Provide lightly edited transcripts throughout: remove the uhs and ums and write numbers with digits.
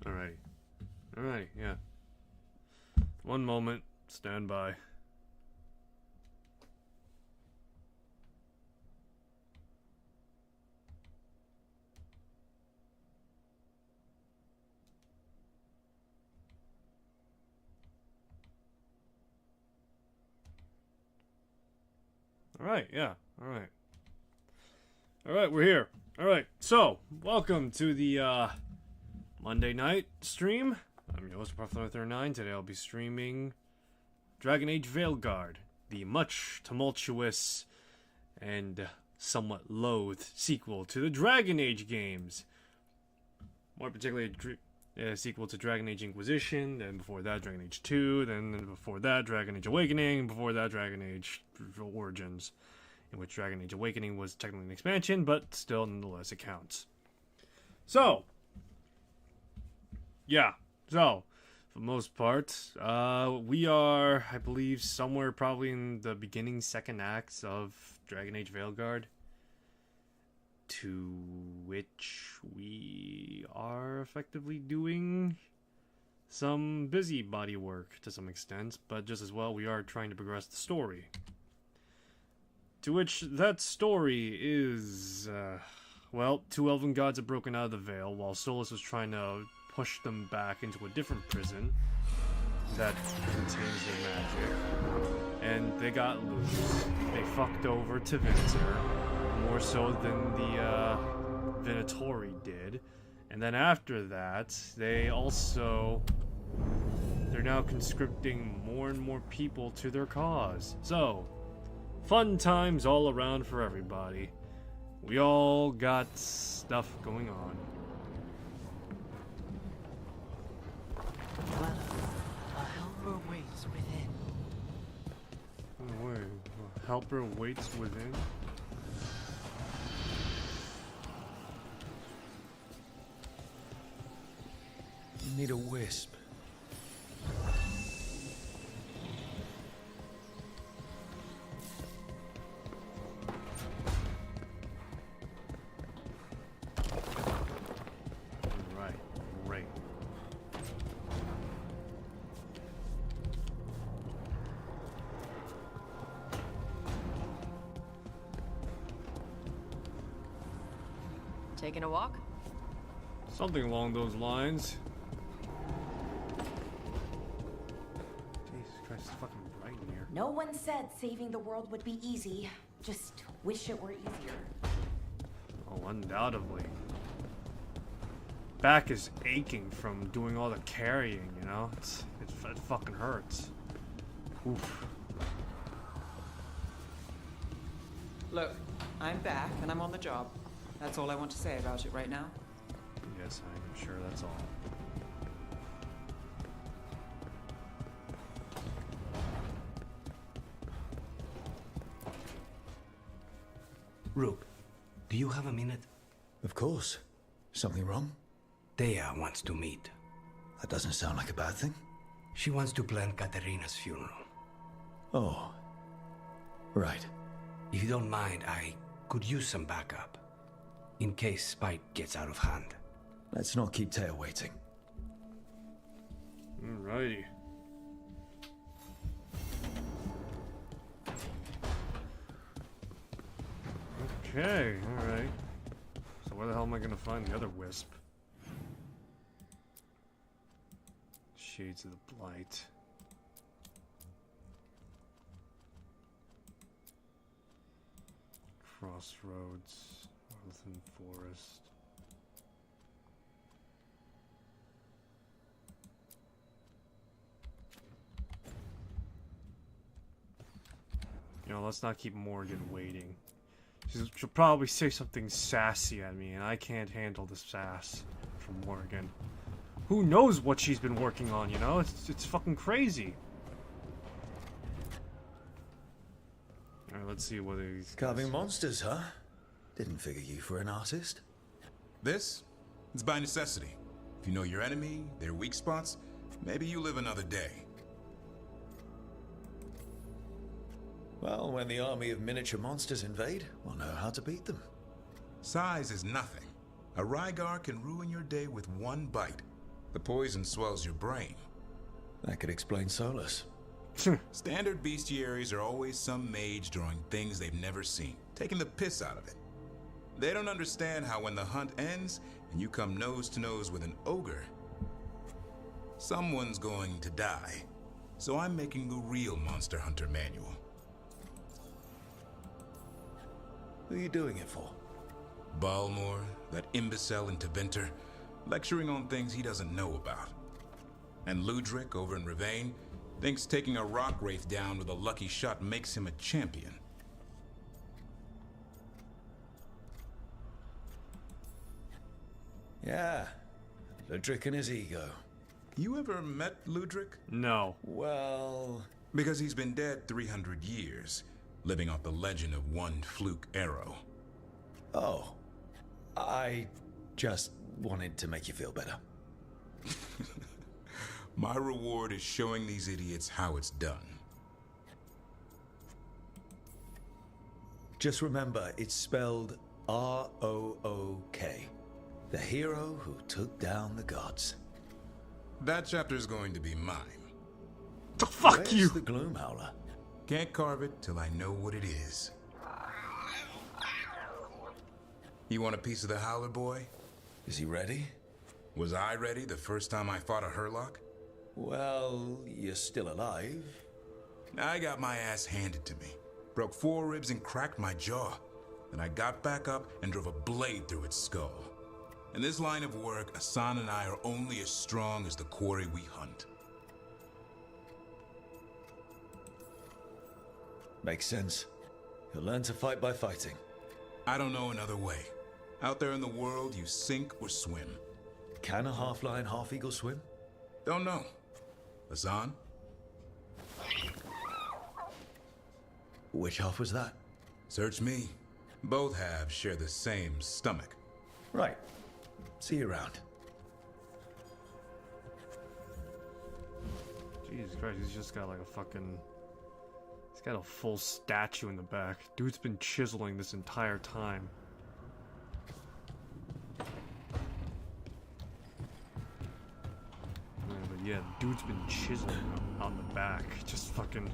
Alrighty. Alrighty, yeah. One moment. Stand by. Alright, yeah. Alright. Alright, we're here. Alright, so, welcome to the, Monday night stream. I'm your host, Prof39. Today I'll be streaming Dragon Age Veilguard, the much tumultuous and somewhat loathed sequel to the Dragon Age games. More particularly, a sequel to Dragon Age Inquisition, then before that Dragon Age 2, then before that Dragon Age Awakening, before that Dragon Age Origins, in which Dragon Age Awakening was technically an expansion, but still nonetheless it counts. So, yeah, so, for the most part, we are, I believe, somewhere probably in the beginning second acts of Dragon Age Veilguard, to which we are effectively doing some busybody work to some extent, but just as well we are trying to progress the story. To which that story is, well, two elven gods have broken out of the Veil while Solus was trying to push them back into a different prison that contains their magic, and they got loose. They fucked over to Venator, more so than the Venatori did, and then after that, they're now conscripting more and more people to their cause. So, fun times all around for everybody. We all got stuff going on. Well, a helper waits within. Oh, wait, a helper waits within? You need a wisp. Right, great. Taking a walk? Something along those lines. Jesus Christ, it's fucking bright in here. No one said saving the world would be easy. Just wish it were easier. Oh, undoubtedly. Back is aching from doing all the carrying, you know? It fucking hurts. Oof. Look, I'm back and I'm on the job. That's all I want to say about it right now. Yes, I'm sure that's all. Rook, do you have a minute? Of course. Something wrong? Thea wants to meet. That doesn't sound like a bad thing. She wants to plan Katerina's funeral. Oh. Right. If you don't mind, I could use some backup. In case Spike gets out of hand. Let's not keep Taya waiting. Alrighty. Okay, alright. So where the hell am I gonna find the other wisp? Shades of the Blight. Crossroads. Within Forest. You know, let's not keep Morgan waiting. She'll probably say something sassy at me, and I can't handle the sass from Morgan. Who knows what she's been working on, you know? It's fucking crazy. Alright, let's see what these... Carving monsters, huh? Didn't figure you for an artist. This? It's by necessity. If you know your enemy, their weak spots, maybe you live another day. Well, when the army of miniature monsters invade, we'll know how to beat them. Size is nothing. A Rygar can ruin your day with one bite. The poison swells your brain. That could explain Solus. Standard bestiaries are always some mage drawing things they've never seen, taking the piss out of it. They don't understand how when the hunt ends and you come nose to nose with an ogre, someone's going to die. So I'm making a real Monster Hunter manual. Who are you doing it for? Balmore, that imbecile in Tevinter, lecturing on things he doesn't know about. And Ludric over in Ravane thinks taking a rock wraith down with a lucky shot makes him a champion. Yeah, Ludric and his ego. You ever met Ludric? No. Well, Because he's been dead 300 years, living off the legend of one fluke arrow. oh, I just wanted to make you feel better. My reward is showing these idiots how it's done. Just remember, it's spelled R-O-O-K. The hero who took down the gods. That chapter's going to be mine. The fuck Where's you! the Gloom Howler? Can't carve it till I know what it is. You want a piece of the Howler, boy? Is he ready? Was I ready the first time I fought a Hurlock? Well, you're still alive. I got my ass handed to me. Broke 4 ribs and cracked my jaw. Then I got back up and drove a blade through its skull. In this line of work, Asan and I are only as strong as the quarry we hunt. Makes sense. You'll learn to fight by fighting. I don't know another way. Out there in the world, you sink or swim. Can a half-lion, half-eagle swim? Don't know. Asan? Which half was that? Search me. Both halves share the same stomach. Right. See you around. Jesus Christ, he's just got like a fucking... He's got a full statue in the back. Dude's been chiseling this entire time. Yeah, dude's been chiseling on the back. Just fucking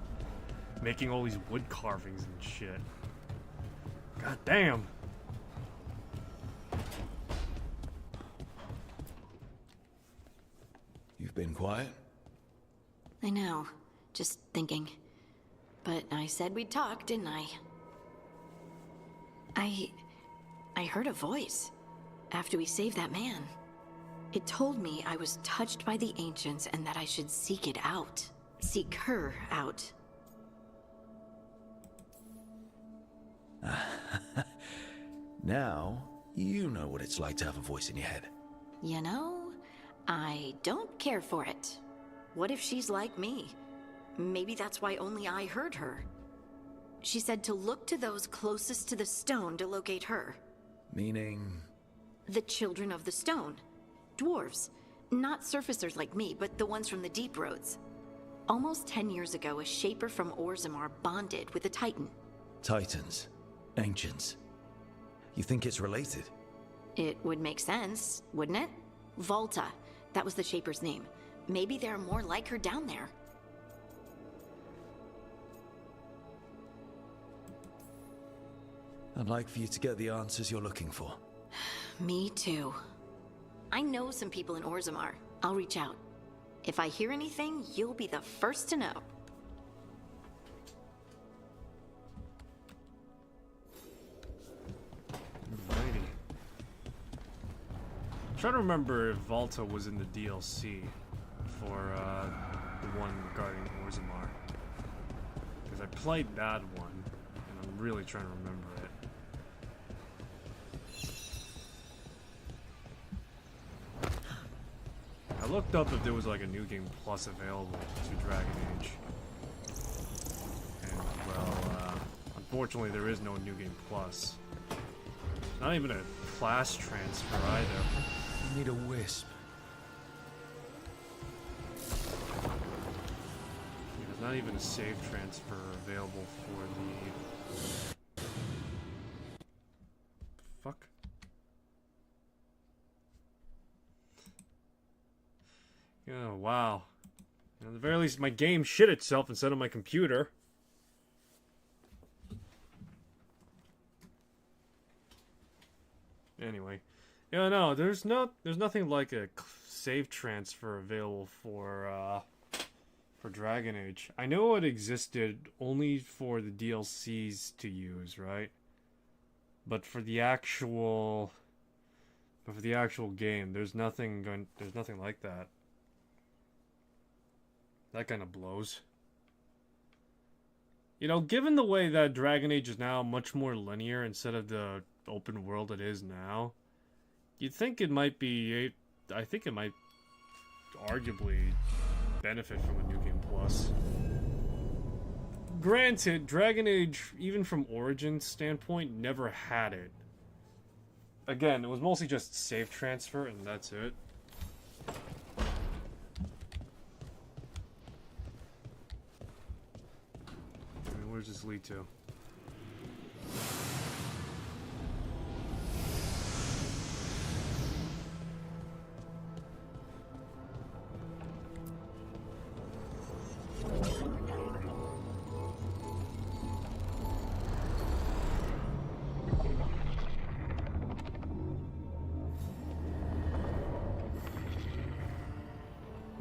making all these wood carvings and shit. God damn. You've been quiet? I know. Just thinking. But I said we'd talk, didn't I? I heard a voice after we saved that man. It told me I was touched by the ancients and that I should seek it out. Seek her out. Now, you know what it's like to have a voice in your head. You know, I don't care for it. What if she's like me? Maybe that's why only I heard her. She said to look to those closest to the stone to locate her. Meaning... The children of the stone. Dwarves. Not surfacers like me, but the ones from the deep roads. Almost 10 years ago, a shaper from Orzammar bonded with a titan. Titans. Ancients. You think it's related? It would make sense, wouldn't it? Volta. That was the shaper's name. Maybe there are more like her down there. I'd like for you to get the answers you're looking for. Me too. I know some people in Orzammar. I'll reach out. If I hear anything, you'll be the first to know. Alrighty. I'm trying to remember if Volta was in the DLC for the one regarding Orzammar. Because I played that one, and I'm really trying to remember it. I looked up if there was like a New Game Plus available to Dragon Age. And, well, unfortunately there is no New Game Plus. Not even a class transfer either. You need a wisp. There's not even a save transfer available for the... Fuck. Oh, wow. At the very least, my game shit itself instead of my computer. Anyway. Yeah, no, there's nothing like a save transfer available for Dragon Age. I know it existed only for the DLCs to use, right? But for the actual game, there's nothing like that. That kind of blows. You know, given the way that Dragon Age is now much more linear instead of the open world it is now, you'd think it might be... I think it might arguably benefit from a New Game Plus. Granted, Dragon Age, even from Origin's standpoint, never had it. Again, it was mostly just save transfer, and that's it. Where's this lead to?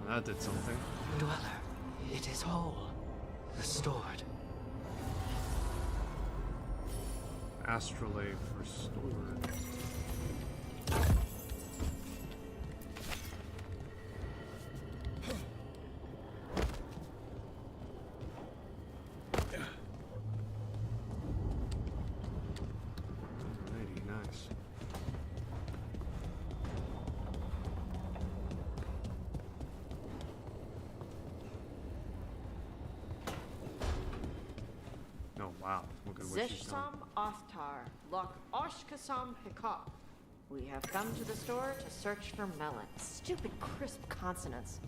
That did something. Dweller, it is whole, restored. Astrolabe restored. Alrighty, nice. Oh wow, look at what she's done. Zishsam Othtar, Lok Oshkasam Hikop. We have come to the store to search for melon. Stupid crisp consonants.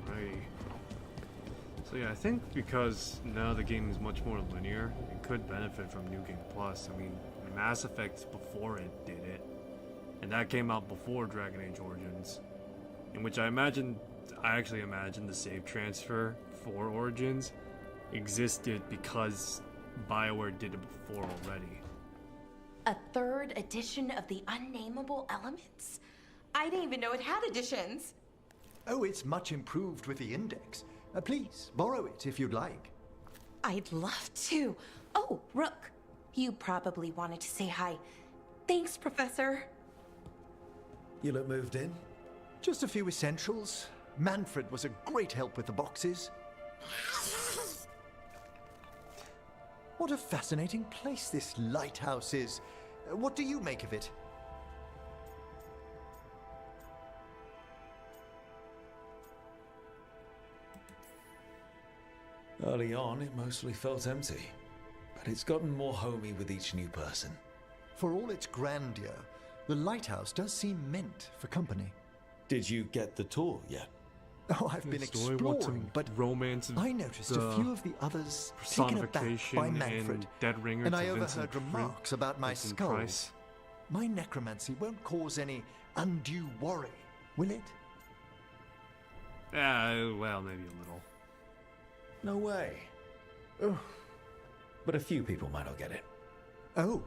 Alrighty. So yeah, I think because now the game is much more linear, it could benefit from New Game Plus. I mean, Mass Effect before it did it, and that came out before Dragon Age Origins, in which I actually imagine the save transfer for Origins existed because BioWare did it before already. A third edition of the Unnameable Elements? I didn't even know it had editions. Oh, it's much improved with the index. Please, borrow it if you'd like. I'd love to. Oh, Rook, you probably wanted to say hi. Thanks, Professor. You look moved in. Just a few essentials. Manfred was a great help with the boxes. What a fascinating place this lighthouse is. What do you make of it? Early on, it mostly felt empty, but it's gotten more homey with each new person. For all its grandeur, the lighthouse does seem meant for company. Did you get the tour yet? Oh, I've been exploring, but romance I noticed a few of the others taken aback by Manfred, and I overheard remarks about my skulls. My necromancy won't cause any undue worry, will it? Well, maybe a little. No way. Oh. But a few people might not get it. Oh,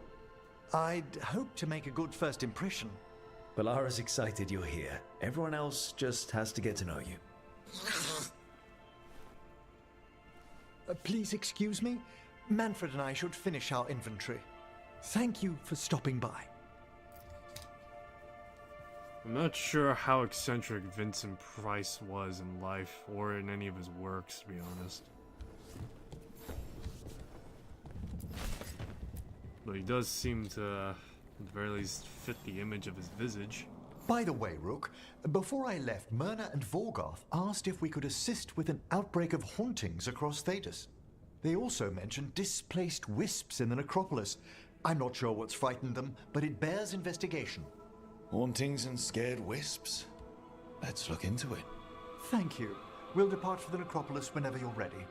I'd hope to make a good first impression. Balara's excited you're here. Everyone else just has to get to know you. Please excuse me. Manfred and I should finish our inventory. Thank you for stopping by. I'm not sure how eccentric Vincent Price was in life or in any of his works, to be honest. But he does seem to, at the very least, fit the image of his visage. By the way, Rook, before I left, Myrna and Vorgoth asked if we could assist with an outbreak of hauntings across Thedas. They also mentioned displaced wisps in the necropolis. I'm not sure what's frightened them, but it bears investigation. Hauntings and scared wisps? Let's look into it. Thank you. We'll depart for the necropolis whenever you're ready.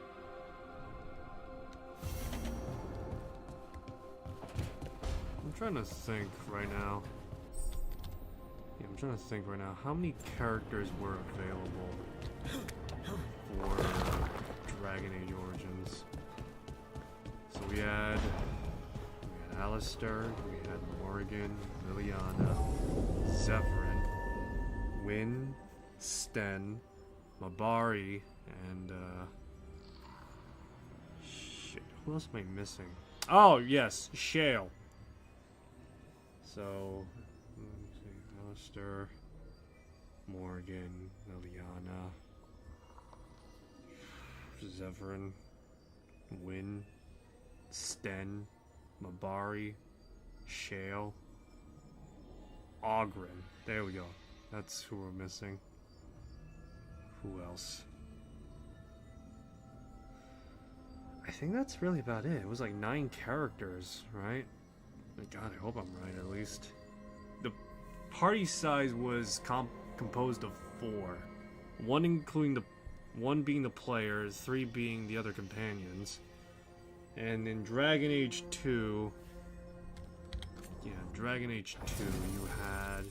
trying to think right now. Yeah, I'm trying to think right now. How many characters were available for Dragon Age Origins? So we had Alistair, we had Morrigan, Liliana, Zephyrin, Wynn, Sten, Mabari, and shit, who else am I missing? Oh yes, Shale. So let me see, Alistair, Morgan, Liliana, Zephyrin, Wynn, Sten, Mabari, Shale, Ogren. There we go. That's who we're missing. Who else? I think that's really about it. It was like 9 characters, right? God, I hope I'm right at least. The party size was composed of 4. 1 including the 1 being the players, 3 being the other companions. And in Dragon Age 2, yeah, Dragon Age 2, you had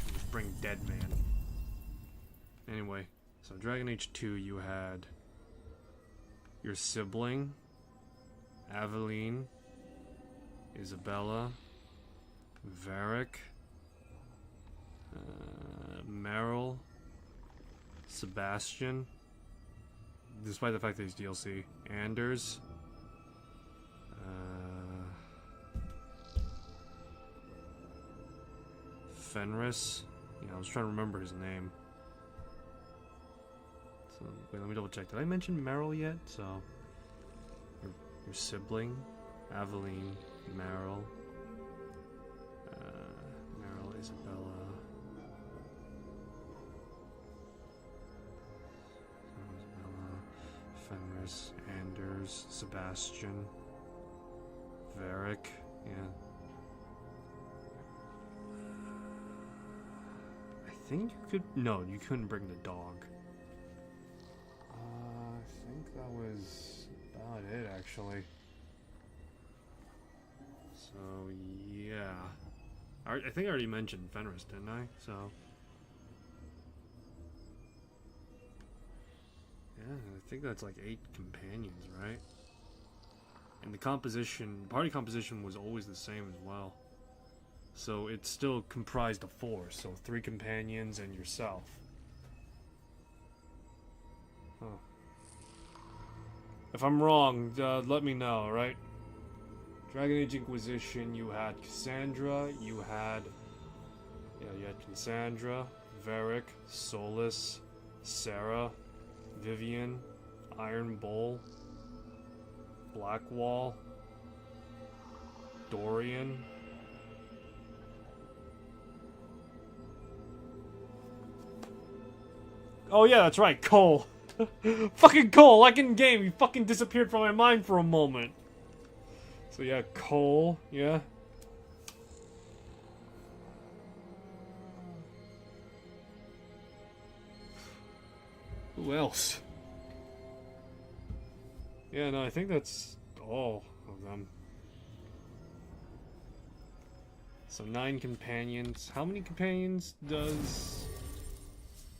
just bring Dead Man. Anyway, so Dragon Age 2, you had your sibling, Aveline, Isabella, Varric, Meryl, Sebastian, despite the fact that he's DLC, Anders, Fenris. Yeah, I was trying to remember his name. So, wait, let me double check. Did I mention Meryl yet? So, your sibling, Aveline, Meryl, Isabella, Fenris, Anders, Sebastian, Varric, yeah. I think you could. No, you couldn't bring the dog. I think that was about it, actually. So, yeah. I think I already mentioned Fenris, didn't I? So. Yeah, I think that's like 8 companions, right? And the party composition was always the same as well. So it's still comprised of 4, so 3 companions and yourself. Huh. If I'm wrong, let me know, alright? Dragon Age Inquisition, you had Cassandra, you had Cassandra, Varric, Solus, Sarah, Vivian, Iron Bull, Blackwall, Dorian. Oh yeah, that's right, Cole. Fucking Cole, like in game, he fucking disappeared from my mind for a moment. So yeah, Cole, yeah. Who else? Yeah, no, I think that's all of them. So 9 companions. How many companions does...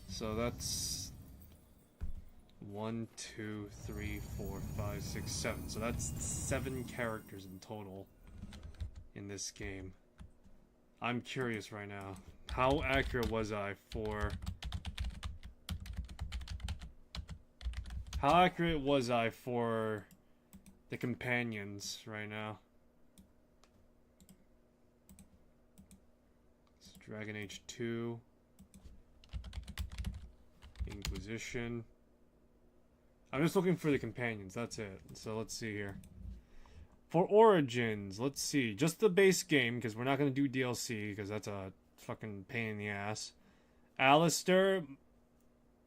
So that's 1, 2, 3, 4, 5, 6, 7. So that's 7 characters in total in this game. I'm curious right now. How accurate was I for... How accurate was I for the companions right now? It's Dragon Age 2. Inquisition. I'm just looking for the companions, that's it. So let's see here. For Origins, let's see. Just the base game, because we're not going to do DLC, because that's a fucking pain in the ass. Alistair,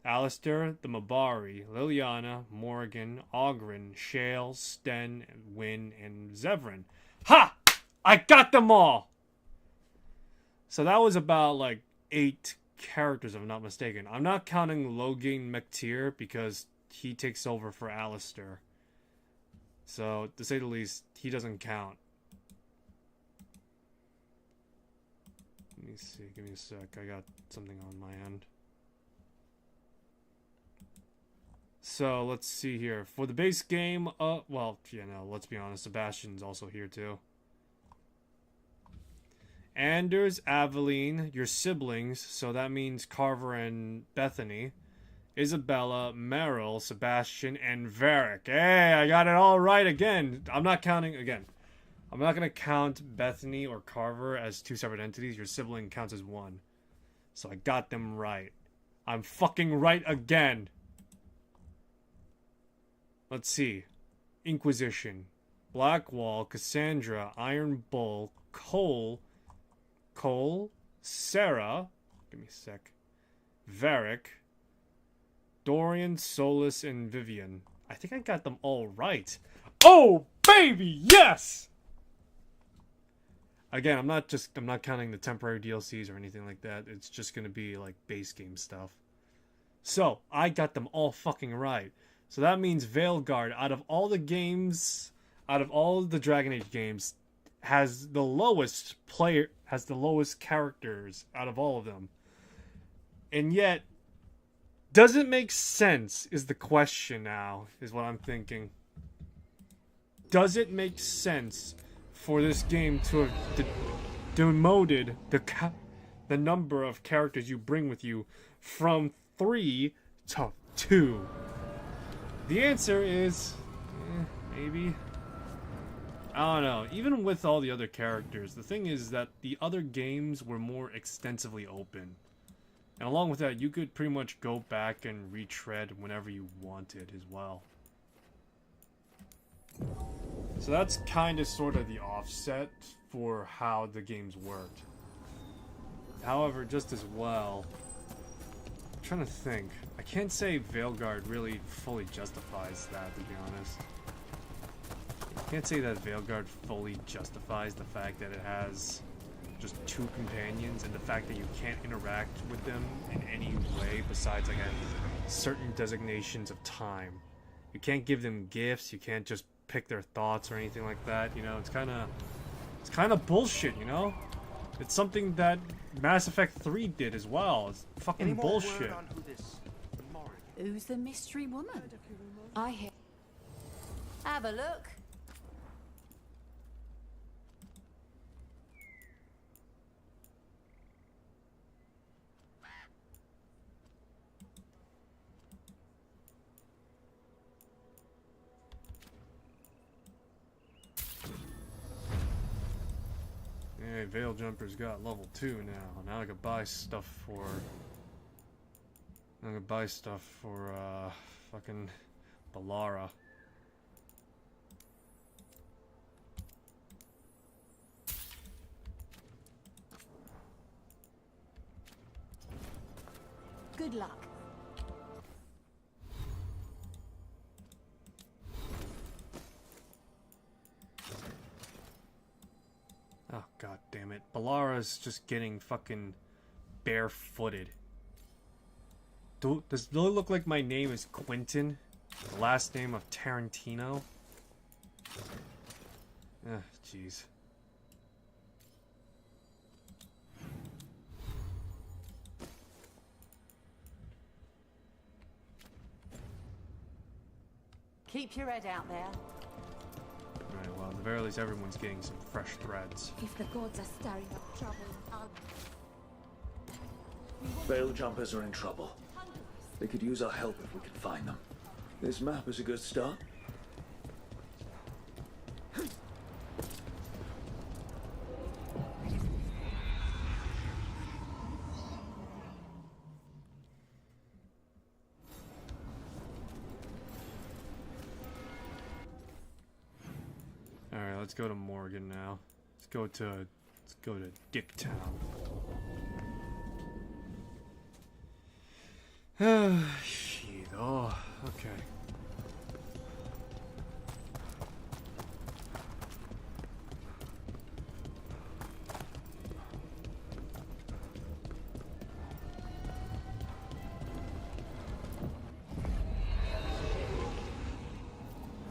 Alistair, the Mabari, Liliana, Morgan, Ogren, Shale, Sten, Wynn, and Zevran. Ha! I got them all! So that was about like 8 characters, if I'm not mistaken. I'm not counting Logan McTeer because he takes over for Alistair. So, to say the least, he doesn't count. Let me see, give me a sec. I got something on my end. So, let's see here. For the base game, well, yeah, no, let's be honest, Sebastian's also here too. Anders, Aveline, your siblings, so that means Carver and Bethany, Isabella, Meryl, Sebastian, and Varric. Hey, I got it all right again. I'm not counting, again, I'm not going to count Bethany or Carver as 2 separate entities. Your sibling counts as 1. So I got them right. I'm fucking right again. Let's see. Inquisition, Blackwall, Cassandra, Iron Bull, Cole, Sarah, give me a sec, Varric, Dorian, Solus, and Vivian. I think I got them all right. Oh, baby, yes! Again, I'm not counting the temporary DLCs or anything like that. It's just gonna be like base game stuff. So, I got them all fucking right. So that means Veilguard, out of all the games, out of all the Dragon Age games, has the lowest characters out of all of them. And yet, does it make sense is the question now, is what I'm thinking. Does it make sense for this game to have demoted the number of characters you bring with you from 3 to 2? The answer is, maybe. I don't know. Even with all the other characters, the thing is that the other games were more extensively open. And along with that, you could pretty much go back and retread whenever you wanted as well. So that's kind of sort of the offset for how the games worked. However, just as well, I'm trying to think. I can't say Veilguard really fully justifies that, to be honest. I can't say that Veilguard fully justifies the fact that it has just 2 companions and the fact that you can't interact with them in any way besides like at certain designations of time. You can't give them gifts, you can't just pick their thoughts or anything like that, you know. It's kind of bullshit, you know. It's something that Mass Effect 3 did as well. It's fucking bullshit. Who's the mystery woman? I hear. Have a look. Yeah, Veil Jumper's got level 2 now. Now I can buy stuff for... fucking Ballara. Good luck. Oh, god damn it. Ballara's just getting fucking barefooted. Does it look like my name is Quentin? The last name of Tarantino? Ugh, jeez. Keep your head out there. Alright, well, at the very least, everyone's getting some fresh threads. If the gods are stirring up trouble, I'll... Veil Jumpers are in trouble. They could use our help if we could find them. This map is a good start. Alright, let's go to Morgan now. Let's go to Dicktown. Shit. Oh, okay.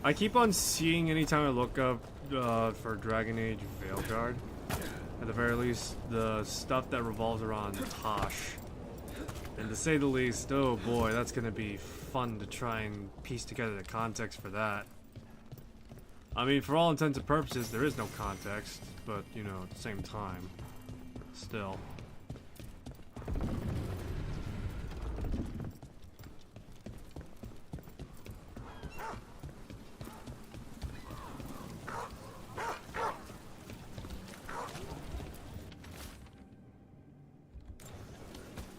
I keep on seeing anytime I look up for Dragon Age Veilguard, at the very least, the stuff that revolves around Tosh. And to say the least, oh boy, that's gonna be fun to try and piece together the context for that. I mean, for all intents and purposes, there is no context, but, you know, at the same time, still.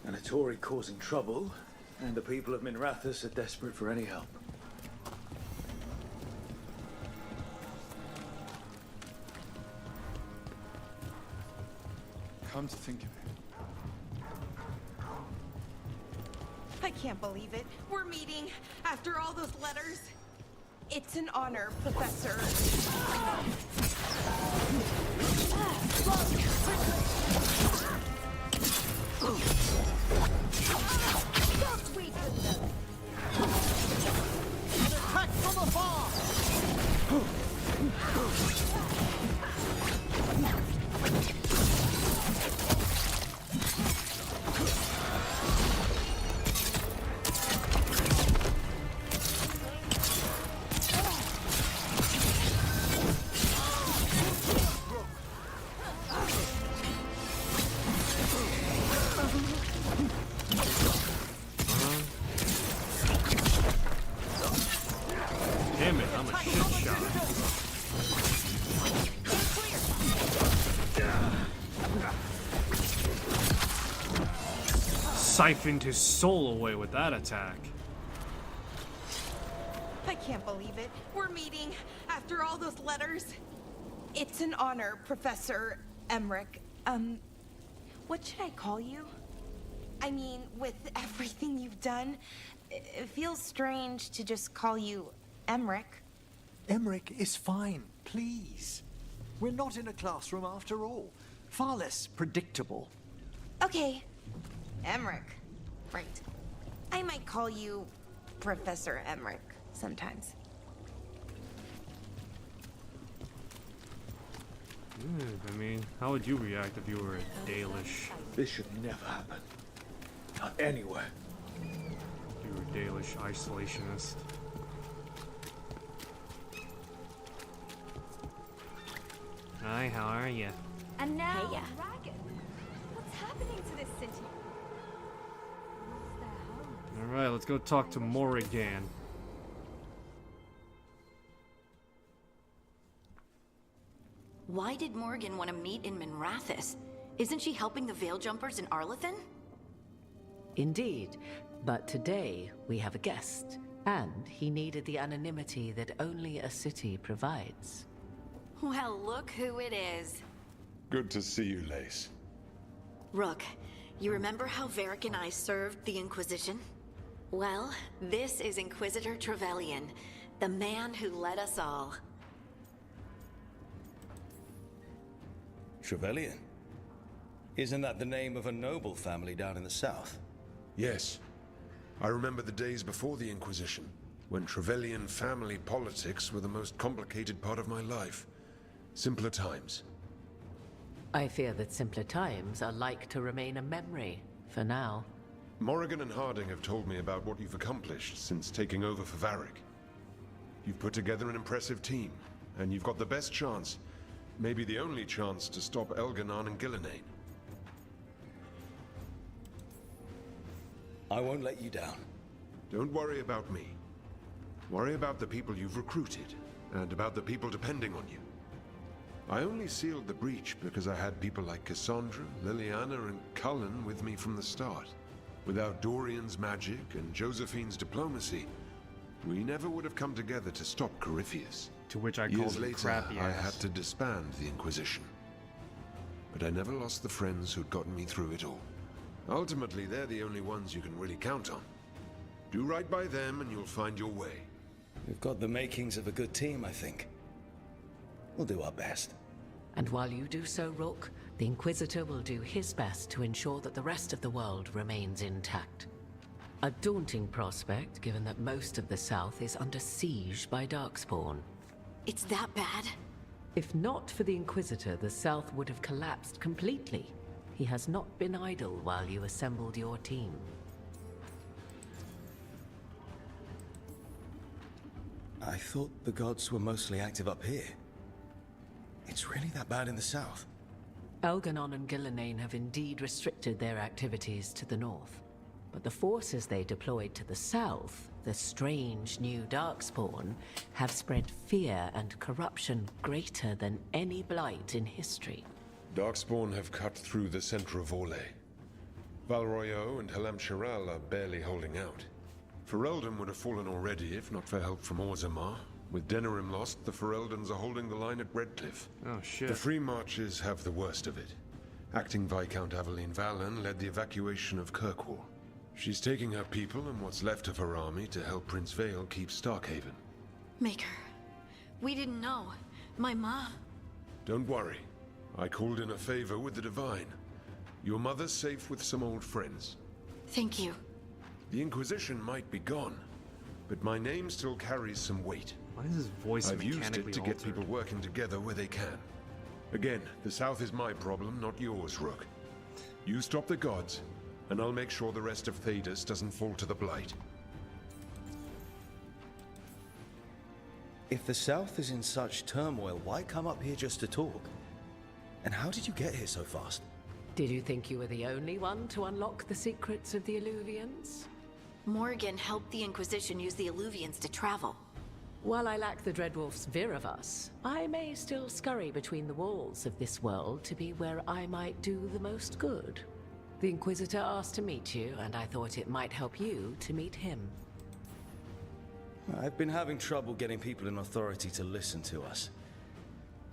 An Tory causing trouble, and the people of Minrathous are desperate for any help. Come to think of it. I can't believe it. We're meeting after all those letters. It's an honor, Professor. Just weaken them. An attack from afar. Damn it, I'm a shit shot. Siphoned his soul away with that attack. I can't believe it. We're meeting after all those letters. It's an honor, Professor Emmerich. What should I call you? I mean, with everything you've done, it feels strange to just call you Emmerich. Emmerich is fine, please. We're not in a classroom after all. Far less predictable. Okay, Emmerich. Right. I might call you Professor Emmerich sometimes. I mean, how would you react if you were a Dalish? This should never happen. Not anywhere. If you were a Dalish isolationist. Hi, how are you? And now, Hey, yeah. Dragon. What's happening to this city? What's their home? Alright, let's go talk to Morrigan. Why did Morgan want to meet in Minrathous? Isn't she helping the Veil Jumpers in Arlathan? Indeed, but today we have a guest, and he needed the anonymity that only a city provides. Well, look who it is. Good to see you, Lace. Rook, you remember how Varric and I served the Inquisition? Well, this is Inquisitor Trevelyan, the man who led us all. Trevelyan? Isn't that the name of a noble family down in the south? Yes. I remember the days before the Inquisition, when Trevelyan family politics were the most complicated part of my life. Simpler times. I fear that simpler times are like to remain a memory, for now. Morrigan and Harding have told me about what you've accomplished since taking over for Varric. You've put together an impressive team, and you've got the best chance, maybe the only chance, to stop Elganon and Gillenane. I won't let you down. Don't worry about me. Worry about the people you've recruited, and about the people depending on you. I only sealed the breach because I had people like Cassandra, Liliana, and Cullen with me from the start. Without Dorian's magic and Josephine's diplomacy, we never would have come together to stop Corypheus. To which I Years called him later, crappy I ass. had to disband the Inquisition. But I never lost the friends who'd gotten me through it all. Ultimately, they're the only ones you can really count on. Do right by them and you'll find your way. We've got the makings of a good team, I think. We'll do our best. And while you do so, Rook, the Inquisitor will do his best to ensure that the rest of the world remains intact. A daunting prospect, given that most of the South is under siege by Darkspawn. It's that bad? If not for the Inquisitor, the South would have collapsed completely. He has not been idle while you assembled your team. I thought the gods were mostly active up here. It's really that bad in the south? Elganon and Gillenane have indeed restricted their activities to the north. But the forces they deployed to the south, the strange new Darkspawn, have spread fear and corruption greater than any blight in history. Darkspawn have cut through the center of Orlais. Valroyo and Halam Shiral are barely holding out. Ferelden would have fallen already if not for help from Orzammar. With Denerim lost, the Fereldans are holding the line at Redcliffe. Oh, shit. The Free Marches have the worst of it. Acting Viscount Aveline Valen led the evacuation of Kirkwall. She's taking her people and what's left of her army to help Prince Vale keep Starkhaven. Maker, we didn't know. My ma... Don't worry. I called in a favor with the Divine. Your mother's safe with some old friends. Thank you. The Inquisition might be gone, but my name still carries some weight. Why is his voice I've used it to altered? get people working together where they can. Again, the South is my problem, not yours, Rook. You stop the gods, and I'll make sure the rest of Thedas doesn't fall to the Blight. If the south is in such turmoil, why come up here just to talk? And how did you get here so fast? Did you think you were the only one to unlock the secrets of the Illuvians? Morgan helped the Inquisition use the Illuvians to travel. While I lack the Dreadwolf's Viravus, I may still scurry between the walls of this world to be where I might do the most good. The Inquisitor asked to meet you, and I thought it might help you to meet him. I've been having trouble getting people in authority to listen to us.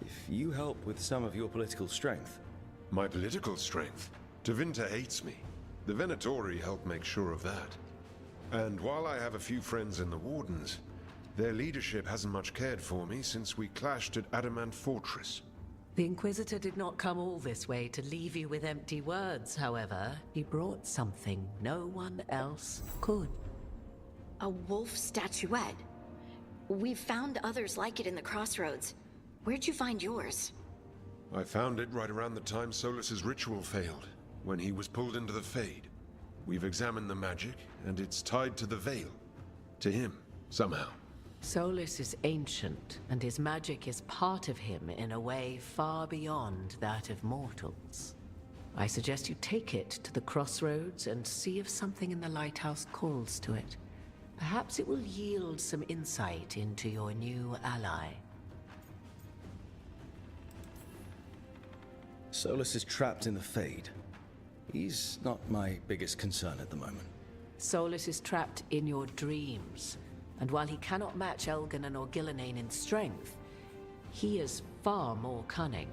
If you help with some of your political strength... My political strength? Tevinter hates me. The Venatori help make sure of that. And while I have a few friends in the Wardens, their leadership hasn't much cared for me since we clashed at Adamant Fortress. The Inquisitor did not come all this way to leave you with empty words, however. He brought something no one else could. A wolf statuette. We've found others like it in the crossroads. Where'd you find yours? I found it right around the time Solus's ritual failed, when he was pulled into the Fade. We've examined the magic, and it's tied to the Veil. To him, somehow. Solus is ancient, and his magic is part of him in a way far beyond that of mortals. I suggest you take it to the crossroads and see if something in the lighthouse calls to it. Perhaps it will yield some insight into your new ally. Solus is trapped in the Fade. He's not my biggest concern at the moment. Solus is trapped in your dreams, and while he cannot match Elganon or Gillenane in strength, he is far more cunning.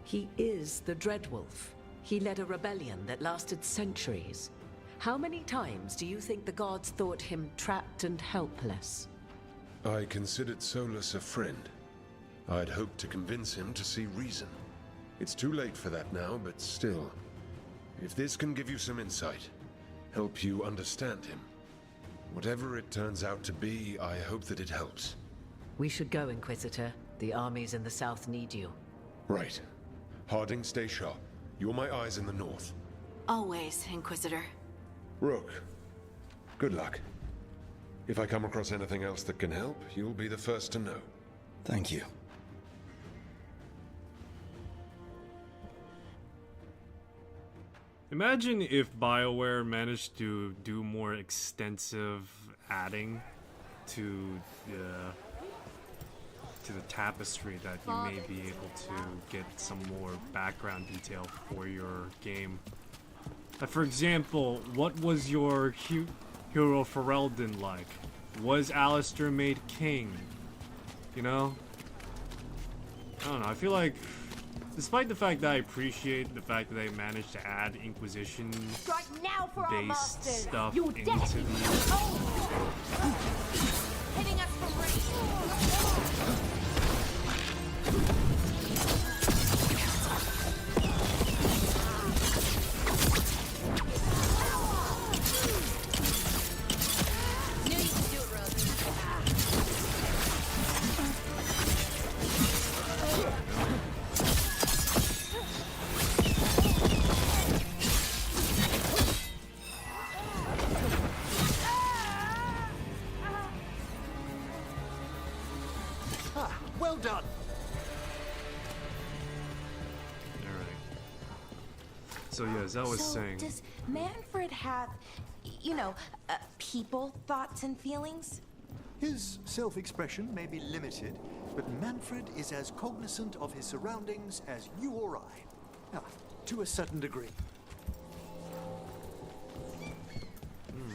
He is the Dreadwolf. He led a rebellion that lasted centuries. How many times do you think the gods thought him trapped and helpless? I considered Solus a friend. I'd hoped to convince him to see reason. It's too late for that now, but still. If this can give you some insight, help you understand him. Whatever it turns out to be, I hope that it helps. We should go, Inquisitor. The armies in the south need you. Right. Harding, stay sharp. You're my eyes in the north. Always, Inquisitor. Rook, good luck. If I come across anything else that can help, you'll be the first to know. Thank you. Imagine if BioWare managed to do more extensive adding to the tapestry, that you may be able to get some more background detail for your game. For example, what was your hero Ferelden like? Was Alistair made king? You know? I don't know, I feel like despite the fact that I appreciate the fact that they managed to add Inquisition-based Strike now for our masters. stuff Your into death. the Hitting us from range. Well done. So yeah, as I was So, saying, does Manfred have, you know, people thoughts and feelings? His self-expression may be limited, but Manfred is as cognizant of his surroundings as you or I. To a certain degree.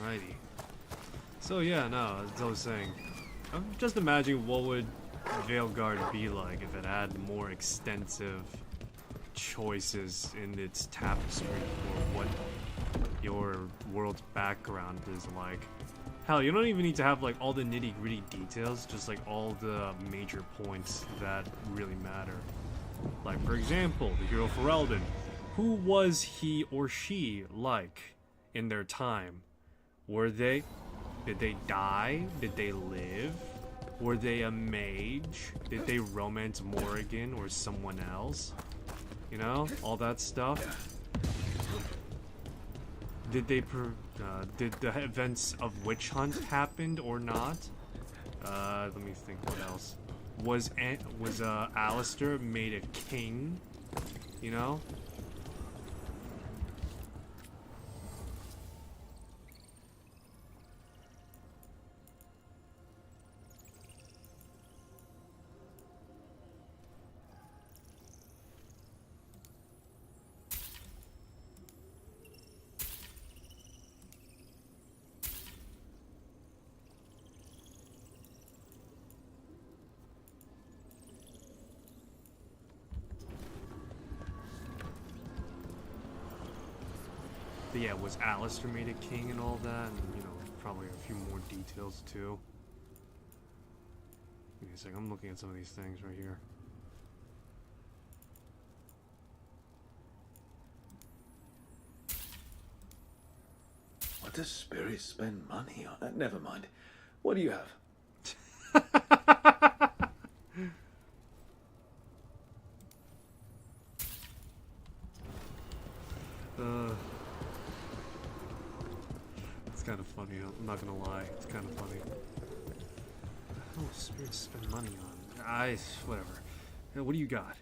alrighty. So yeah, no, as I was saying, I'm just imagining what would Veilguard be like if it had more extensive choices in its tapestry for what your world's background is like. Hell, you don't even need to have like all the nitty-gritty details, just like all the major points that really matter. Like, for example, the hero Ferelden. Who was he or she like in their time? Did they die? Did they live? Were they a mage? Did they romance Morrigan or someone else? You know, all that stuff. Did the events of Witch Hunt happened or not? Let me think. What else? Was Alistair made a king? You know. But yeah, was Alistair made a king and all that? And, you know, probably a few more details too. Give me a second, I'm looking at some of these things right here. What does Spirit spend money on? Never mind. What do you have? It's kind of funny, I'm not gonna lie. It's kind of funny. Oh, spirits spend money on. Whatever. What do you got?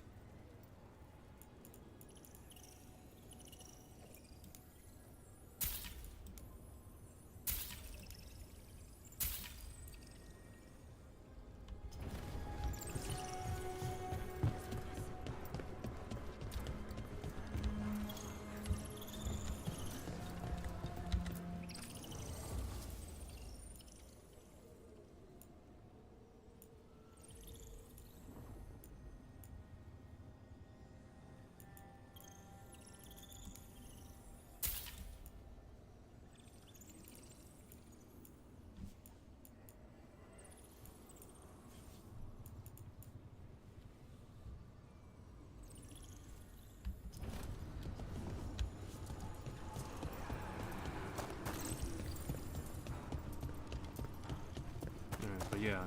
Yeah,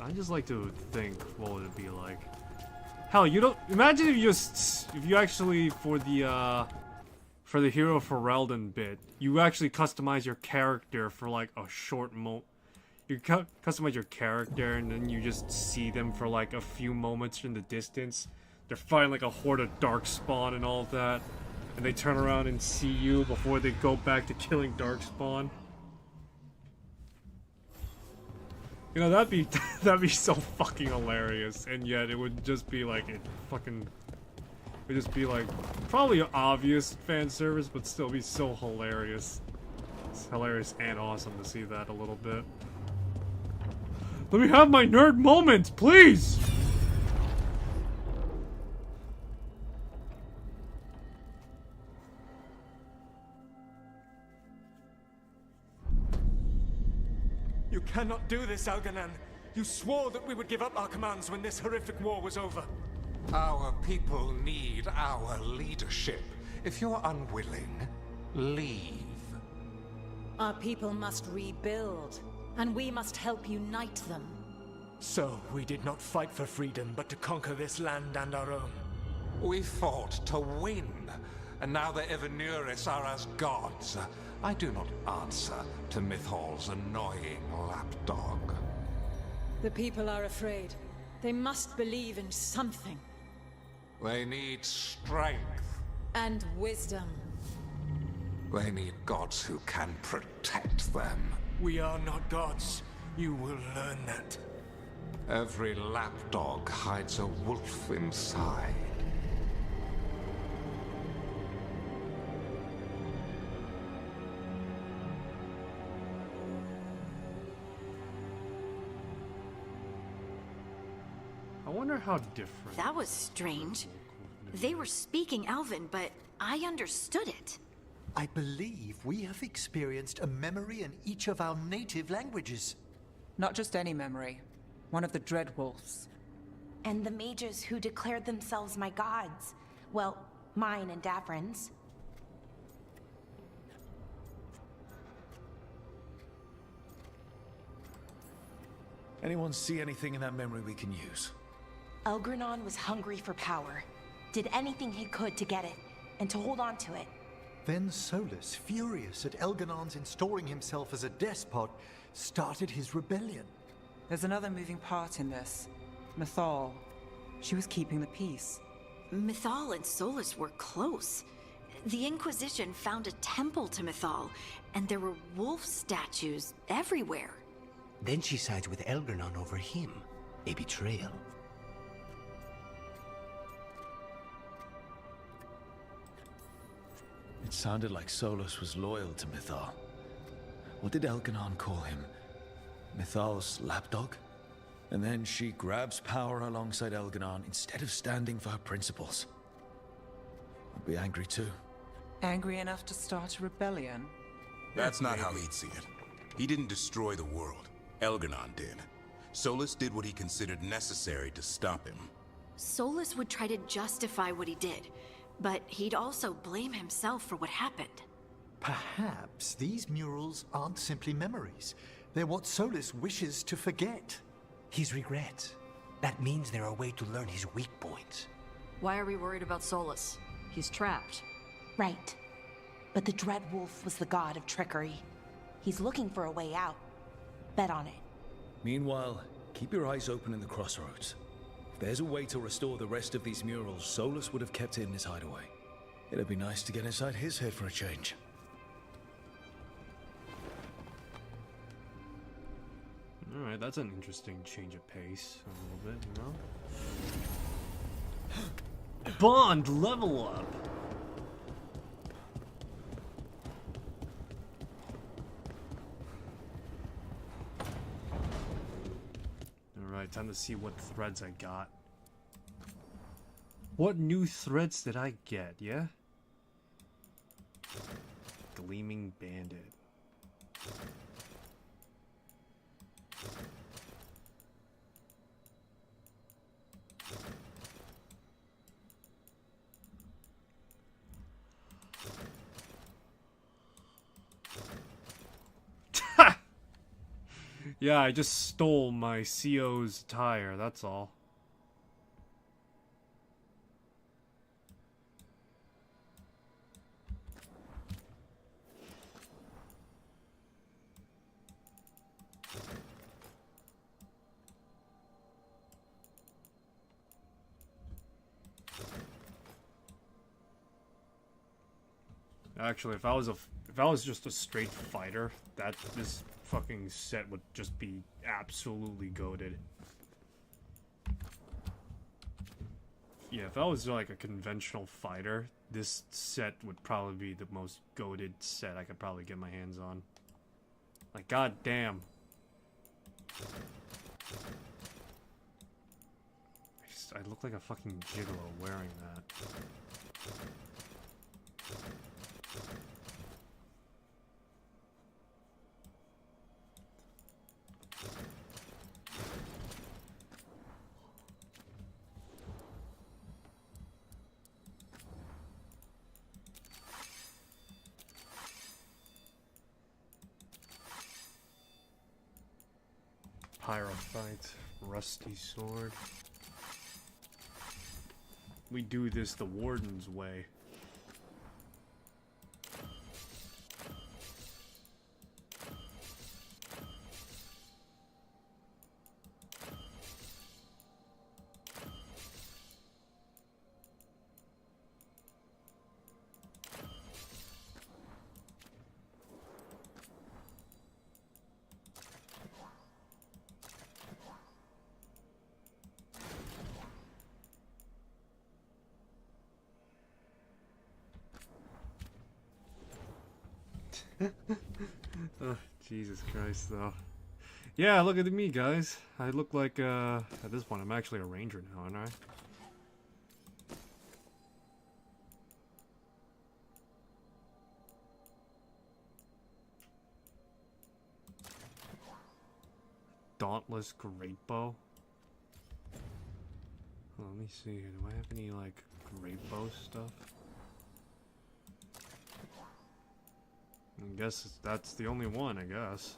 I just like to think what would it be like. Hell, you don't imagine if you actually for the hero Ferelden bit, you actually customize your character for like a short you customize your character and then you just see them for like a few moments in the distance. They're fighting like a horde of Darkspawn and all of that, and they turn around and see you before they go back to killing Darkspawn. You know, that'd be so fucking hilarious, and yet it would just be like probably obvious fan service, but still be so hilarious. It's hilarious and awesome to see that a little bit. Let me have my nerd moment, please! You cannot do this, Algernon. You swore that we would give up our commands when this horrific war was over. Our people need our leadership. If you're unwilling, leave. Our people must rebuild, and we must help unite them. So, we did not fight for freedom, but to conquer this land and our own. We fought to win, and now the Evanuris are as gods. I do not answer to Mythal's annoying lapdog. The people are afraid. They must believe in something. They need strength. And wisdom. They need gods who can protect them. We are not gods. You will learn that. Every lapdog hides a wolf inside. I wonder how different. That was strange. They were speaking Elven, but I understood it. I believe we have experienced a memory in each of our native languages. Not just any memory. One of the Dreadwolves. And the mages who declared themselves my gods. Well, mine and Davrin's. Anyone see anything in that memory we can use? Elgranon was hungry for power. Did anything he could to get it, and to hold on to it. Then Solus, furious at Elganon's installing himself as a despot, started his rebellion. There's another moving part in this. Mythal. She was keeping the peace. Mythal and Solus were close. The Inquisition found a temple to Mythal, and there were wolf statues everywhere. Then she sides with Elgranon over him. A betrayal. It sounded like Solus was loyal to Mythal. What did Elganon call him? Mythal's lapdog? And then she grabs power alongside Elganon instead of standing for her principles. I'd be angry too. Angry enough to start a rebellion? That's not how he'd see it. He didn't destroy the world. Elganon did. Solus did what he considered necessary to stop him. Solus would try to justify what he did, but he'd also blame himself for what happened. Perhaps these murals aren't simply memories. They're what Solus wishes to forget. His regrets. That means they're a way to learn his weak points. Why are we worried about Solus? He's trapped. Right. But the Dreadwolf was the god of trickery. He's looking for a way out. Bet on it. Meanwhile, keep your eyes open in the crossroads. If there's a way to restore the rest of these murals, Solus would have kept it in his hideaway. It'd be nice to get inside his head for a change. Alright, that's an interesting change of pace a little bit, you know? Bond, level up! Alright, time to see what threads I got. What new threads did I get, yeah? Gleaming Bandit. Yeah, I just stole my CO's tire, that's all. Actually, if I was just a straight fighter, this fucking set would just be absolutely goated. Yeah, if I was like a conventional fighter, this set would probably be the most goated set I could probably get my hands on. Like, goddamn. I look like a fucking gigolo wearing that. Pyrophite, rusty sword. We do this the Warden's way. Oh, Jesus Christ, though. Yeah, look at me, guys. I look like, at this point, I'm actually a ranger now, aren't I? Dauntless great bow. Oh, let me see here. Do I have any, like, great bow stuff? I guess that's the only one, I guess.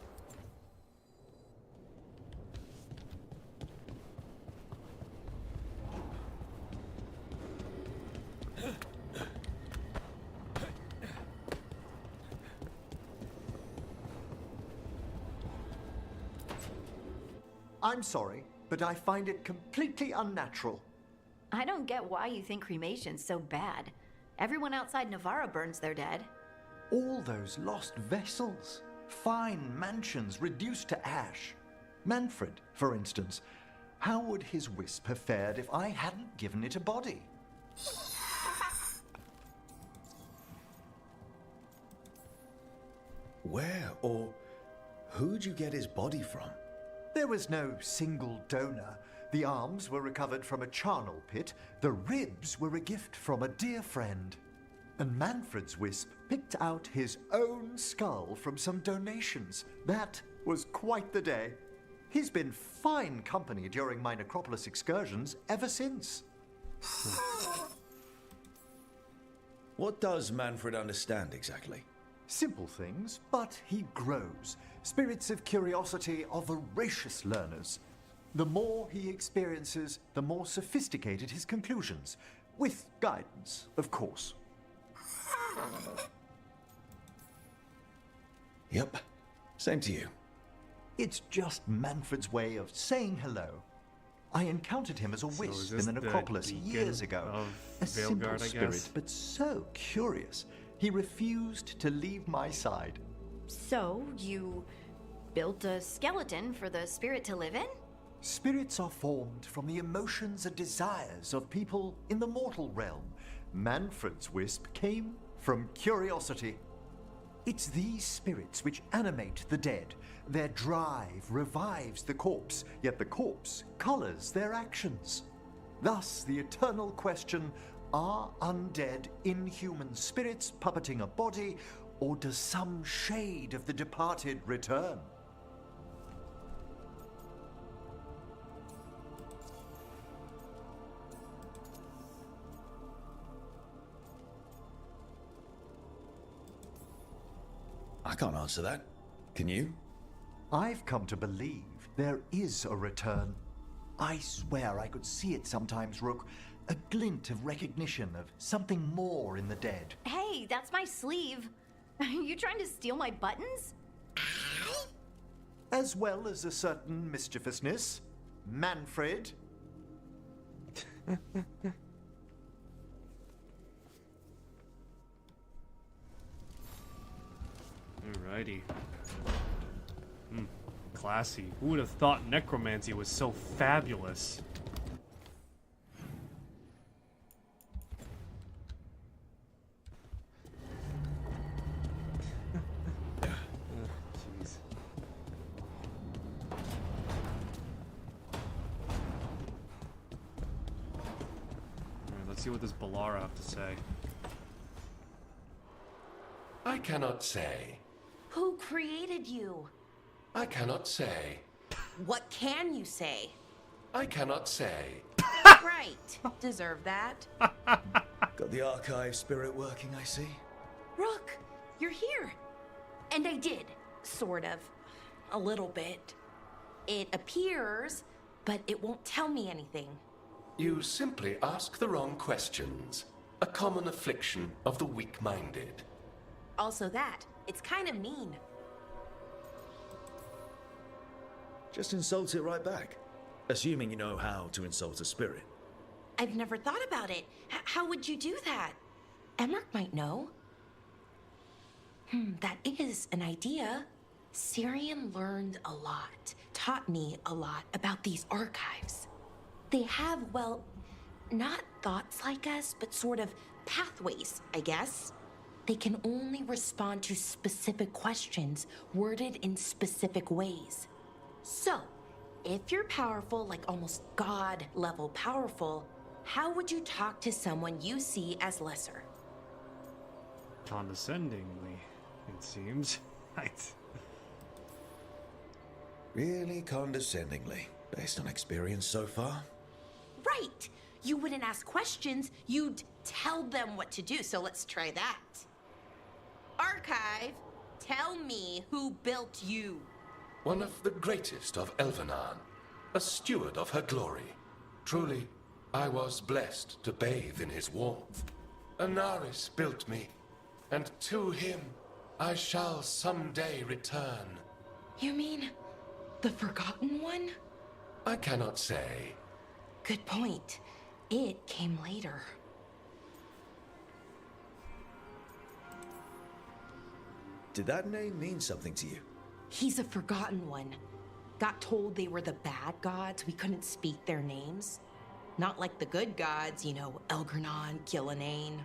I'm sorry, but I find it completely unnatural. I don't get why you think cremation's so bad. Everyone outside Navarra burns their dead. All those lost vessels, fine mansions reduced to ash. Manfred, for instance, how would his wisp have fared if I hadn't given it a body? Where or who'd you get his body from? There was no single donor. The arms were recovered from a charnel pit. The ribs were a gift from a dear friend. And Manfred's wisp picked out his own skull from some donations. That was quite the day. He's been fine company during my necropolis excursions ever since. What does Manfred understand exactly? Simple things, but he grows. Spirits of curiosity are voracious learners. The more he experiences, the more sophisticated his conclusions. With guidance, of course. Yep, same to you. It's just Manfred's way of saying hello. I encountered him as a wisp in the necropolis years ago. A simple spirit, but so curious. He refused to leave my side. So, you built a skeleton for the spirit to live in? Spirits are formed from the emotions and desires of people in the mortal realm. Manfred's wisp came from curiosity. It's these spirits which animate the dead. Their drive revives the corpse, yet the corpse colors their actions. Thus, the eternal question, are undead, inhuman spirits puppeting a body, or does some shade of the departed return? I can't answer that. Can you? I've come to believe there is a return. I swear I could see it sometimes, Rook. A glint of recognition of something more in the dead. Hey, that's my sleeve. Are you trying to steal my buttons? As well as a certain mischievousness. Manfred. Alrighty. Classy. Who would have thought necromancy was so fabulous? Jeez. Alright, let's see what this Balara have to say. I cannot say. Who created you? I cannot say. What can you say? I cannot say. Right. Deserve that. Got the archive spirit working, I see. Rook, you're here. And I did. Sort of. A little bit. It appears, but it won't tell me anything. You simply ask the wrong questions. A common affliction of the weak-minded. Also that, it's kind of mean. Just insult it right back. Assuming you know how to insult a spirit. I've never thought about it. How would you do that? Emmerich might know. That is an idea. Syrian learned a lot, taught me a lot about these archives. They have, well, not thoughts like us, but sort of pathways, I guess. They can only respond to specific questions worded in specific ways. So, if you're powerful, like almost God-level powerful, how would you talk to someone you see as lesser? Condescendingly, it seems. Right. Really condescendingly, based on experience so far? Right! You wouldn't ask questions, you'd tell them what to do, so let's try that. Archive, tell me who built you. One of the greatest of Elvenan, a steward of her glory. Truly, I was blessed to bathe in his warmth. Anaris built me, and to him I shall someday return. You mean the Forgotten One? I cannot say. Good point. It came later. Did that name mean something to you? He's a Forgotten One. Got told they were the bad gods, we couldn't speak their names. Not like the good gods, you know, Elgernon, Gillenane.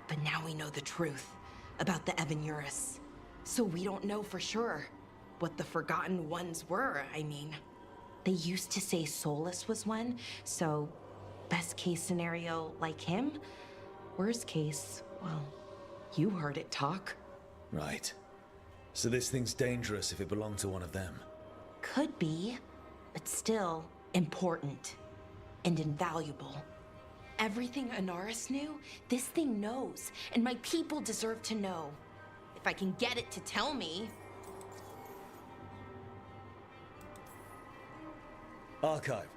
But now we know the truth about the Evanuris. So we don't know for sure what the Forgotten Ones were, I mean. They used to say Solus was one, so best case scenario like him. Worst case, well, you heard it talk. Right. So this thing's dangerous if it belonged to one of them. Could be, but still important and invaluable. Everything Anaris knew, this thing knows, and my people deserve to know. If I can get it to tell me. Archive,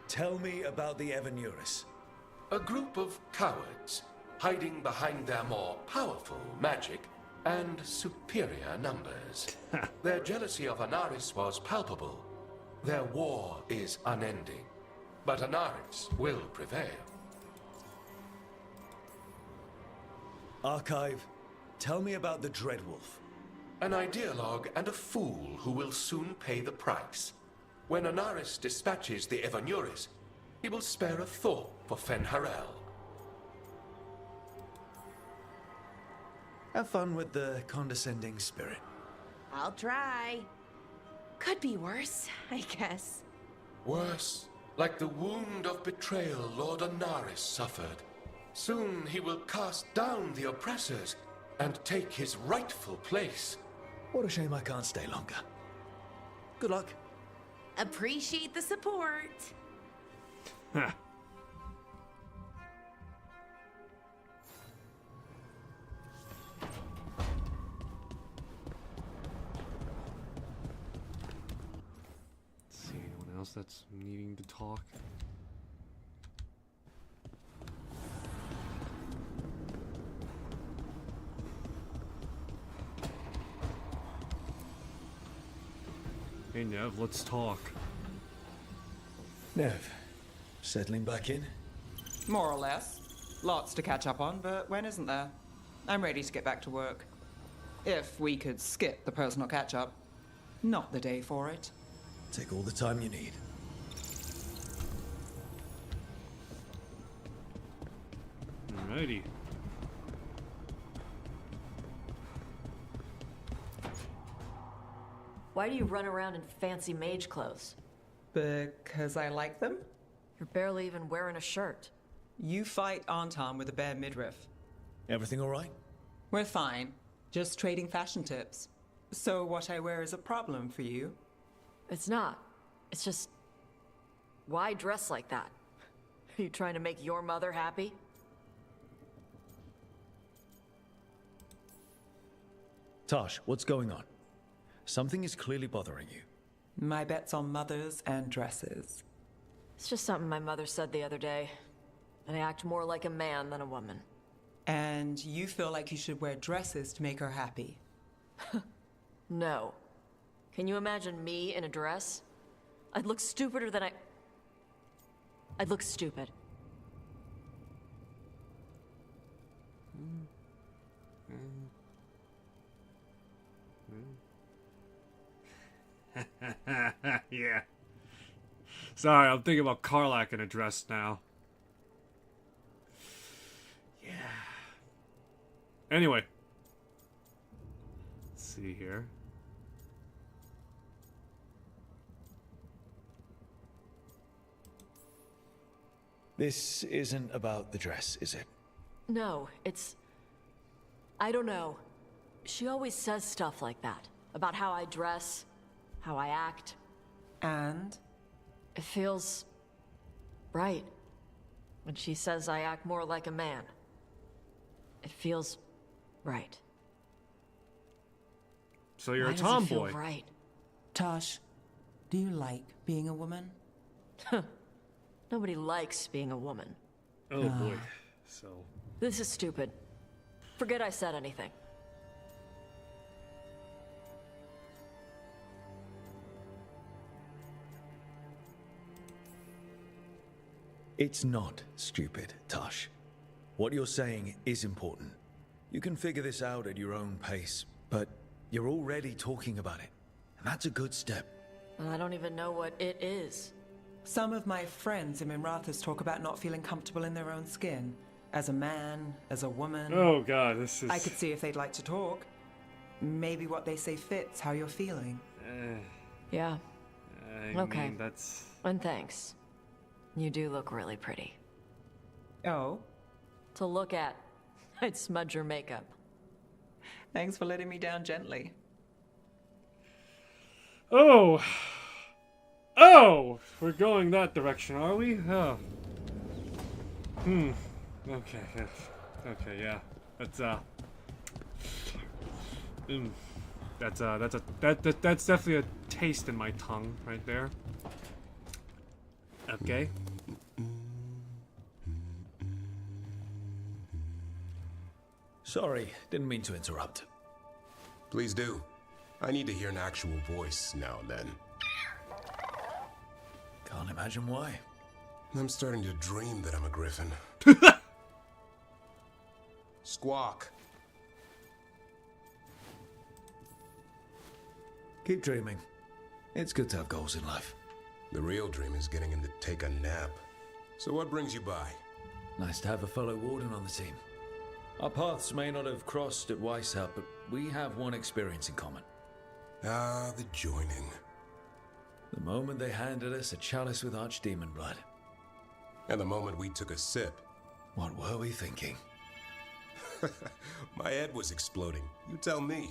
tell me about the Evanuris. A group of cowards, hiding behind their more powerful magic and superior numbers. Their jealousy of Anaris was palpable. Their war is unending. But Anaris will prevail. Archive, tell me about the Dreadwolf. An ideologue and a fool who will soon pay the price. When Anaris dispatches the Evanuris, he will spare a thought for Fen'Harel. Have fun with the condescending spirit. I'll try. Could be worse, I guess. Worse, like the wound of betrayal Lord Anaris suffered. Soon he will cast down the oppressors and take his rightful place. What a shame I can't stay longer. Good luck. Appreciate the support. See anyone else that's needing to talk? Hey Nev, let's talk. Nev, settling back in? More or less. Lots to catch up on, but when isn't there? I'm ready to get back to work. If we could skip the personal catch-up. Not the day for it. Take all the time you need. Alrighty. Why do you run around in fancy mage clothes? Because I like them? You're barely even wearing a shirt. You fight Anton with a bare midriff. Everything all right? We're fine. Just trading fashion tips. So what I wear is a problem for you? It's not. It's just... why dress like that? Are you trying to make your mother happy? Tosh, what's going on? Something is clearly bothering you. My bet's on mothers and dresses. It's just something my mother said the other day. And I act more like a man than a woman. And you feel like you should wear dresses to make her happy? No. Can you imagine me in a dress? I'd look stupider than I'd look stupid. Yeah. Sorry, I'm thinking about Karlach in a dress now. Yeah. Anyway. Let's see here. This isn't about the dress, is it? No, it's... I don't know. She always says stuff like that. About how I dress, how I act. And? It feels... right. When she says I act more like a man. It feels... right. So you're Why a does it tomboy. feel right? Tosh, do you like being a woman? Nobody likes being a woman. Oh boy. So... This is stupid. Forget I said anything. It's not stupid, Tosh. What you're saying is important. You can figure this out at your own pace, but you're already talking about it. And that's a good step. I don't even know what it is. Some of my friends in Minrathous talk about not feeling comfortable in their own skin. As a man, as a woman. Oh god, this is... I could see if they'd like to talk. Maybe what they say fits how you're feeling. Yeah. I Okay. mean, that's... And thanks. You do look really pretty. Oh? To look at. I'd smudge your makeup. Thanks for letting me down gently. Oh! Oh! We're going that direction, are we? Oh. Okay, yeah. Okay, yeah. That's definitely a taste in my tongue right there. Okay. Sorry, didn't mean to interrupt. Please do. I need to hear an actual voice now and then. Can't imagine why. I'm starting to dream that I'm a griffin. Squawk. Keep dreaming. It's good to have goals in life. The real dream is getting him to take a nap. So what brings you by? Nice to have a fellow warden on the team. Our paths may not have crossed at Weishaupt, but we have one experience in common. Ah, the joining. The moment they handed us a chalice with archdemon blood. And the moment we took a sip. What were we thinking? My head was exploding. You tell me.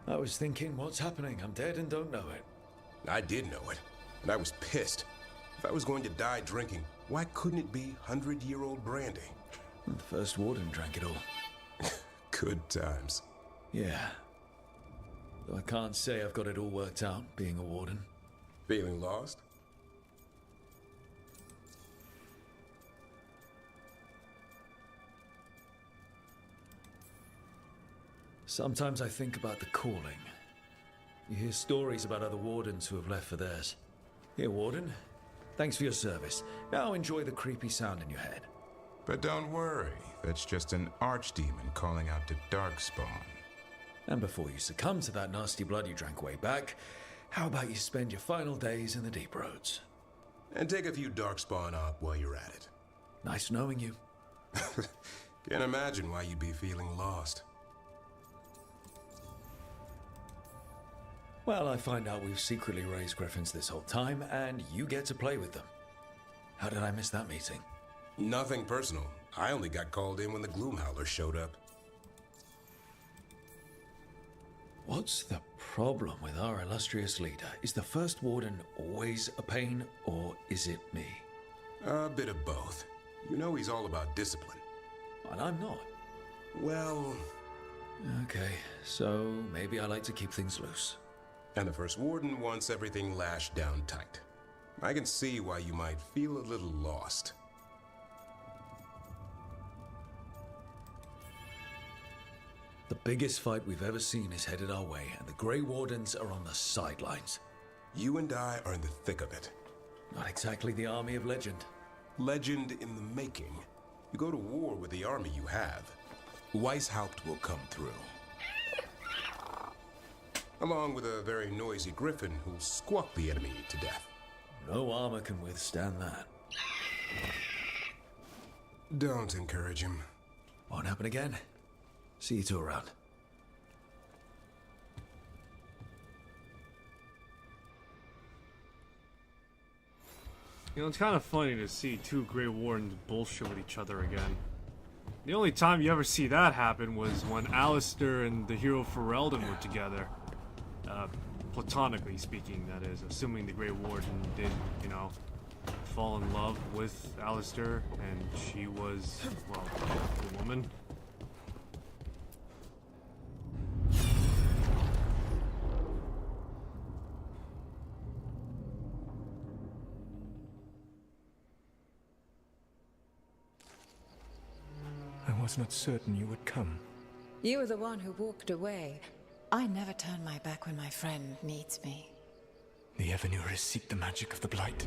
I was thinking, what's happening? I'm dead and don't know it. I did know it, and I was pissed. If I was going to die drinking, why couldn't it be 100-year-old brandy? The first warden drank it all. Good times. Yeah. Though I can't say I've got it all worked out, being a warden. Feeling lost? Sometimes I think about the calling. You hear stories about other wardens who have left for theirs. Here, warden. Thanks for your service. Now enjoy the creepy sound in your head. But don't worry, that's just an archdemon calling out to Darkspawn. And before you succumb to that nasty blood you drank way back, how about you spend your final days in the deep roads? And take a few Darkspawn up while you're at it. Nice knowing you. Can't imagine why you'd be feeling lost. Well, I find out we've secretly raised griffins this whole time, and you get to play with them. How did I miss that meeting? Nothing personal. I only got called in when the Gloomhowler showed up. What's the problem with our illustrious leader? Is the first warden always a pain, or is it me? A bit of both. You know he's all about discipline. And I'm not. Well... Okay, so maybe I like to keep things loose. And the First Warden wants everything lashed down tight. I can see why you might feel a little lost. The biggest fight we've ever seen is headed our way, and the Grey Wardens are on the sidelines. You and I are in the thick of it. Not exactly the army of legend. Legend in the making. You go to war with the army you have. Weishaupt will come through. Along with a very noisy griffin who'll squawk the enemy to death. No armor can withstand that. Don't encourage him. Won't happen again. See you two around. You know, it's kind of funny to see two Grey Wardens bullshit with each other again. The only time you ever see that happen was when Alistair and the hero Ferelden were together. Platonically speaking, that is. Assuming the Grey Warden did, you know, fall in love with Alistair, and she was, well, a woman. I was not certain you would come. You were the one who walked away. I never turn my back when my friend needs me. The Evanuris seek the magic of the Blight.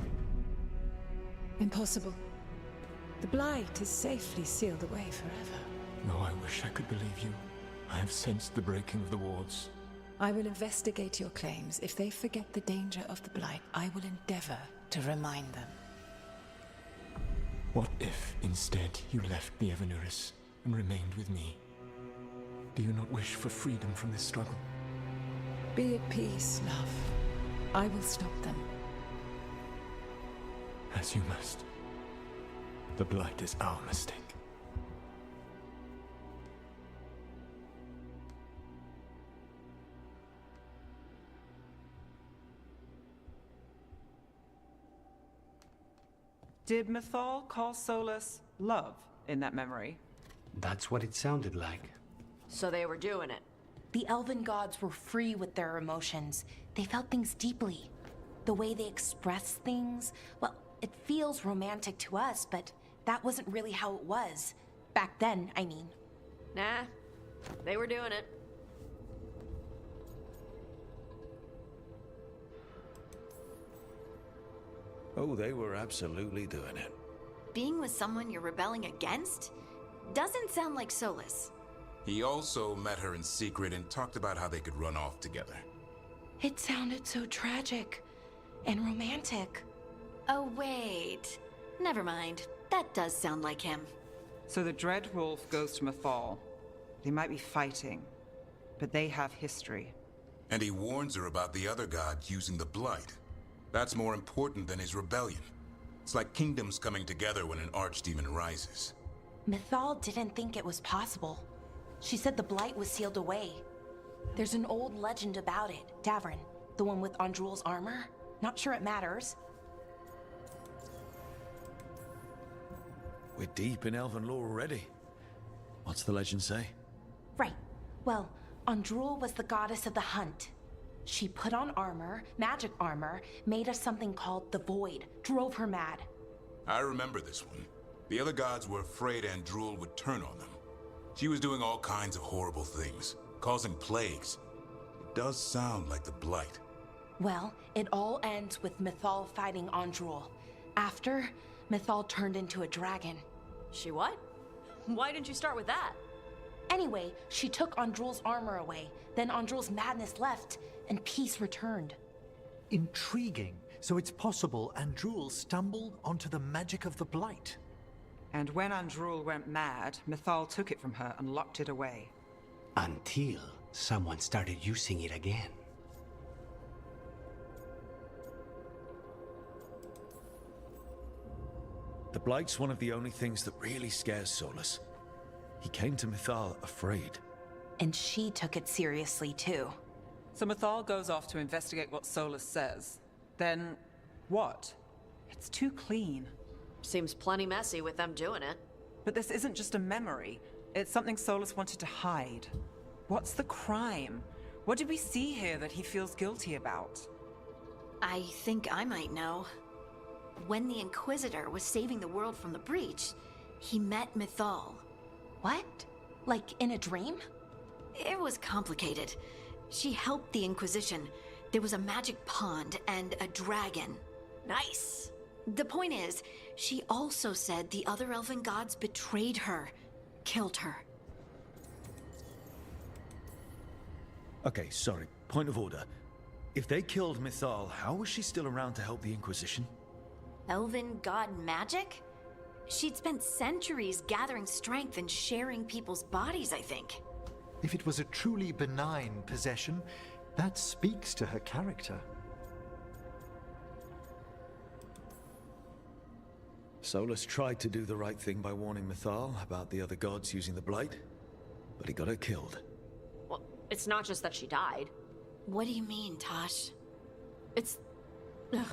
Impossible. The Blight is safely sealed away forever. Oh, I wish I could believe you. I have sensed the breaking of the wards. I will investigate your claims. If they forget the danger of the Blight, I will endeavor to remind them. What if, instead, you left the Evanuris and remained with me? Do you not wish for freedom from this struggle? Be at peace, love. I will stop them. As you must. The Blight is our mistake. Did Mythal call Solus love in that memory? That's what it sounded like. So they were doing it. The elven gods were free with their emotions. They felt things deeply. The way they expressed things, well, it feels romantic to us, but that wasn't really how it was. Back then, I mean. Nah, they were doing it. Oh, they were absolutely doing it. Being with someone you're rebelling against? Doesn't sound like Solus. He also met her in secret and talked about how they could run off together. It sounded so tragic and romantic. Oh, wait. Never mind. That does sound like him. So the Dreadwolf goes to Mythal. They might be fighting, but they have history. And he warns her about the other gods using the Blight. That's more important than his rebellion. It's like kingdoms coming together when an archdemon rises. Mythal didn't think it was possible. She said the Blight was sealed away. There's an old legend about it. Davrin, the one with Andrul's armor. Not sure it matters. We're deep in elven lore already. What's the legend say? Right. Well, Andrul was the goddess of the hunt. She put on armor, magic armor, made us something called the Void, drove her mad. I remember this one. The other gods were afraid Andrul would turn on them. She was doing all kinds of horrible things, causing plagues. It does sound like the Blight. Well, it all ends with Mythal fighting Andrul. After, Mythal turned into a dragon. She what? Why didn't you start with that? Anyway, she took Andrul's armor away. Then Andrul's madness left, and peace returned. Intriguing. So it's possible Andrul stumbled onto the magic of the Blight. And when Andrul went mad, Mythal took it from her and locked it away. Until someone started using it again. The Blight's one of the only things that really scares Solus. He came to Mythal afraid. And she took it seriously, too. So Mythal goes off to investigate what Solus says. Then, what? It's too clean. Seems plenty messy with them doing it. But this isn't just a memory. It's something Solus wanted to hide. What's the crime? What did we see here that he feels guilty about? I think I might know. When the Inquisitor was saving the world from the breach, he met Mythal. What? Like in a dream? It was complicated. She helped the Inquisition. There was a magic pond and a dragon. Nice. The point is, she also said the other elven gods betrayed her, killed her. Okay, sorry. Point of order. If they killed Mythal, how was she still around to help the Inquisition? Elven god magic? She'd spent centuries gathering strength and sharing people's bodies, I think. If it was a truly benign possession, that speaks to her character. Solus tried to do the right thing by warning Mythal about the other gods using the Blight, but he got her killed. Well, it's not just that she died. What do you mean, Tosh? It's... Ugh.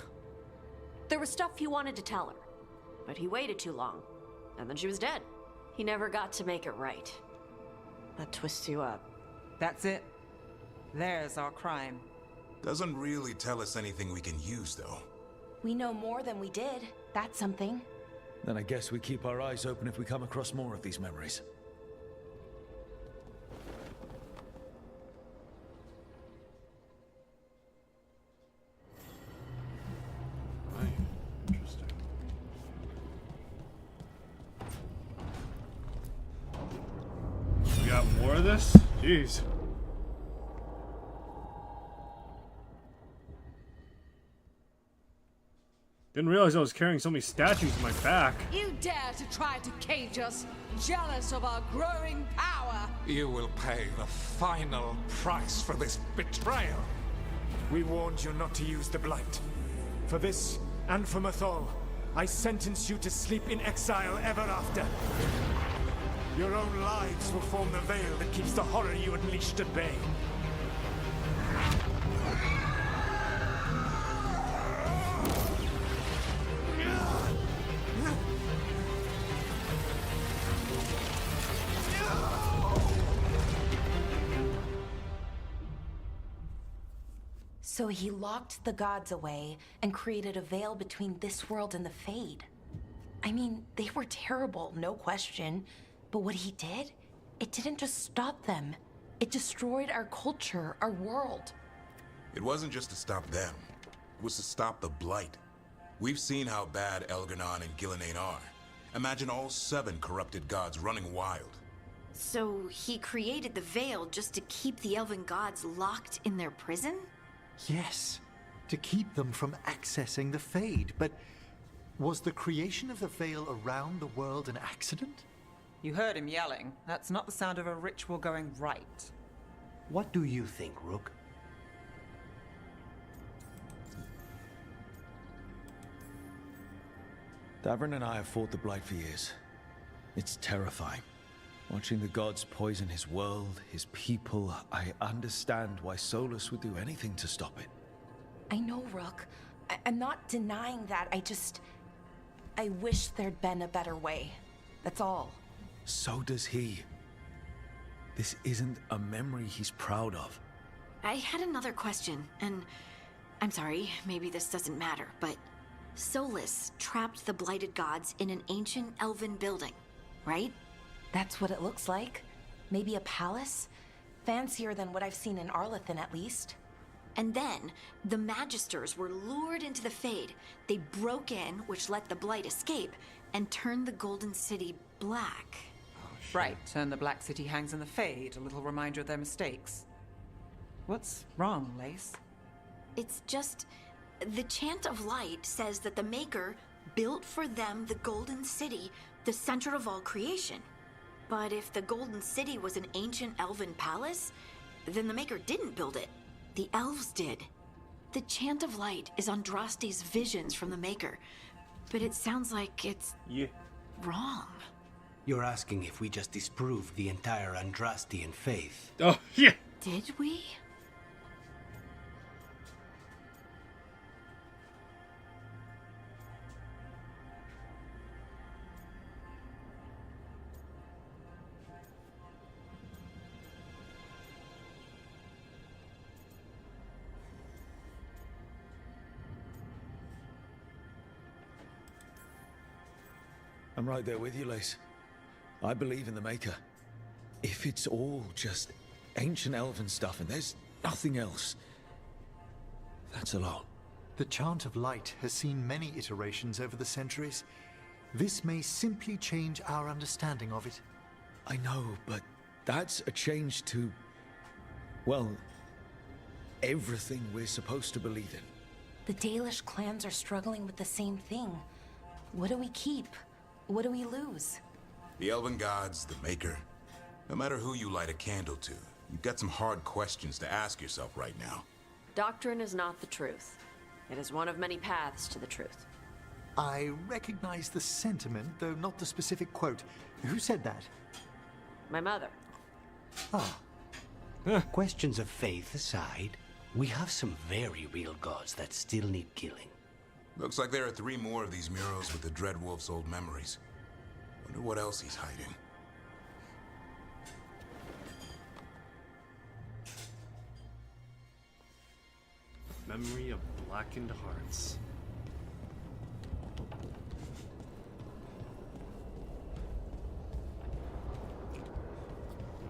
There was stuff he wanted to tell her, but he waited too long, and then she was dead. He never got to make it right. That twists you up. That's it. There's our crime. Doesn't really tell us anything we can use, though. We know more than we did. That's something. Then I guess we keep our eyes open if we come across more of these memories. Interesting. We got more of this? Jeez. Didn't realize I was carrying so many statues in my back. You dare to try to cage us, jealous of our growing power. You will pay the final price for this betrayal. We warned you not to use the Blight. For this, and for Mythal, I sentence you to sleep in exile ever after. Your own lives will form the veil that keeps the horror you unleashed at bay. So he locked the gods away and created a veil between this world and the Fade. I mean, they were terrible, no question. But what he did, it didn't just stop them. It destroyed our culture, our world. It wasn't just to stop them. It was to stop the Blight. We've seen how bad Elganon and Gillenane are. Imagine all 7 corrupted gods running wild. So he created the veil just to keep the elven gods locked in their prison? Yes, to keep them from accessing the Fade. But was the creation of the veil around the world an accident? You heard him yelling. That's not the sound of a ritual going right. What do you think, Rook? Davern and I have fought the Blight for years. It's terrifying. Watching the gods poison his world, his people, I understand why Solus would do anything to stop it. I know, Rook. I'm not denying that. I wish there'd been a better way. That's all. So does he. This isn't a memory he's proud of. I had another question, and I'm sorry, maybe this doesn't matter, but Solus trapped the blighted gods in an ancient elven building, right? That's what it looks like. Maybe a palace? Fancier than what I've seen in Arlethan, at least. And then, the Magisters were lured into the Fade. They broke in, which let the Blight escape, and turned the Golden City black. Right, and the Black City hangs in the Fade, a little reminder of their mistakes. What's wrong, Lace? It's just... the Chant of Light says that the Maker built for them the Golden City, the center of all creation. But if the Golden City was an ancient elven palace, then the Maker didn't build it. The elves did. The Chant of Light is Andraste's visions from the Maker, but it sounds like it's wrong. You're asking if we just disproved the entire Andrastian faith. Oh, yeah. Did we? I'm right there with you, Lace. I believe in the Maker. If it's all just ancient elven stuff and there's nothing else, that's a lot. The Chant of Light has seen many iterations over the centuries. This may simply change our understanding of it. I know, but that's a change to, well, everything we're supposed to believe in. The Dalish clans are struggling with the same thing. What do we keep? What do we lose? The Elven Gods, the Maker. No matter who you light a candle to, you've got some hard questions to ask yourself right now. Doctrine is not the truth. It is one of many paths to the truth. I recognize the sentiment, though not the specific quote. Who said that? My mother. Ah. Questions of faith aside, we have some very real gods that still need killing. Looks like there are 3 more of these murals with the Dreadwolf's old memories. Wonder what else he's hiding. Memory of blackened hearts.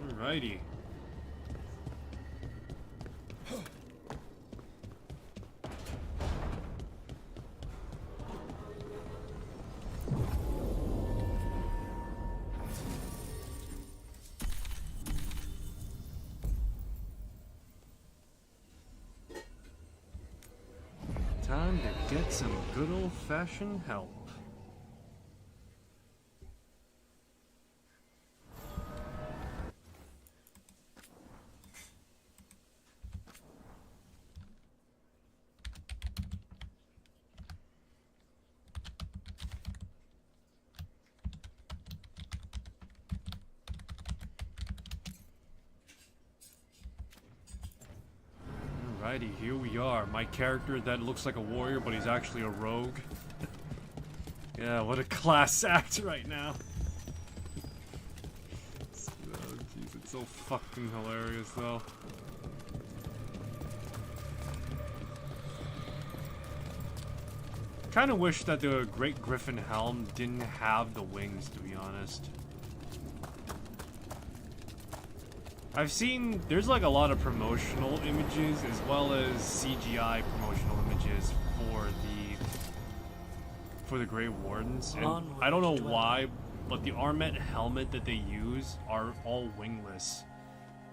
Alrighty. Time to get some good old-fashioned help. Alrighty, here we are. My character that looks like a warrior, but he's actually a rogue. Yeah, what a class act right now. Oh, jeez, it's so fucking hilarious, though. Kind of wish that the Great Griffin Helm didn't have the wings, to be honest. I've seen, there's like a lot of promotional images as well as CGI promotional images for the Grey Wardens. And I don't know why, but the Armet helmet that they use are all wingless.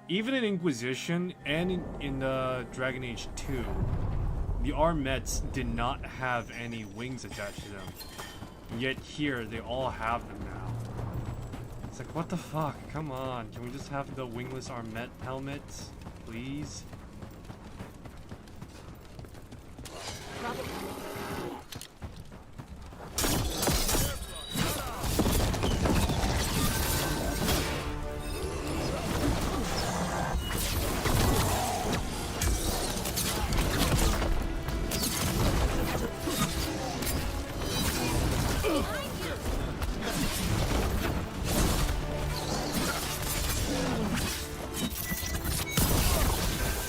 Even in Inquisition and in Dragon Age 2, the Armets did not have any wings attached to them. Yet here, they all have them now. It's like, what the fuck? Come on. Can we just have the wingless Armet helmets? Please?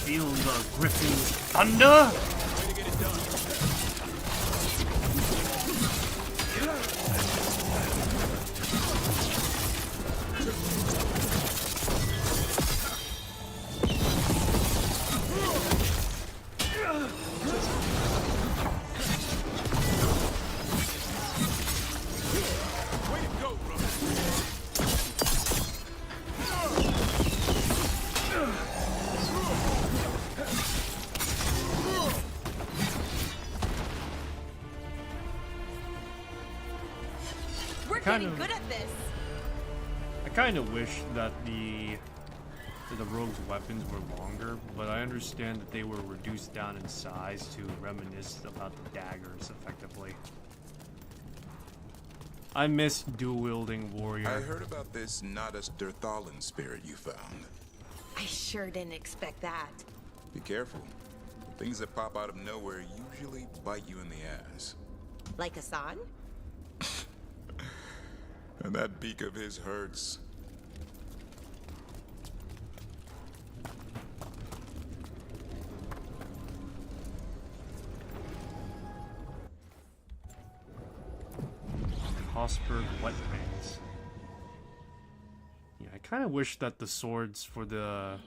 Feel the Griffin's thunder? Getting good at this. I kind of wish that the rogue's weapons were longer, but I understand that they were reduced down in size to reminisce about the daggers, effectively. I miss dual-wielding warrior. I heard about this Nadas Durthalan spirit you found. I sure didn't expect that. Be careful. Things that pop out of nowhere usually bite you in the ass. Like Hassan? And that beak of his hurts. Hosberg wetlands. Yeah, I kind of wish that the swords for the...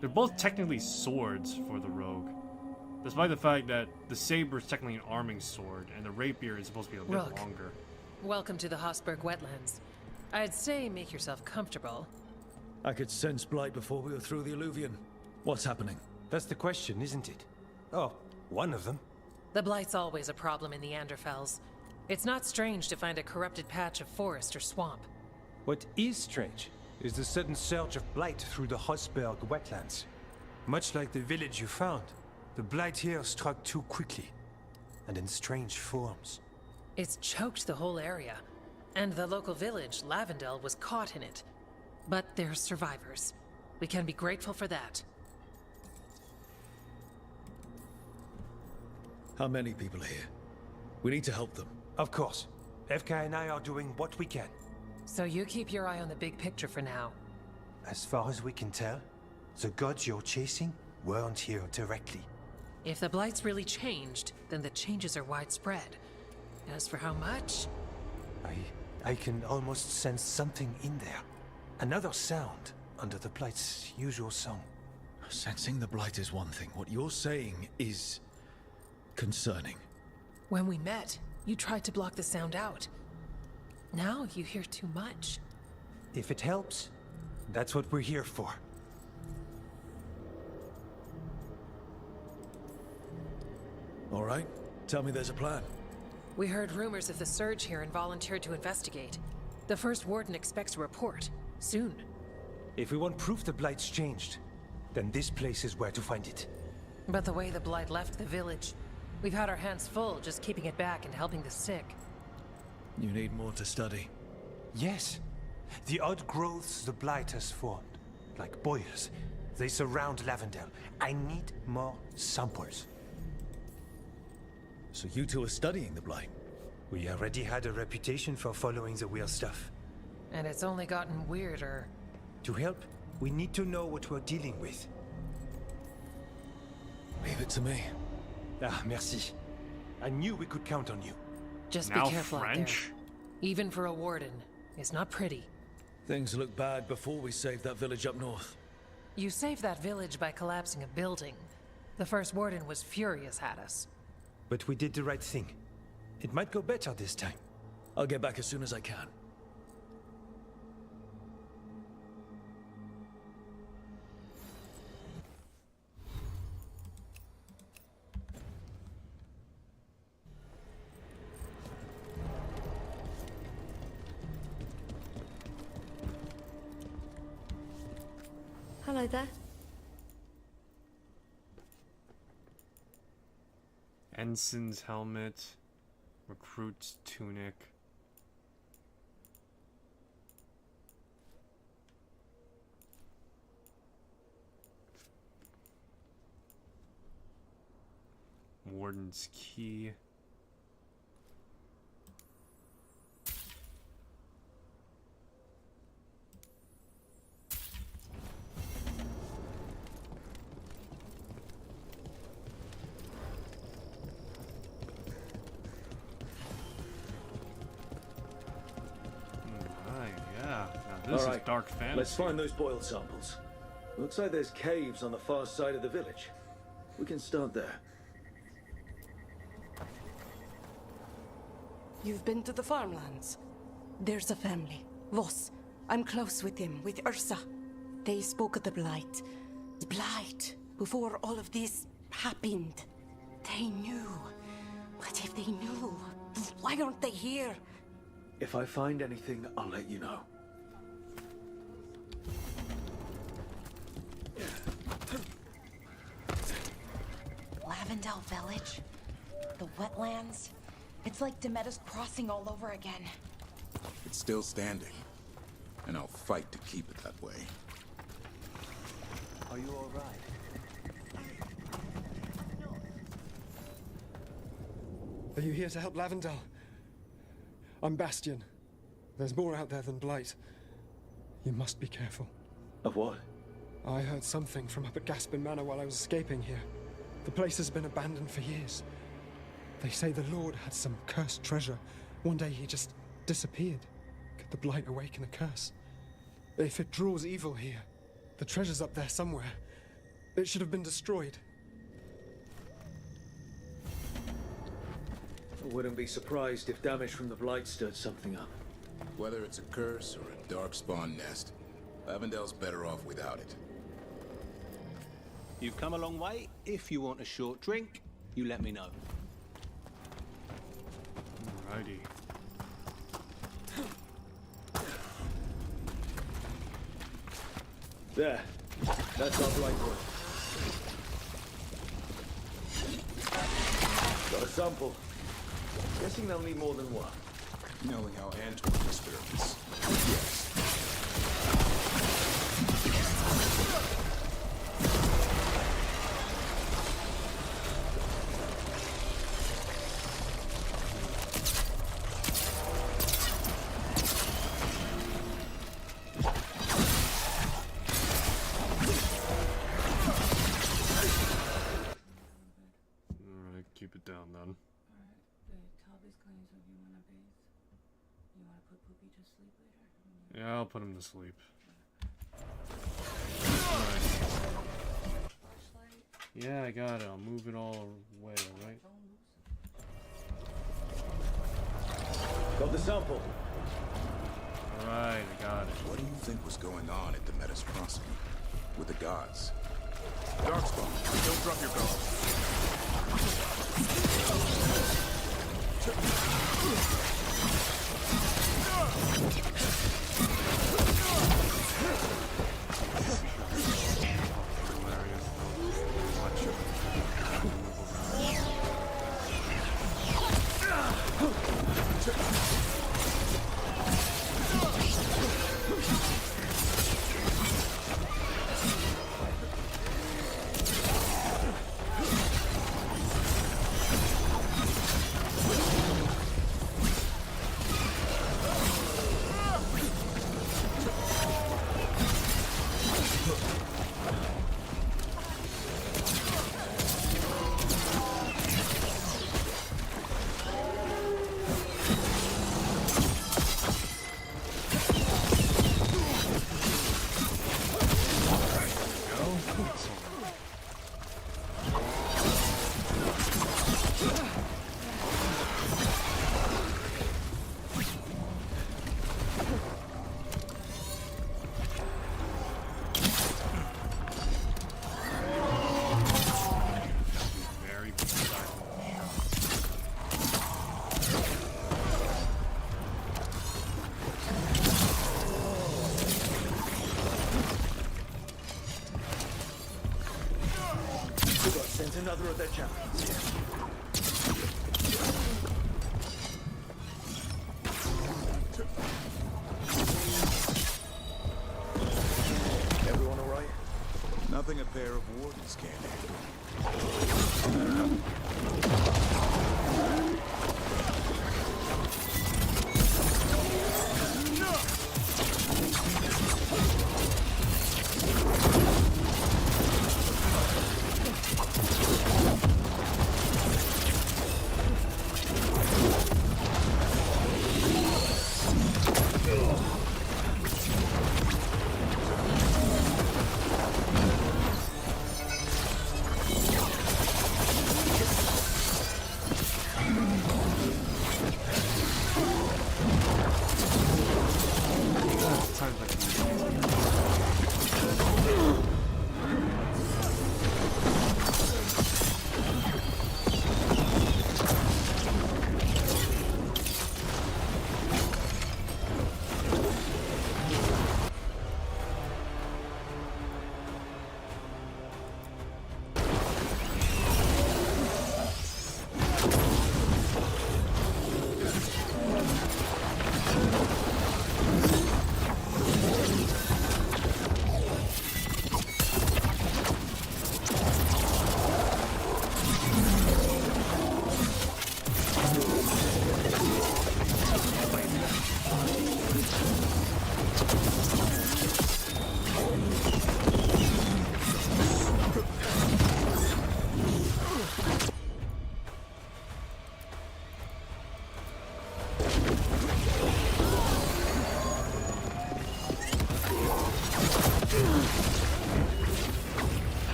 They're both technically swords for the rogue. Despite the fact that the saber is technically an arming sword, and the rapier is supposed to be a bit Rook, longer. welcome to the Hosberg wetlands. I'd say make yourself comfortable. I could sense blight before we were through the alluvion. What's happening? That's the question, isn't it? Oh, one of them. The blight's always a problem in the Anderfells. It's not strange to find a corrupted patch of forest or swamp. What is strange is the sudden surge of blight through the Hosberg wetlands. Much like the village you found, the blight here struck too quickly, and in strange forms. It's choked the whole area, and the local village, Lavendel, was caught in it. But they're survivors. We can be grateful for that. How many people are here? We need to help them. Of course. FK and I are doing what we can. So you keep your eye on the big picture for now. As far as we can tell, the gods you're chasing weren't here directly. If the blight's really changed, then the changes are widespread. As for how much? I can almost sense something in there. Another sound under the blight's usual song. Sensing the blight is one thing. What you're saying is concerning. When we met, you tried to block the sound out. Now you hear too much. If it helps, that's what we're here for. All right. Tell me there's a plan. We heard rumors of the surge here and volunteered to investigate. The first warden expects a report. Soon. If we want proof the blight's changed, then this place is where to find it. But the way the blight left the village, we've had our hands full just keeping it back and helping the sick. You need more to study. Yes. The odd growths the blight has formed, like boils, they surround Lavendel. I need more samples. So you two are studying the blight? We already had a reputation for following the weird stuff. And it's only gotten weirder. To help, we need to know what we're dealing with. Leave it to me. Ah, merci. I knew we could count on you. Just be careful out there. Even for a warden, it's not pretty. Things looked bad before we saved that village up north. You saved that village by collapsing a building. The first warden was furious at us. But we did the right thing. It might go better this time. I'll get back as soon as I can. Hello there. Ensign's helmet, recruit's tunic. Warden's key. This is dark fantasy. Let's find those boiled samples. Looks like there's caves on the far side of the village. We can start there. You've been to the farmlands? There's a family, Voss. I'm close with them, with Ursa. They spoke of the blight. The blight, before all of this happened. They knew. What if they knew? Why aren't they here? If I find anything, I'll let you know. Lavendel Village? The wetlands? It's like Demeter's Crossing all over again. It's still standing, and I'll fight to keep it that way. Are you all right? Are you here to help Lavendel? I'm Bastion. There's more out there than blight. You must be careful. Of what? I heard something from up at Gaspin Manor while I was escaping here. The place has been abandoned for years. They say the Lord had some cursed treasure. One day he just disappeared. Could the Blight awaken a curse? If it draws evil here, the treasure's up there somewhere. It should have been destroyed. I wouldn't be surprised if damage from the Blight stirred something up. Whether it's a curse or a darkspawn nest, Lavendale's better off without it. You've come a long way. If you want a short drink, you let me know. Alrighty. There. That's our Blight wood. Got a sample. Guessing they'll need more than one. Knowing how Antwerp experiments. Yes. Alright, keep it down then. Yeah, I'll put him to sleep. Alright. Yeah, I got it. I'll move it all away, alright? Got the sample. Alright, I got it. What do you think was going on at the Metastrosity? With the gods? Darkspawn, don't drop your Another of their champions. Everyone all right? Nothing a pair of wardens can't handle.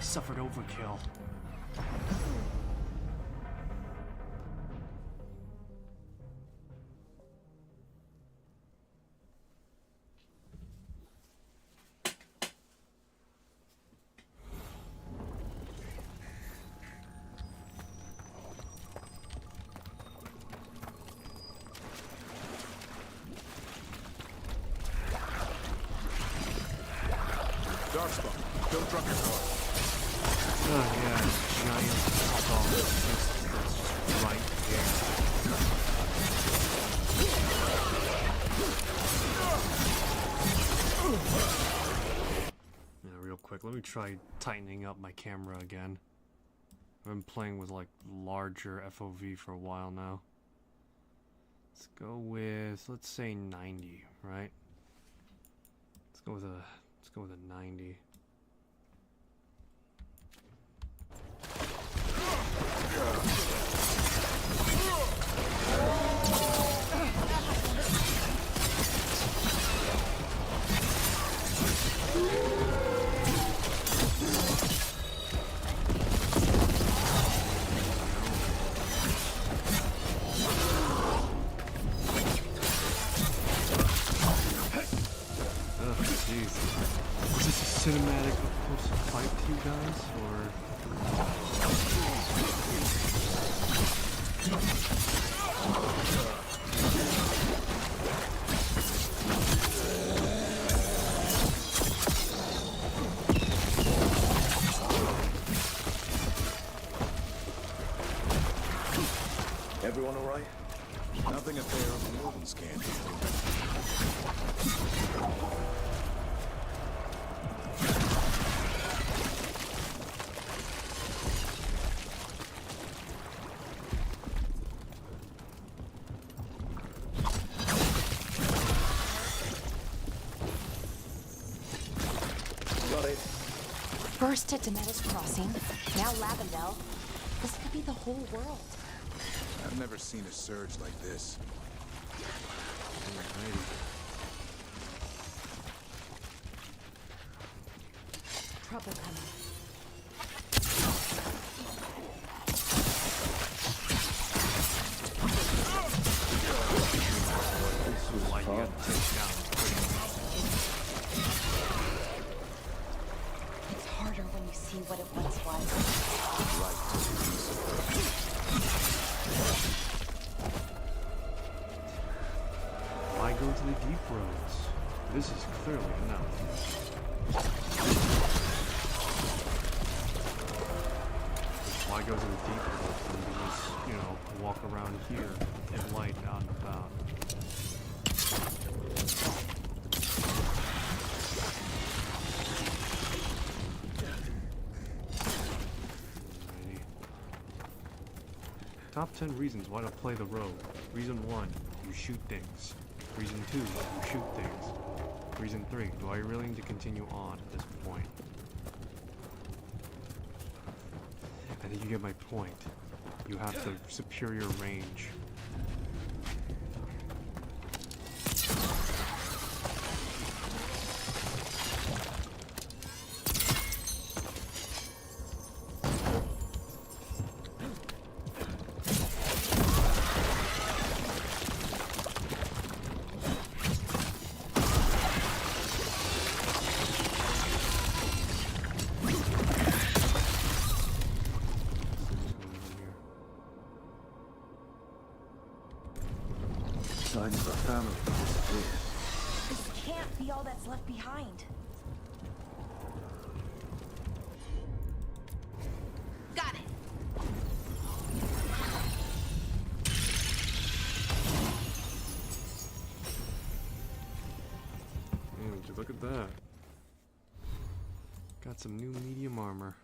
Suffered overkill. Dark spot. Don't drop your guard. Oh yeah, giant skull. That's just right here. Yeah, real quick, let me try tightening up my camera again. I've been playing with like larger FOV for a while now. Let's go with, let's say 90, right? Let's go with a 90. you guys, Everyone all right? Nothing a pair of mutants can't handle. Got it. First at Demeter's Crossing, now Lavendel. This could be the whole world. I've never seen a surge like this. Trouble coming. this was like you got to take down. It's harder when you see what it once was. Why go to the deep roads? This is clearly enough. Why go to the deep roads when you just, you know, walk around here in light out and about? Top 10 reasons why to play the road. Reason 1, you shoot things. Reason 2, you shoot things. Reason 3, do I really need to continue on at this point? I think you get my point. You have the superior range. Signs of a family disappeared. This can't be all that's left behind. Got it. Man, would you look at that? Got some new medium armor.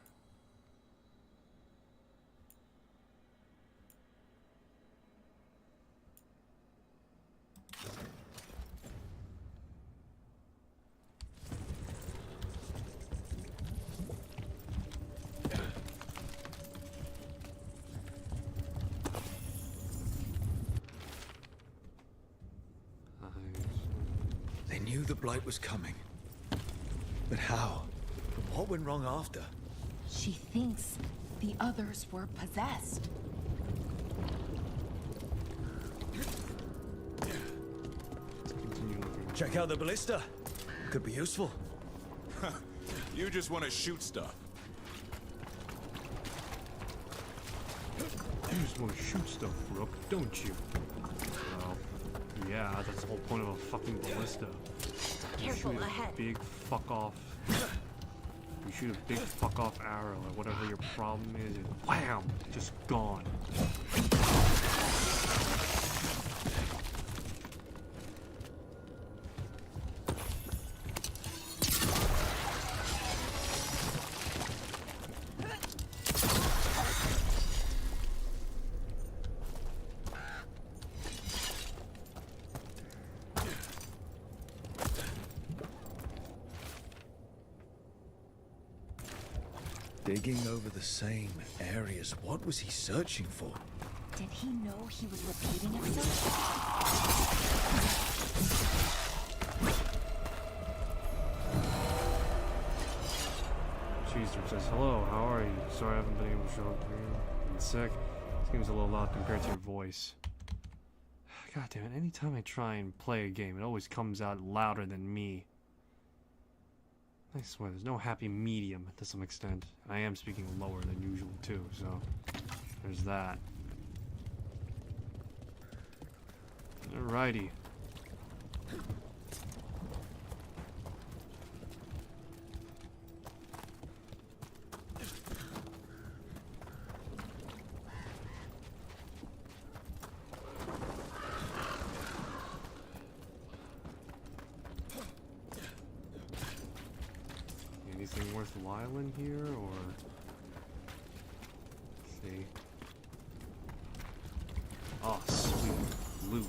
They knew the Blight was coming. But how? What went wrong after? She thinks the others were possessed. Check out the ballista. Could be useful. You just want to shoot stuff. You just want to shoot stuff, Rook, don't you? Well, yeah, that's the whole point of a fucking ballista. You Careful, shoot a ahead. big fuck off. You shoot a big fuck off arrow or whatever your problem is, and wham! Just gone. Digging over the same areas. What was he searching for? Did he know he was repeating himself? Cheezer says, hello, how are you? Sorry I haven't been able to show up for you. I'm sick. This game's a little loud compared to your voice. God damn it, anytime I try and play a game, it always comes out louder than me. I swear, there's no happy medium to some extent. I am speaking lower than usual too, so there's that. Alrighty. Anything worthwhile in here, or let's see? Oh, sweet loot.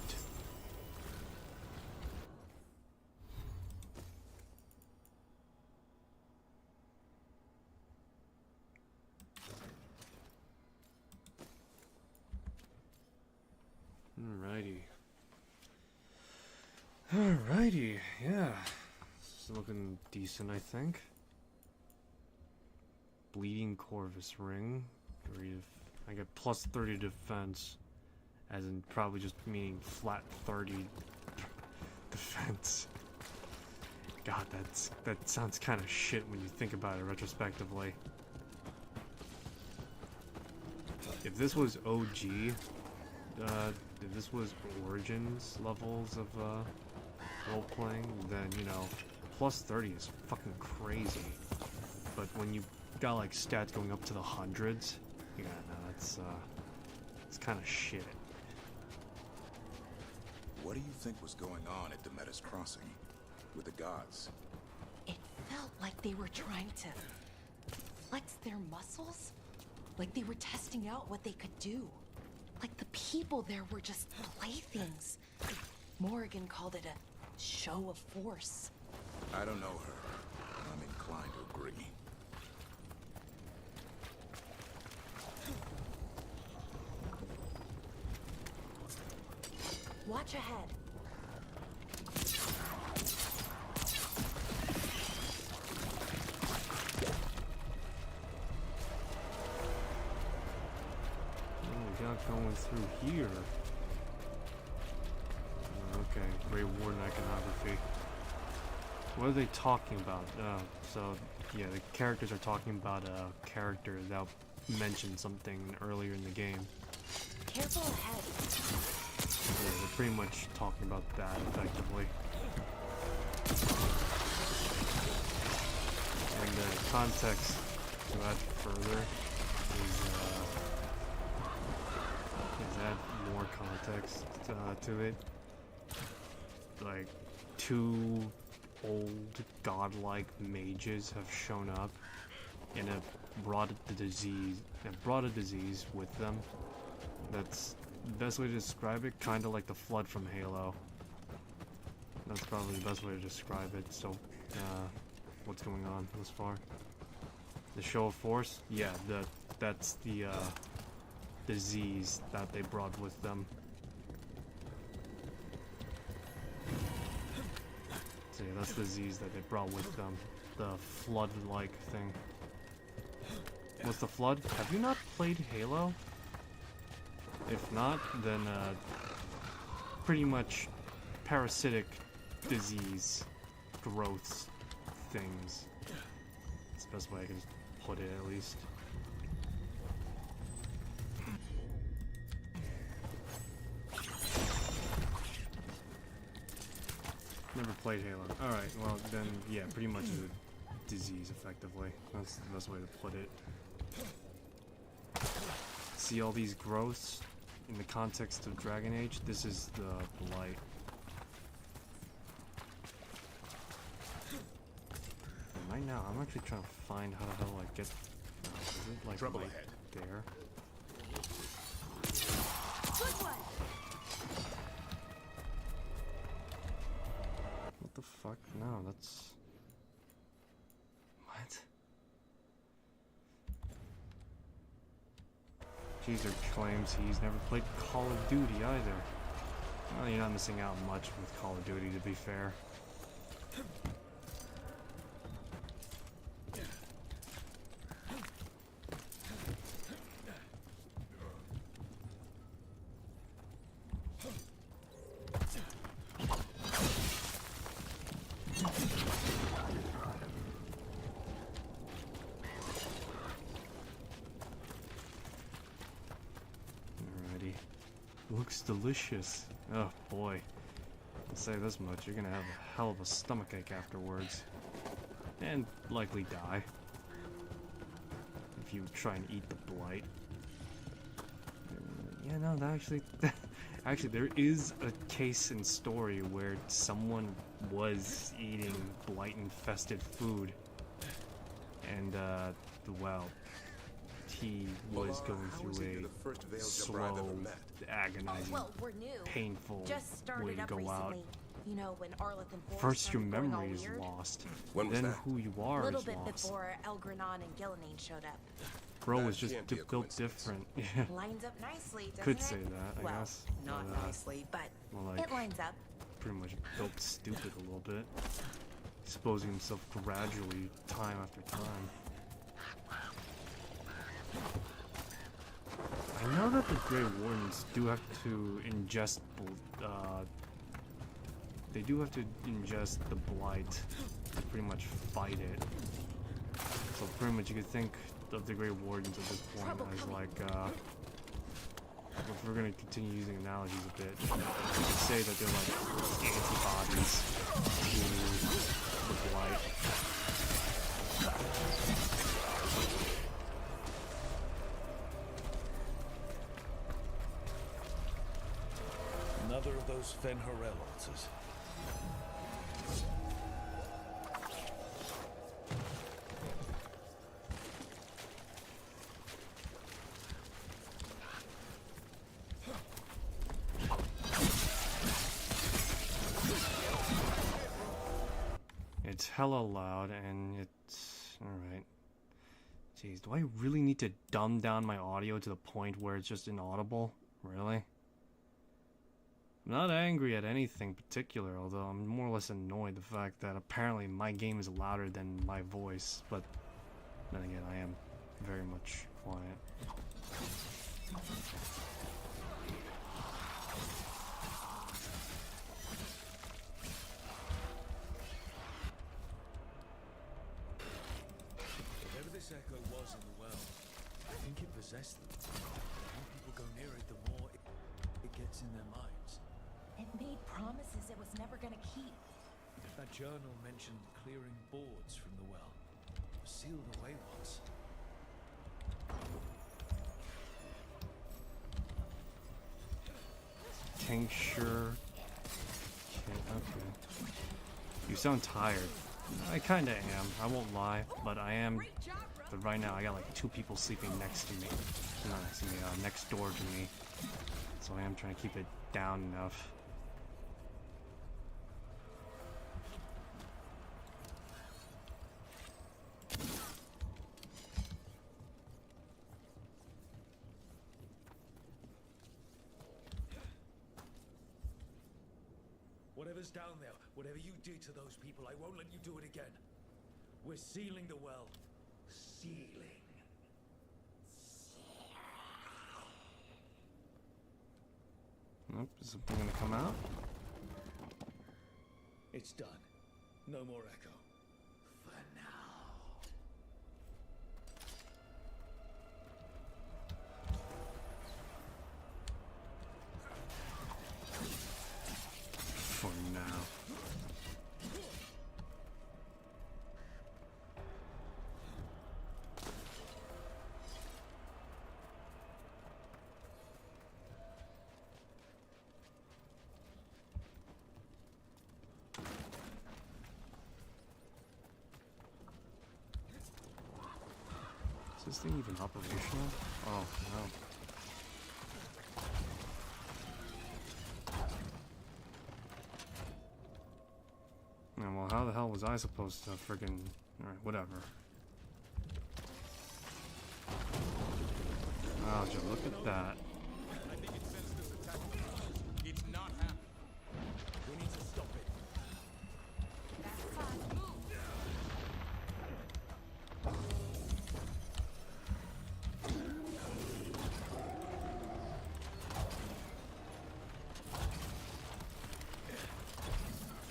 Alrighty, yeah. It's looking decent, I think. Bleeding Corvus ring. I got plus 30 defense, as in probably just meaning flat 30 defense. God, that sounds kind of shit when you think about it retrospectively. If this was OG, if this was Origins levels of role-playing, then, you know, plus 30 is fucking crazy. But when you got like stats going up to the hundreds, yeah, no, that's it's kind of shit. What do you think was going on at the Metis Crossing with the gods? It felt like they were trying to flex their muscles, like they were testing out what they could do. Like the people there were just playthings. Morrigan called it a show of force. I don't know her. I'm inclined to agree. Watch ahead. We got going through here. Okay, Grey Warden iconography. What are they talking about? So, yeah, the characters are talking about a character that mentioned something earlier in the game. Careful ahead. Yeah, they're pretty much talking about that effectively. And the context to add further is add more context to it. Like, 2 old godlike mages have shown up and have brought a disease with them. That's the best way to describe it, kind of like the flood from Halo. That's probably the best way to describe it. So, what's going on thus far? The show of force? Yeah, that's the disease that they brought with them. So yeah, that's the disease that they brought with them. The flood-like thing. What's the flood? Have you not played Halo? If not, then pretty much parasitic disease, growths, things. That's the best way I can put it, at least. Never played Halo. Alright, well then, yeah, pretty much a disease, effectively. That's the best way to put it. See all these growths? In the context of Dragon Age, this is the blight. And right now, I'm actually trying to find how the hell I get. Is it like Trouble right ahead. there? Good one. What the fuck? No, that's. What? Teaser claims he's never played Call of Duty either. Well, you're not missing out much with Call of Duty, to be fair. Looks delicious. Oh boy. I'll say this much, you're gonna have a hell of a stomachache afterwards. And likely die. If you try and eat the blight. Yeah, no, that actually... actually, there is a case in story where someone was eating blight-infested food. And, well, he was going through a slow, agonizing, painful way to go out. You know, when Arleth and Forrest First, your started going all memory is weird. lost. When was Then that? who you are A little is bit lost. before Elgranon and Gillenane showed up. Bro was just can't be a built different. Yeah. Lines up nicely, doesn't Could it? say that, I well, guess. not But, nicely, but well, like, it lines up. pretty much built stupid a little bit. Exposing himself gradually, time after time. I know that the Grey Wardens do have to ingest, they do have to ingest the blight to pretty much fight it. So pretty much you could think of the Grey Wardens at this point as like, if we're gonna continue using analogies a bit, you could say that they're like antibodies to the blight. Another of those Fen'Harel altars. It's hella loud and it's... alright. Jeez, do I really need to dumb down my audio to the point where it's just inaudible? Really? I'm not angry at anything particular, although I'm more or less annoyed the fact that apparently my game is louder than my voice, but then again, I am very much quiet. Whatever this echo was in the well, I think it possessed them. The more people go near it, the more it gets in their minds. It made promises it was never gonna keep. That journal mentioned clearing boards from the well. It was sealed away once. Tincture. Okay. You sound tired. I kinda am, I won't lie, but I am. But right now I got like 2 people sleeping next to me. Not next to me, next door to me. So I am trying to keep it down enough. Whatever's down there, whatever you did to those people, I won't let you do it again. We're sealing the well. Sealing. Nope, is something gonna come out? It's done. No more echo. For now. For now. Is this thing even operational? Oh, no. Yeah, well, how the hell was I supposed to friggin... Alright, whatever. Oh, just look at that. I think it sensed this attack. It's not happening. We need to stop it.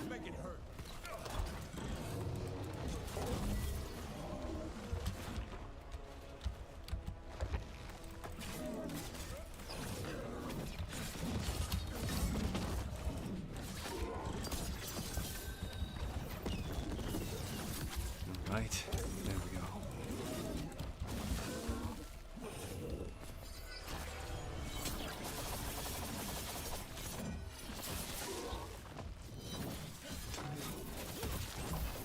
Make it hurt. Alright, there we go.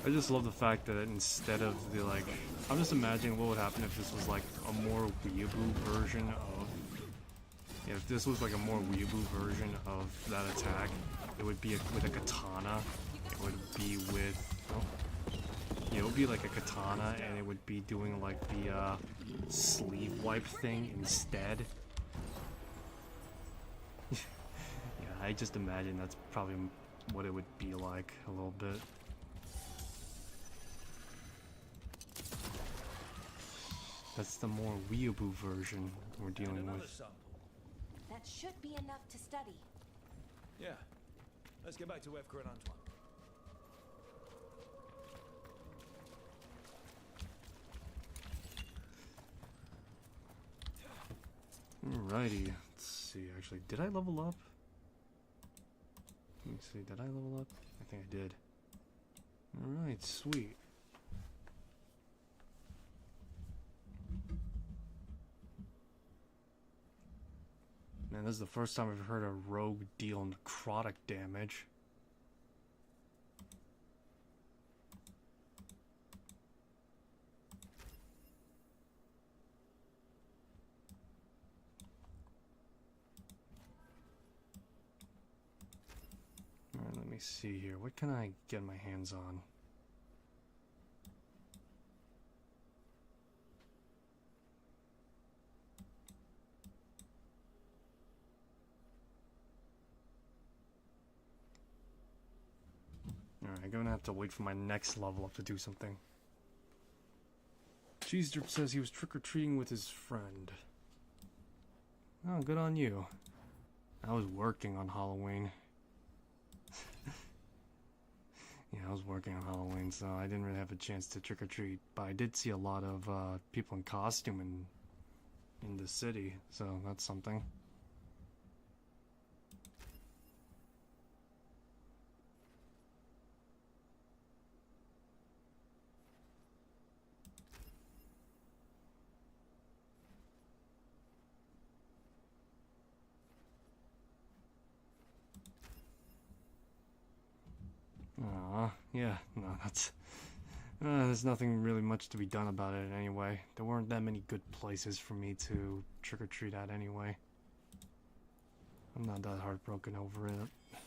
I just love the fact that instead of the, like, I'm just imagining what would happen if this was like a more weeaboo version of, yeah, if this was like a more weeaboo version of that attack, it would be with a katana, it would be with, oh, yeah, it would be like a katana, and it would be doing like the sleeve wipe thing instead. Yeah, I just imagine that's probably what it would be like a little bit. That's the more weeaboo version we're dealing with. That should be enough to study. Yeah. Let's get back to Wefker and Antoine. Alrighty. Let's see. Actually, did I level up? Let me see. Did I level up? I think I did. Alright, sweet. Man, this is the first time I've heard a rogue deal necrotic damage. Alright, let me see here. What can I get my hands on? Alright, I'm gonna have to wait for my next level up to do something. Cheese Drip says he was trick-or-treating with his friend. Oh, good on you. I was working on Halloween. Yeah, I was working on Halloween, so I didn't really have a chance to trick-or-treat. But I did see a lot of people in costume in the city, so that's something. Yeah, no, that's... there's nothing really much to be done about it anyway. There weren't that many good places for me to trick-or-treat at anyway. I'm not that heartbroken over it.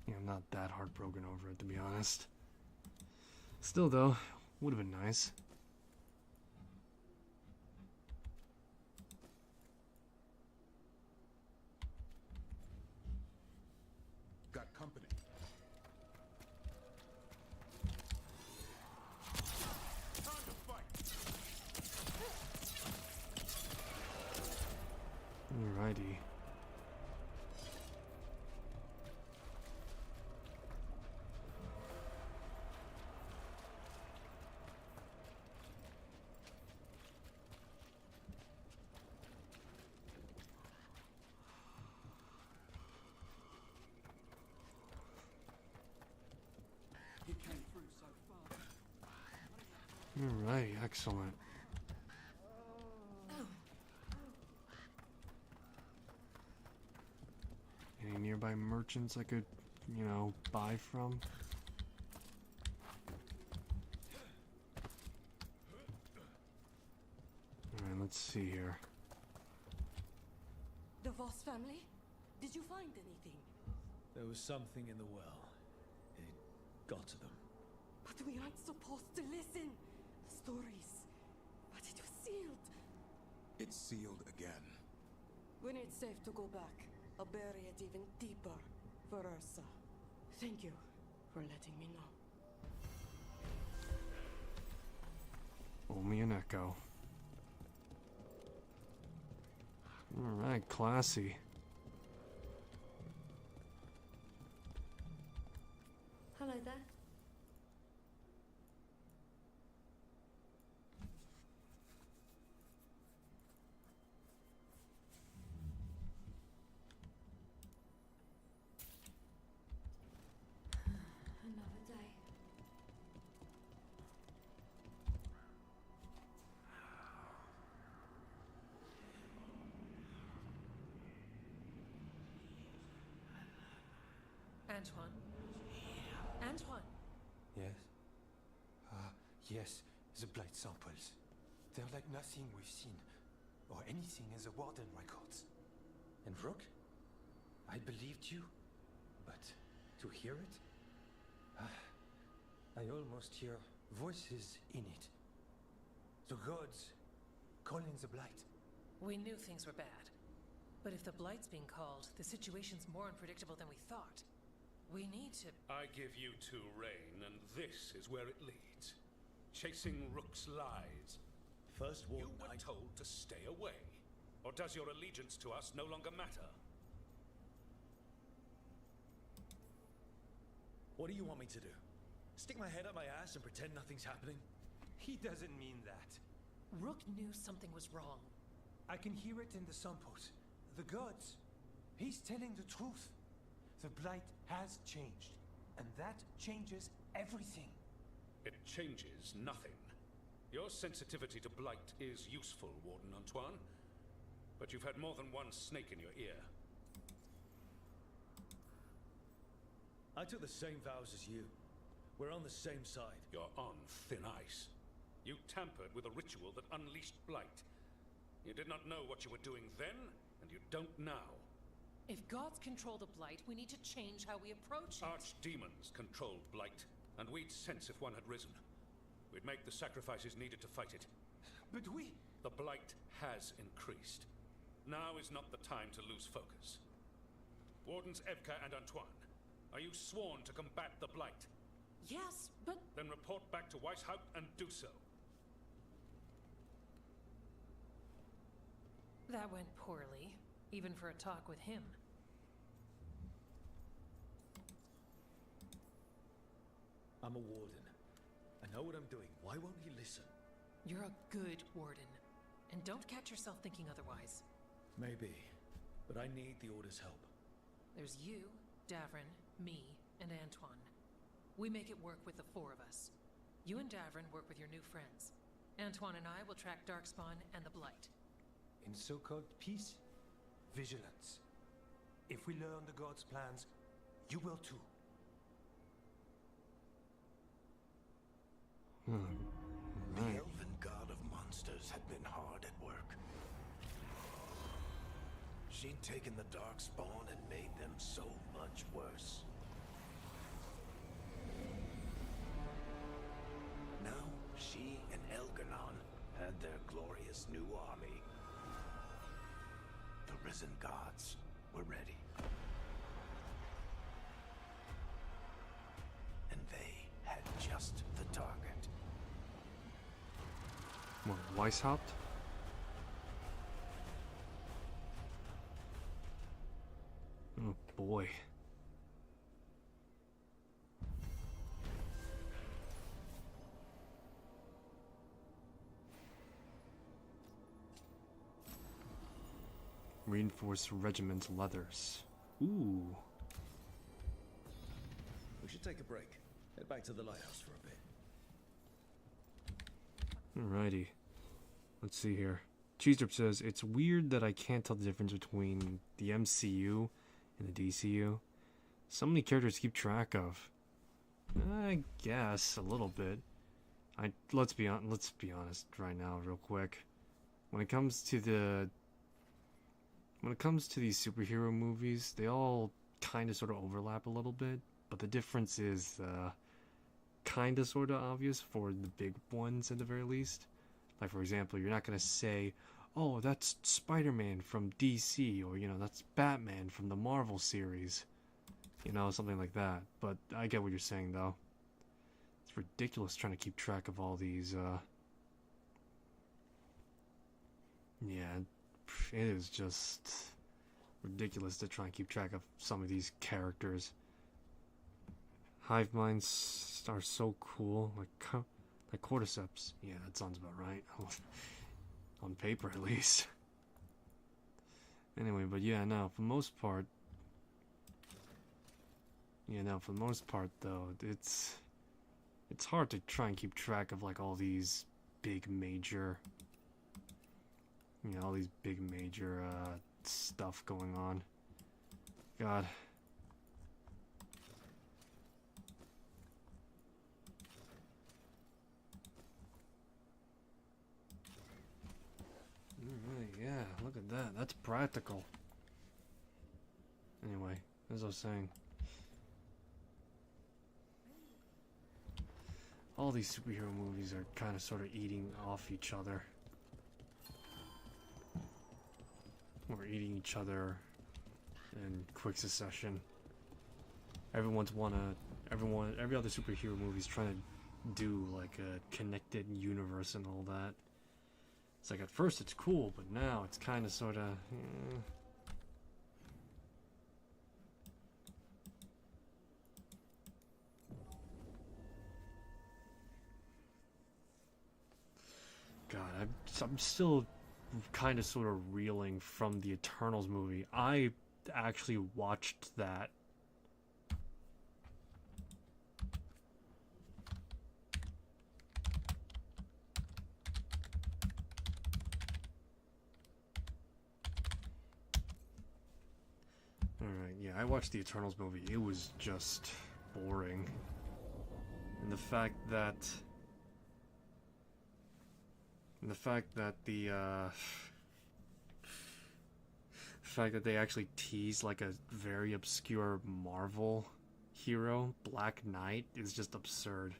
Yeah, I'm not that heartbroken over it, to be honest. Still, though, would have been nice. Got company. Alrighty. Alright, excellent. Any nearby merchants I could, you know, buy from? Alright, let's see here. The Voss family? Did you find anything? There was something in the well. It got to them. But we aren't supposed to listen. Stories. But it was sealed. It's sealed again. When it's safe to go back, I'll bury it even deeper for Ursa. Thank you for letting me know. Only an echo. Alright, classy. Hello there. Another day. Antoine? Antoine? Yes? Yes, the blight samples. They're like nothing we've seen, or anything in the Warden records. And Rook, I believed you, but to hear it? I almost hear voices in it. The gods calling the blight. We knew things were bad. But if the blight's being called, the situation's more unpredictable than we thought. We need to... I give you two reign, and this is where it leads. Chasing Rook's lies. First warning, you were told to stay away. Or does your allegiance to us no longer matter? What do you want me to do? Stick my head up my ass and pretend nothing's happening? He doesn't mean that. Rook knew something was wrong. I can hear it in the samples. The gods. He's telling the truth. The blight has changed, and that changes everything. It changes nothing. Your sensitivity to blight is useful, Warden Antoine. But you've had more than one snake in your ear. I took the same vows as you. We're on the same side. You're on thin ice. You tampered with a ritual that unleashed blight. You did not know what you were doing then, and you don't now. If gods control the blight, we need to change how we approach it. Archdemons controlled blight, and we'd sense if one had risen. We'd make the sacrifices needed to fight it. But we... The blight has increased. Now is not the time to lose focus. Wardens Evka and Antoine, are you sworn to combat the blight? Yes, but... Then report back to Weishaupt and do so. That went poorly, even for a talk with him. I'm a warden. I know what I'm doing. Why won't he listen? You're a good warden. And don't catch yourself thinking otherwise. Maybe. But I need the Order's help. There's you, Davrin, me, and Antoine. We make it work with the four of us. You and Davrin work with your new friends. Antoine and I will track Darkspawn and the Blight. In so-called peace, vigilance. If we learn the gods' plans, you will too. The elven god of monsters had been hard at work. She'd taken the Darkspawn and made them so much worse. Now, she and Elganon had their glorious new army. The risen gods were ready. And they had just the target. What, Weishaupt? Oh boy. Reinforced regiment leathers. Ooh. We should take a break. Head back to the lighthouse for a bit. Alrighty. Let's see here. Cheesedrip says, it's weird that I can't tell the difference between the MCU and the DCU. So many characters to keep track of. I guess a little bit. Let's be honest right now, real quick. When it comes to these superhero movies, they all kind of sort of overlap a little bit, but the difference is kind of sort of obvious for the big ones at the very least. Like, for example, you're not going to say, oh, that's Spider-Man from DC, or, that's Batman from the Marvel series. Something like that. But I get what you're saying, though. It's ridiculous trying to keep track of all these, Yeah, it is just ridiculous to try and keep track of some of these characters. Hive minds are so cool, like cordyceps. Yeah, that sounds about right. On paper, at least. Anyway, but yeah, no, for the most part, though, it's hard to try and keep track of, like, all these big major, stuff going on. God. that's practical. Anyway, as I was saying, all these superhero movies are kind of sort of eating off each other. Or eating each other in quick succession. Every other superhero movie's trying to do like a connected universe and all that. It's like at first it's cool, but now it's kind of sort of. God, I'm still kind of sort of reeling from the Eternals movie. I actually watched that. Alright, yeah, I watched the Eternals movie. It was just boring. And the fact that they actually tease like a very obscure Marvel hero, Black Knight, is just absurd.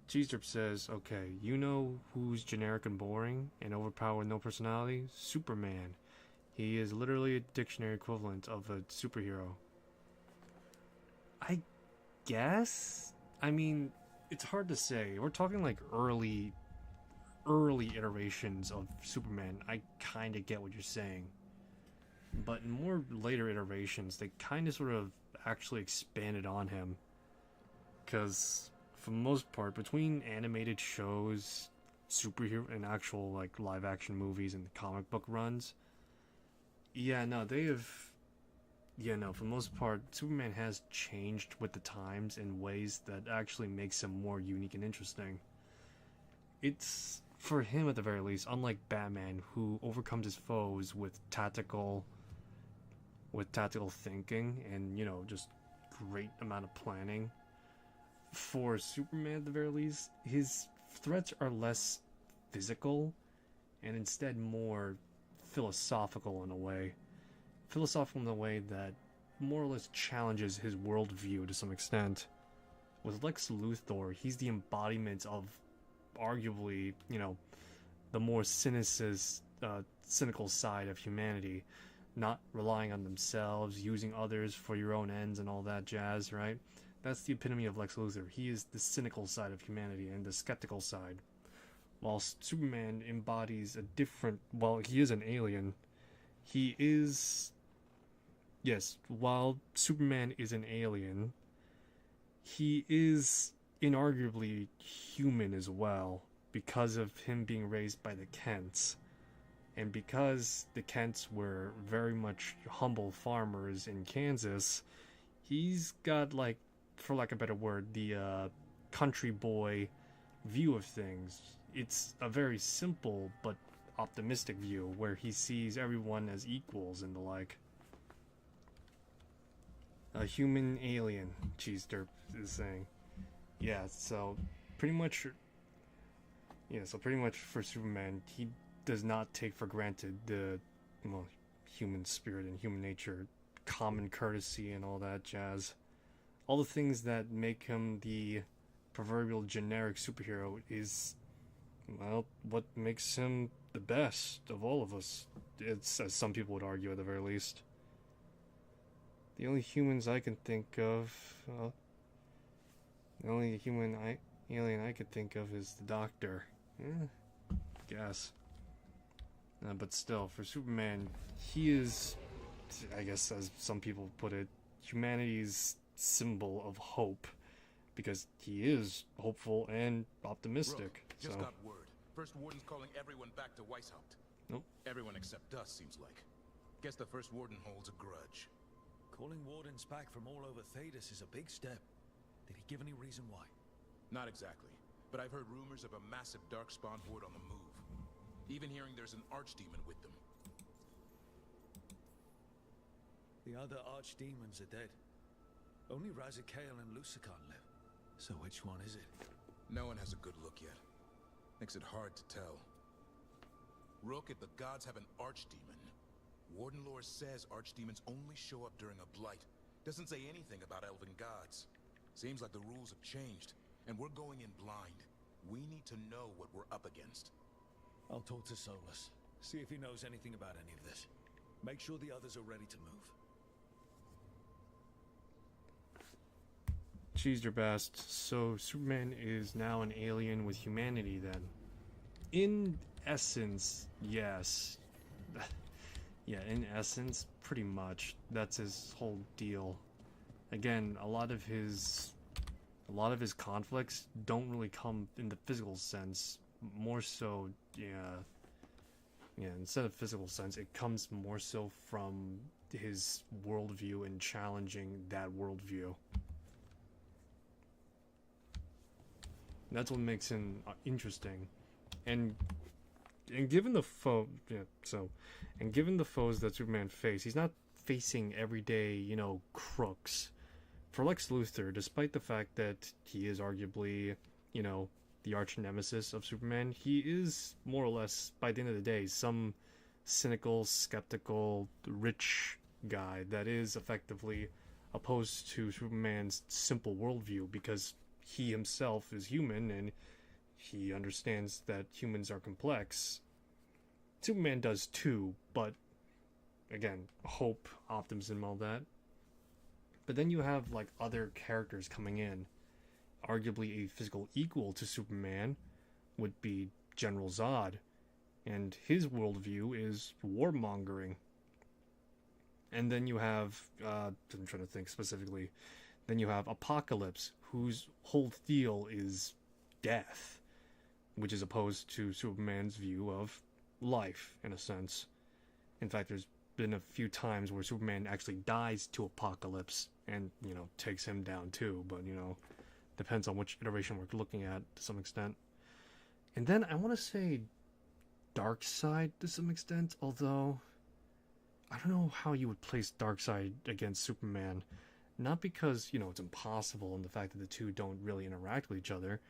Cheesedrip says, okay, you know who's generic and boring and overpowered with no personality? Superman. He is literally a dictionary equivalent of a superhero. I guess? I mean, it's hard to say. We're talking like early iterations of Superman. I kind of get what you're saying. But in more later iterations, they kind of sort of actually expanded on him. Because, for the most part, between animated shows, superhero, and actual like live action movies and comic book runs, yeah, no, they have... Yeah, no, for the most part, Superman has changed with the times in ways that actually makes him more unique and interesting. It's, for him at the very least, unlike Batman, who overcomes his foes with tactical thinking and, you know, just great amount of planning. For Superman at the very least, his threats are less physical and instead more philosophical in a way. Philosophical in a way that more or less challenges his worldview to some extent. With Lex Luthor, he's the embodiment of arguably, you know, the more cynical side of humanity. Not relying on themselves, using others for your own ends and all that jazz, right? That's the epitome of Lex Luthor. He is the cynical side of humanity and the skeptical side. While Superman embodies a different... Well, he is an alien. He is... Yes, while Superman is an alien, he is inarguably human as well, because of him being raised by the Kents. And because the Kents were very much humble farmers in Kansas, he's got, like, for lack of a better word, the country boy view of things. It's a very simple but optimistic view, where he sees everyone as equals and the like. A human alien, Cheese Derp is saying. Yeah, so pretty much for Superman, he does not take for granted the, well, human spirit and human nature, common courtesy and all that jazz. All the things that make him the proverbial generic superhero is, well, what makes him the best of all of us. It's, as some people would argue at the very least. The only humans I can think of, the only alien I could think of is the Doctor. Guess. But still, for Superman, he is, I guess as some people put it, humanity's symbol of hope. Because he is hopeful and optimistic. Rook, just got word. First Warden's calling everyone back to Weishaupt. Nope. Everyone except us, seems like. Guess the First Warden holds a grudge. Calling Wardens back from all over Thedas is a big step. Did he give any reason why? Not exactly, but I've heard rumors of a massive Darkspawn horde on the move. Even hearing there's an archdemon with them. The other archdemons are dead. Only Razikale and Lusicon live. So which one is it? No one has a good look yet. Makes it hard to tell. Rook, if the gods have an archdemon, Warden lore says archdemons only show up during a blight. Doesn't say anything about elven gods. Seems like the rules have changed, and we're going in blind. We need to know what we're up against. I'll talk to Solus. See if he knows anything about any of this. Make sure the others are ready to move. Cheese your best. So Superman is now an alien with humanity then. In essence, yes. Yeah, in essence, pretty much. That's his whole deal. Again, a lot of his conflicts don't really come in the physical sense. More so, instead of physical sense, it comes more so from his worldview and challenging that worldview. That's what makes him interesting, and given the given the foes that Superman face, he's not facing everyday, crooks. For Lex Luthor, despite the fact that he is arguably, the arch nemesis of Superman, he is more or less, by the end of the day, some cynical, skeptical, rich guy that is effectively opposed to Superman's simple worldview, because he himself is human and he understands that humans are complex. Superman does too, but again, hope, optimism, all that. But then you have like other characters coming in. Arguably a physical equal to Superman would be General Zod, and his worldview is warmongering. And then you have, I'm trying to think specifically, then you have Apocalypse, whose whole deal is death, which is opposed to Superman's view of life, in a sense. In fact, there's been a few times where Superman actually dies to Apocalypse and, takes him down too, but, depends on which iteration we're looking at to some extent. And then I want to say Darkseid to some extent, although I don't know how you would place Darkseid against Superman. Not because, it's impossible and the fact that the two don't really interact with each other,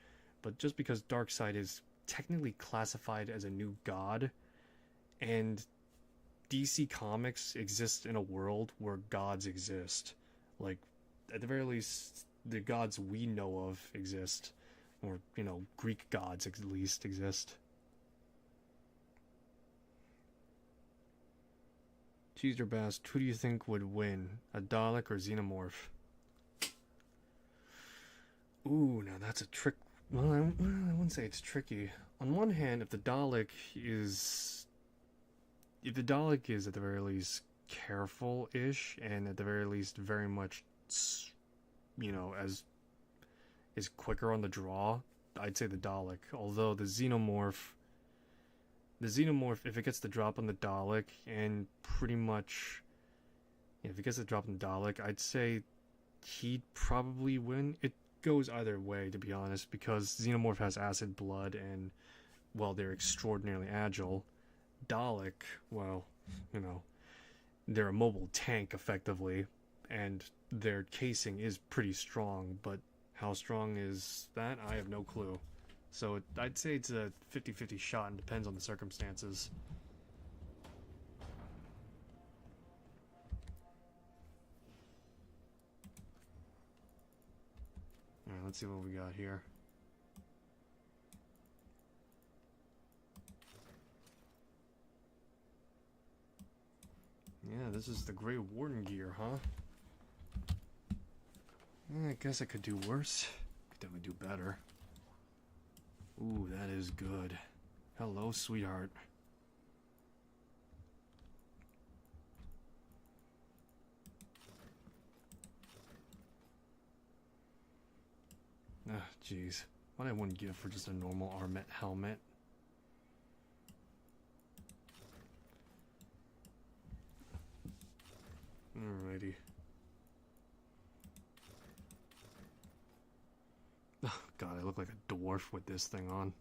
but just because Darkseid is technically classified as a new god, and DC Comics exists in a world where gods exist. Like, at the very least, the gods we know of exist. Or, Greek gods at least exist. Cheese your best, who do you think would win? A Dalek or Xenomorph? Ooh, now that's a trick. Well, I wouldn't say it's tricky. On one hand, if the Dalek is at the very least careful-ish, and at the very least very much, as is quicker on the draw, I'd say the Dalek. Although the Xenomorph, if it gets the drop on the Dalek, and pretty much, if it gets the drop on the Dalek, I'd say he'd probably win. It goes either way, to be honest, because Xenomorph has acid blood, and, well, they're extraordinarily agile. Dalek, well, they're a mobile tank, effectively, and their casing is pretty strong, but how strong is that? I have no clue. So I'd say it's a 50-50 shot and depends on the circumstances. Alright, let's see what we got here. Yeah, this is the Grey Warden gear, huh? I guess I could do worse. Could definitely do better. Ooh, that is good. Hello, sweetheart. Ah, jeez. What I wouldn't give for just a normal Armet helmet. Alrighty. Oh, God, I look like a dwarf with this thing on.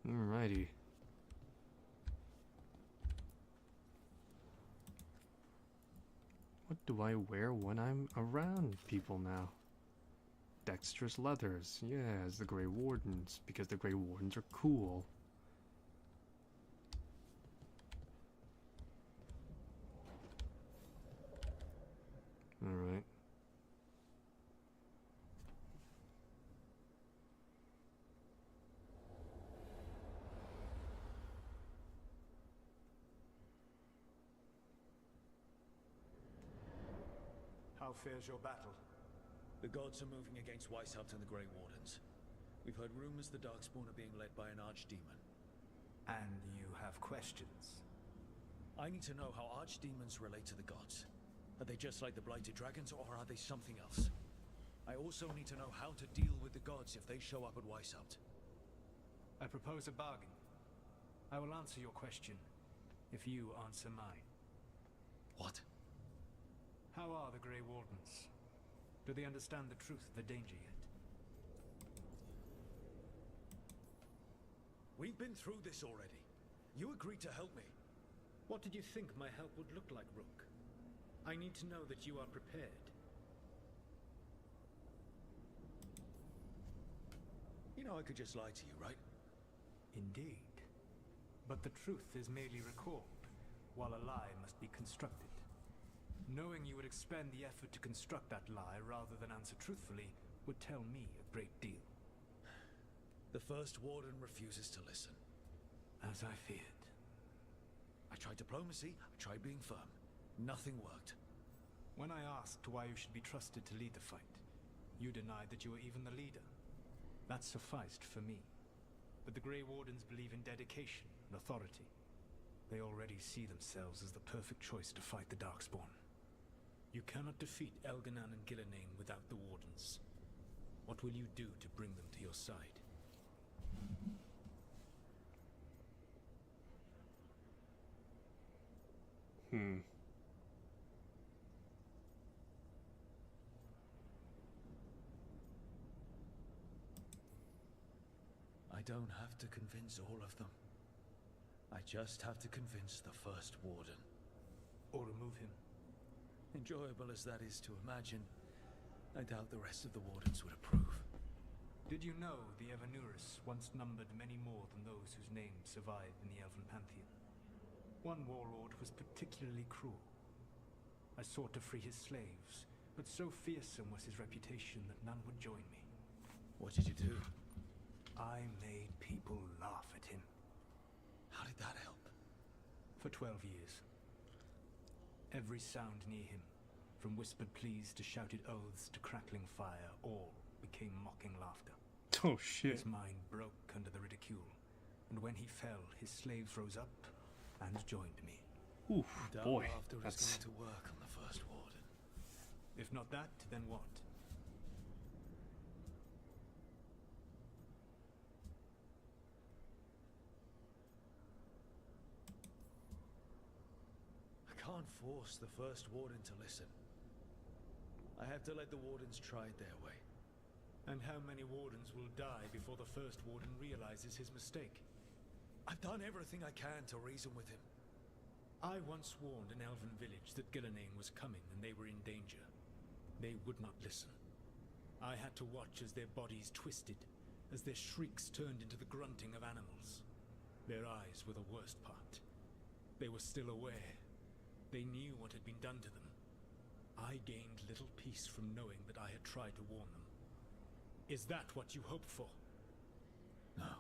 Alrighty. What do I wear when I'm around people now? Dexterous leathers, yes, the Grey Wardens, because the Grey Wardens are cool. Alright. How fares your battle? The gods are moving against Weishaupt and the Grey Wardens. We've heard rumors the Darkspawn are being led by an archdemon. And you have questions? I need to know how archdemons relate to the gods. Are they just like the Blighted Dragons, or are they something else? I also need to know how to deal with the gods if they show up at Weishaupt. I propose a bargain. I will answer your question if you answer mine. What? How are the Grey Wardens? Do they understand the truth of the danger yet? We've been through this already. You agreed to help me. What did you think my help would look like, Rook? I need to know that you are prepared. You know I could just lie to you, right? Indeed. But the truth is merely recalled, while a lie must be constructed. Knowing you would expend the effort to construct that lie rather than answer truthfully would tell me a great deal. The First Warden refuses to listen. As I feared. I tried diplomacy, I tried being firm. Nothing worked. When I asked why you should be trusted to lead the fight, you denied that you were even the leader. That sufficed for me. But the Grey Wardens believe in dedication and authority. They already see themselves as the perfect choice to fight the Darkspawn. You cannot defeat Elganan and Gillenane without the Wardens. What will you do to bring them to your side? I don't have to convince all of them. I just have to convince the First Warden. Or remove him. Enjoyable as that is to imagine, I doubt the rest of the Wardens would approve. Did you know the Evanurus once numbered many more than those whose names survive in the Elven Pantheon? One warlord was particularly cruel. I sought to free his slaves, but so fearsome was his reputation that none would join me. What did you do? I made people laugh at him. How did that help? For 12 years. Every sound near him, from whispered pleas to shouted oaths to crackling fire, all became mocking laughter. Oh shit. His mind broke under the ridicule, and when he fell, his slaves rose up and joined me. Oof, boy, Laughter is going to work on the First Warden. If not that, then what? I can't force the First Warden to listen. I have to let the Wardens try it their way. And how many Wardens will die before the First Warden realizes his mistake? I've done everything I can to reason with him. I once warned an elven village that Gillenane was coming and they were in danger. They would not listen. I had to watch as their bodies twisted, as their shrieks turned into the grunting of animals. Their eyes were the worst part. They were still aware. They knew what had been done to them. I gained little peace from knowing that I had tried to warn them. Is that what you hoped for? No.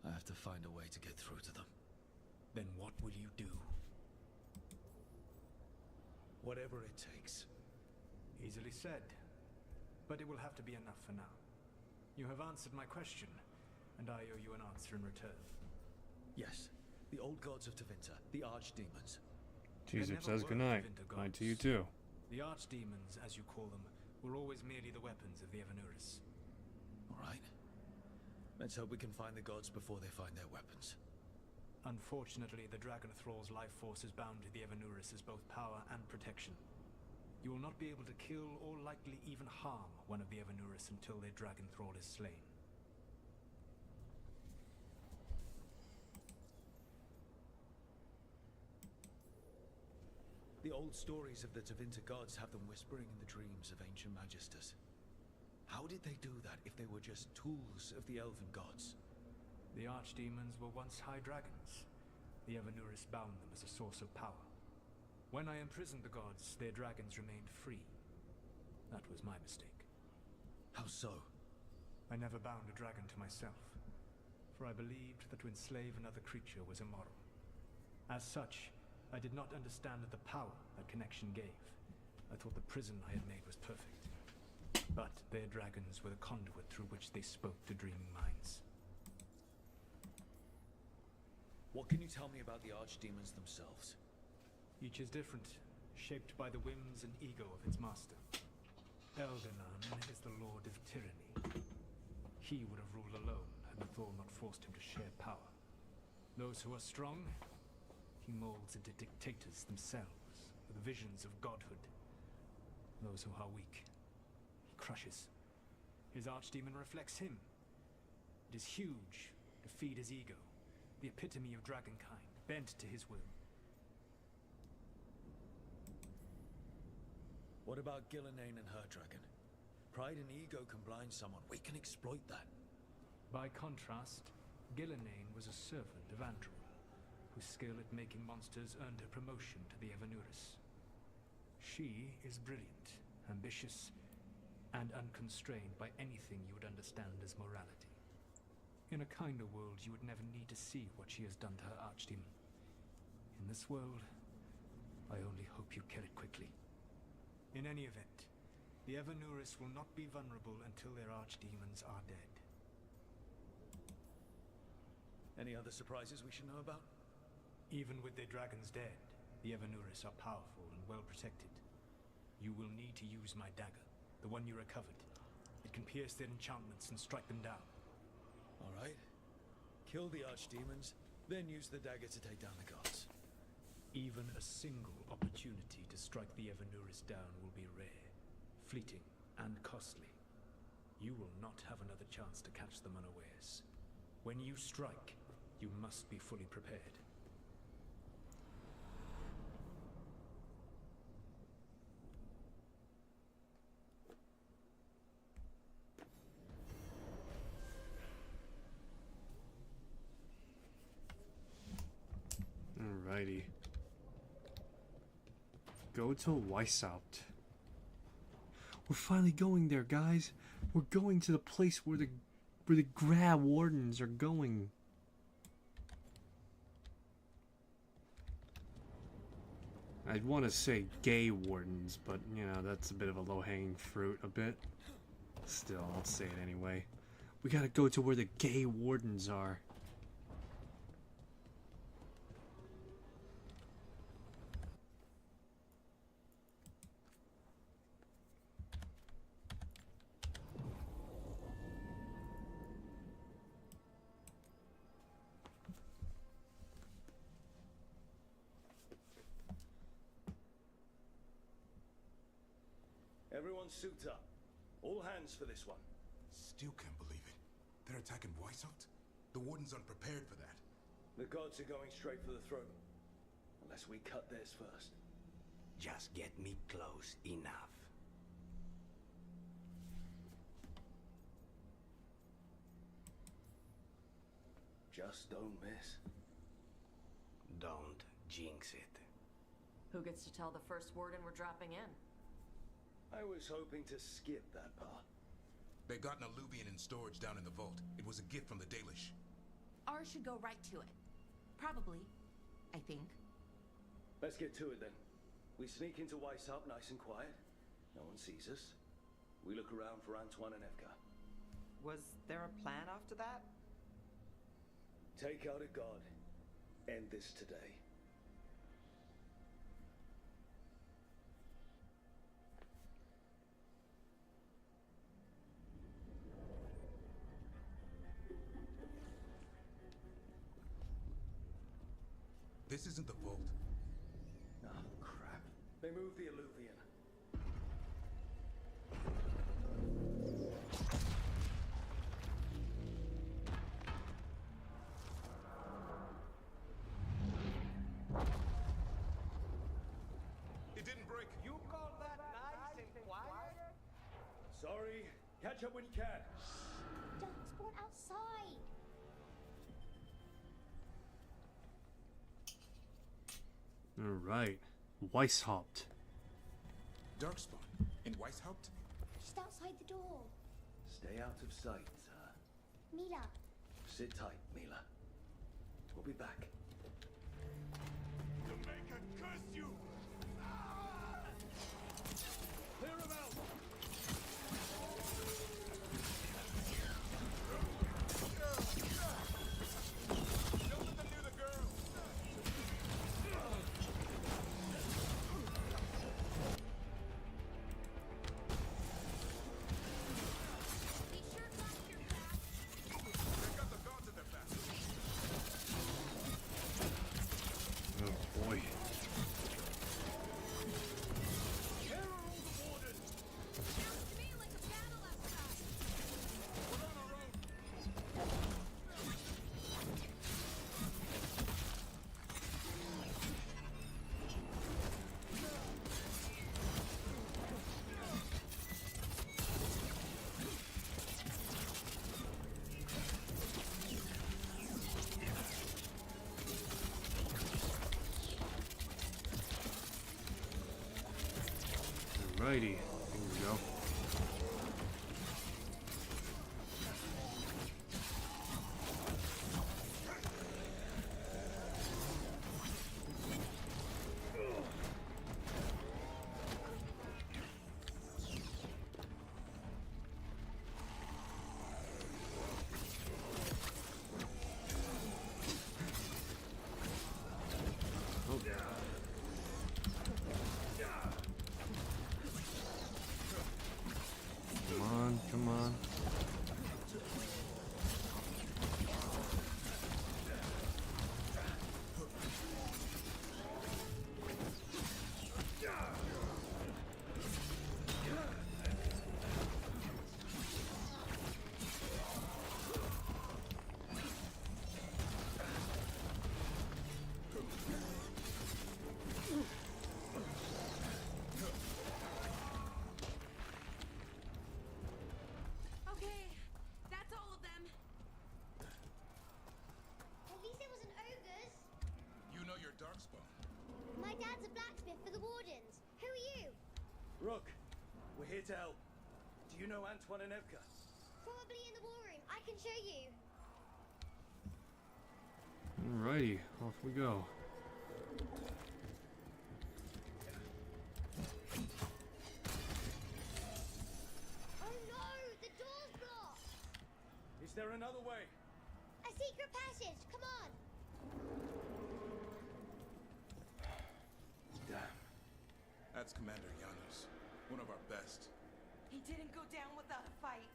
I have to find a way to get through to them. Then what will you do? Whatever it takes. Easily said. But it will have to be enough for now. You have answered my question, and I owe you an answer in return. Yes. The old gods of Tevinter, the archdemons. Jesus says goodnight. Night to you too. The archdemons, as you call them, were always merely the weapons of the Evanurus. Alright. Let's hope we can find the gods before they find their weapons. Unfortunately, the Dragon Thrall's life force is bound to the Evanurus as both power and protection. You will not be able to kill or likely even harm one of the Evanurus until their Dragon Thrall is slain. The The old stories of the Tevinter gods have them whispering in the dreams of ancient magisters. How did they do that if they were just tools of the elven gods? The archdemons were once high dragons. The Evanuris bound them as a source of power. When I imprisoned the gods, their dragons remained free. That was my mistake. How so? I never bound a dragon to myself, for I believed that to enslave another creature was immoral. As such, I did not understand the power that connection gave. I thought the prison I had made was perfect. But their dragons were the conduit through which they spoke to dreaming minds. What can you tell me about the archdemons themselves? Each is different, shaped by the whims and ego of its master. Elganon is the Lord of Tyranny. He would have ruled alone had Mithal not forced him to share power. Those who are strong, he molds into dictators themselves, with visions of godhood. Those who are weak, he crushes. His archdemon reflects him. It is huge, to feed his ego, the epitome of dragonkind, bent to his will. What about Gillenane and her dragon? Pride and ego can blind someone. We can exploit that. By contrast, Gillenane was a servant of Andrew, whose skill at making monsters earned her promotion to the Evanuris. She is brilliant, ambitious, and unconstrained by anything you would understand as morality. In a kinder world, you would never need to see what she has done to her archdemon. In this world, I only hope you kill it quickly. In any event, the Evanuris will not be vulnerable until their archdemons are dead. Any other surprises we should know about? Even with their dragons dead, the Evanuris are powerful and well protected. You will need to use my dagger, the one you recovered. It can pierce their enchantments and strike them down. All right. Kill the archdemons, then use the dagger to take down the gods. Even a single opportunity to strike the Evanuris down will be rare, fleeting, and costly. You will not have another chance to catch them unawares. When you strike, you must be fully prepared. Alrighty. Go to Weishaupt. We're finally going there, guys. We're going to the place where the grab wardens are going. I'd want to say gay wardens, but you know, that's a bit of a low-hanging fruit a bit. Still, I'll say it anyway. We gotta go to where the gay wardens are. Everyone suit up. All hands for this one. Still can't believe it. They're attacking Weishaupt? The Wardens aren't prepared for that. The gods are going straight for the throne. Unless we cut theirs first. Just get me close enough. Just don't miss. Don't jinx it. Who gets to tell the first warden we're dropping in? I was hoping to skip that part. They got an alluvian in storage down in the vault. It was a gift from the Dalish. Ours should go right to it. Probably. I think. Let's get to it then. We sneak into Weishaupt nice and quiet. No one sees us. We look around for Antoine and Evka. Was there a plan after that? Take out a god. End this today. This isn't the vault. Oh, crap. They moved the alluvian. Sorry. Catch up when you can. Don't spawn outside. Alright. Weishaupt. Darkspawn in Weishaupt? Just outside the door. Stay out of sight, Mila. Sit tight, Mila. We'll be back. The Maker curse you! Clear him out! Oh boy. Alrighty, here we go. Come on. My dad's a blacksmith for the Wardens. Who are you? Rook, we're here to help. Do you know Antoine and Evka? Probably in the war room. I can show you. Alrighty, off we go. Oh no! The door's blocked! Is there another way? A secret passage! Come on! Damn. That's Commander Janos, one of our best. He didn't go down without a fight.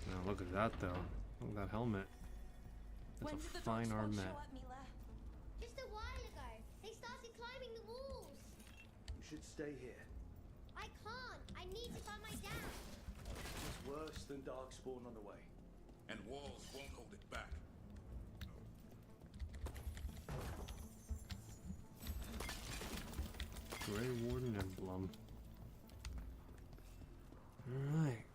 Now look at that though. Look at that helmet. That's a fine armament. Just a while ago. They started climbing the walls. You should stay here. I can't. I need to find my dad. It's worse than Darkspawn on the way. And walls won't hold it back. Grey Warden emblem. Alright.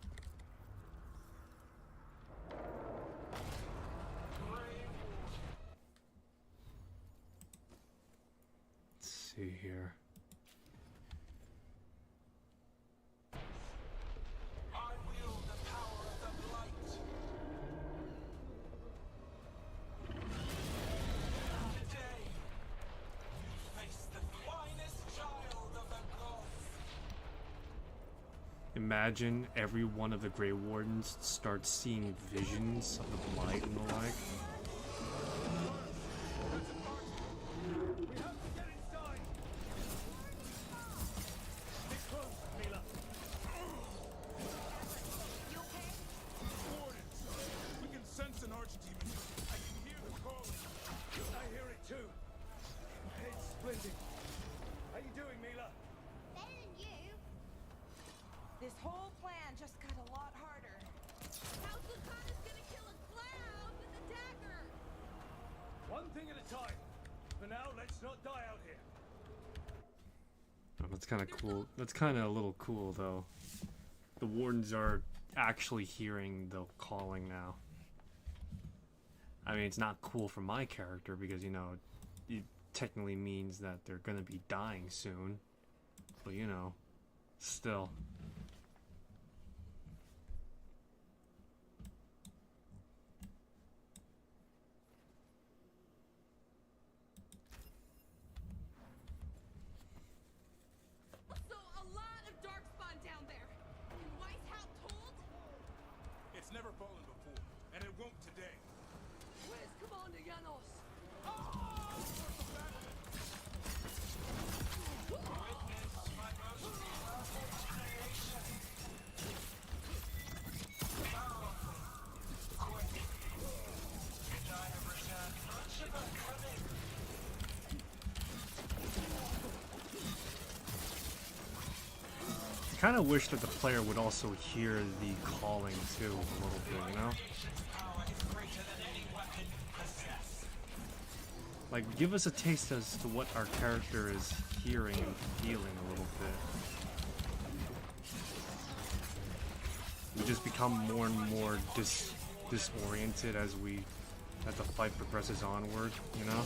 Let's see here. Imagine every one of the Grey Wardens starts seeing visions of the Blight and the like. We can sense an archdemon. I can hear the calling. I hear it too. My head's splitting. How you doing, Mila? Better than you. This whole plan just got a lot harder. How's Lucana's gonna kill a cloud with a dagger? One thing at a time. For now, let's not die out here. Oh, that's kind of cool. That's kind of a little cool, though. The wardens are actually hearing the calling now. I mean, it's not cool for my character because, you know, it technically means that they're gonna be dying soon. But, you know, still. So, a lot of darkspawn down there. And Weishaupt told? It's never fallen before, and it won't today. Where's Commander Janos? I kind of wish that the player would also hear the calling too a little bit, you know? Like, give us a taste as to what our character is hearing and feeling a little bit. We just become more and more disoriented as the fight progresses onward, you know?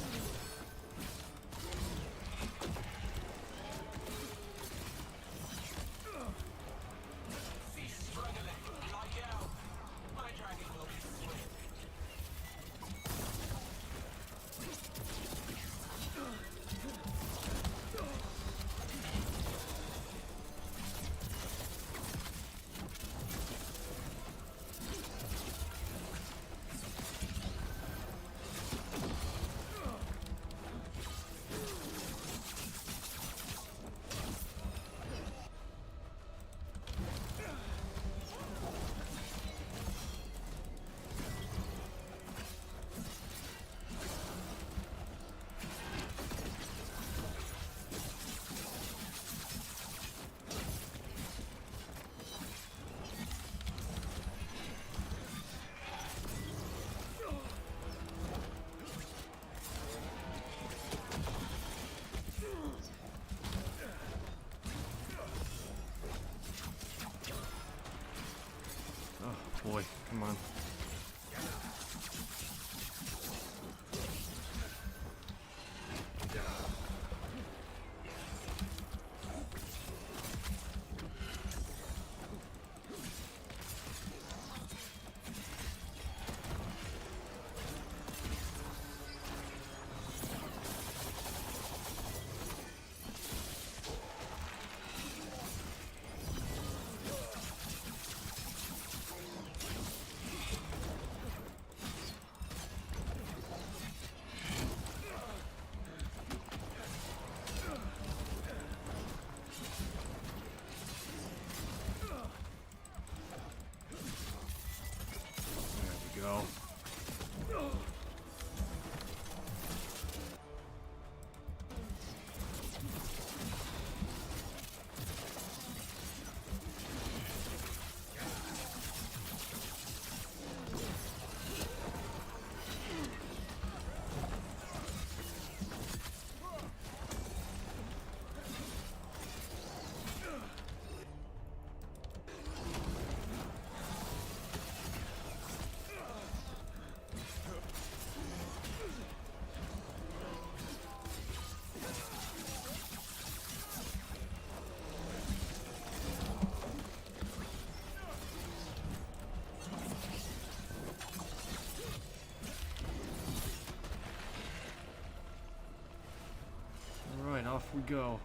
Boy, come on. Go. Alright, off we go.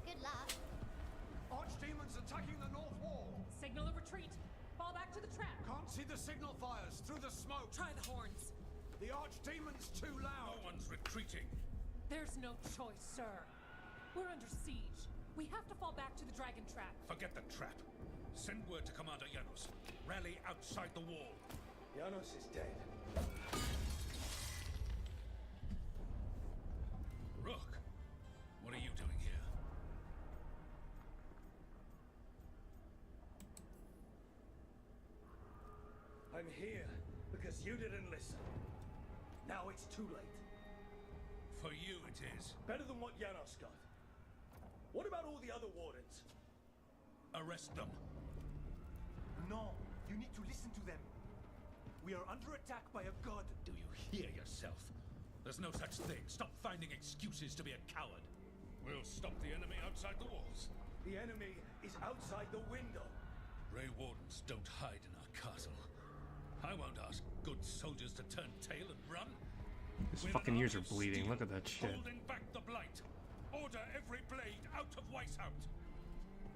Good luck. Archdemons attacking the north wall. Signal a retreat. Fall back to the trap. Can't see the signal fires through the smoke. Try the horns. The Archdemon's too loud. No one's retreating. There's no choice, sir. We're under siege. We have to fall back to the dragon trap. Forget the trap. Send word to Commander Janos. Rally outside the wall. Janos is dead. Rook, what are you doing here? I'm here because you didn't listen. Now it's too late. For you it is. Better than what Janos got. What about all the other wardens? Arrest them. No, you need to listen to them. We are under attack by a god. Do you hear yourself? There's no such thing. Stop finding excuses to be a coward. We'll stop the enemy outside the walls. The enemy is outside the window. Grey Wardens don't hide in our castle. I won't ask good soldiers to turn tail and run. His fucking ears are bleeding. Look at that shit. Holding back the blight. Order every blade out of Weishaupt.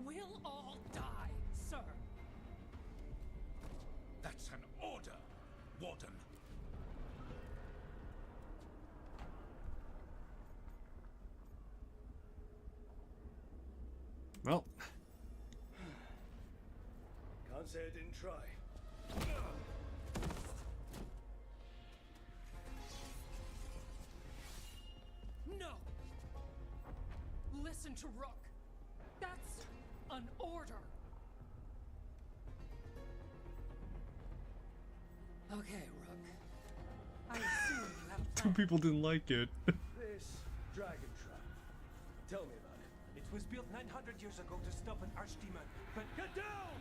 We'll all die, sir. That's an order, Warden. Well. Can't say I didn't try. No! Listen to Rook. That's an order. Okay, Rook. I assume you have a Two people didn't like it. This dragon trap. Tell me about it. It was built 900 years ago to stop an archdemon, but... Get down!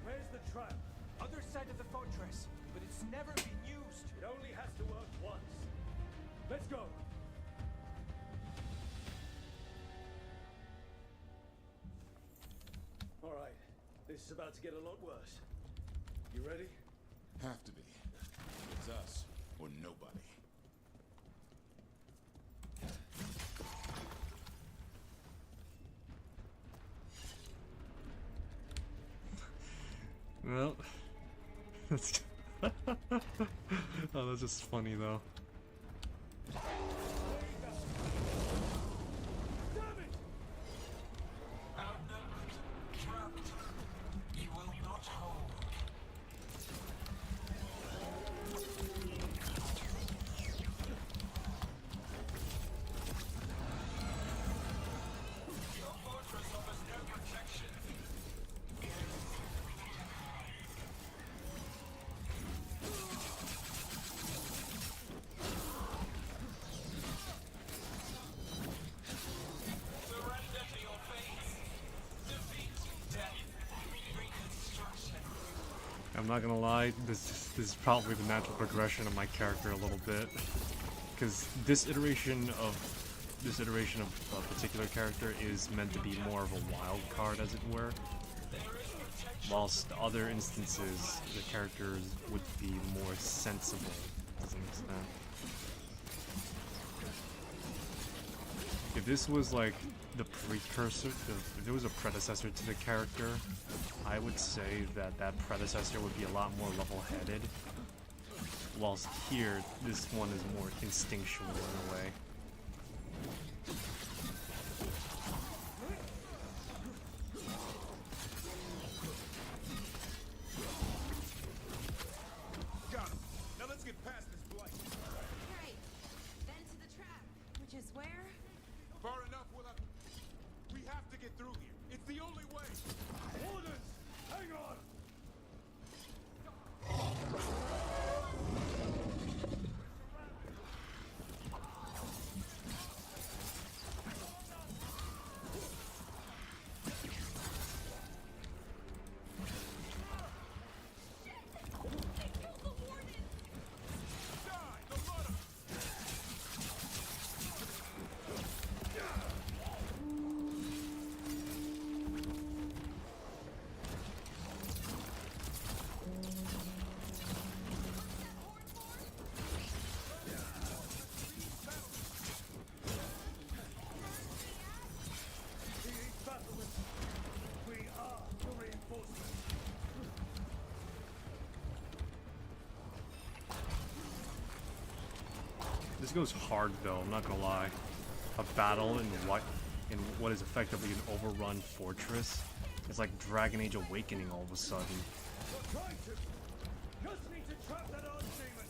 Where's the trap? Other side of the fortress, but it's never been used. It only has to work once. Let's go. All right. This is about to get a lot worse. You ready? Have to be. It's us or nobody. Well, that's oh, that's just funny though. I'm not gonna lie, this is probably the natural progression of my character a little bit, because this iteration of a particular character is meant to be more of a wild card, as it were, whilst other instances the characters would be more sensible to some extent. If this was like the precursor, if there was a predecessor to the character, I would say that that predecessor would be a lot more level-headed, whilst here, this one is more instinctual in a way. Got him. Now let's get past this blight. Right. Then to the trap, which is where? Far enough, Willa. We have to get through here. It's the only way. Orders! Hang on! This goes hard though, I'm not gonna lie. A battle in what is effectively an overrun fortress. It's like Dragon Age Awakening all of a sudden. We're trying to. Just need to trap that archdemon.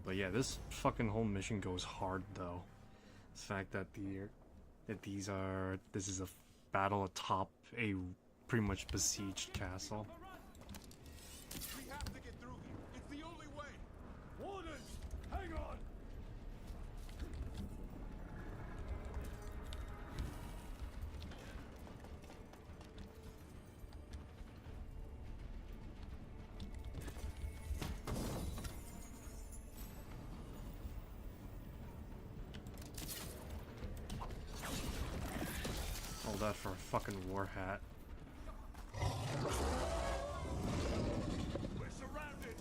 but yeah, this fucking whole mission goes hard though. The fact that this is a battle atop a pretty much besieged castle. We have to get through here. It's the only way. Wardens, hang on. All that for a fucking war hat. We're surrounded.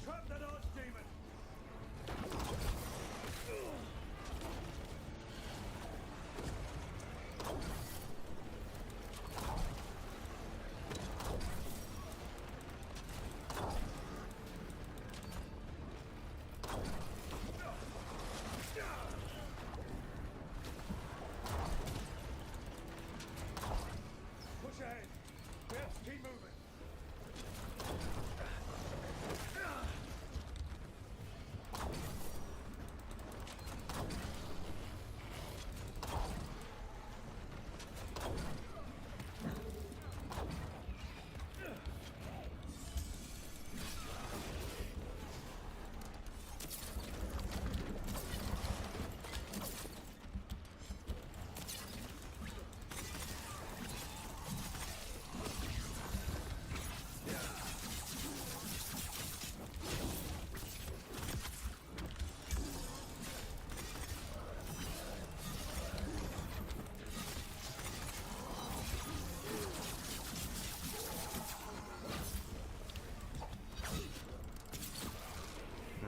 Trap that archdemon! Push ahead! We have to keep moving!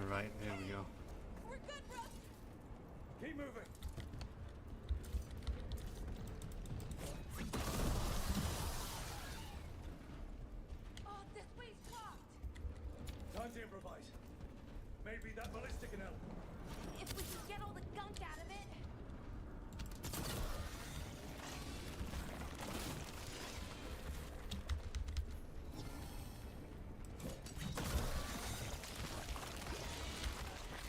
Alright, there we go. Keep moving! Oh, this way's blocked! Time to improvise. Maybe that ballista can help. If we can get all the gunk out of it.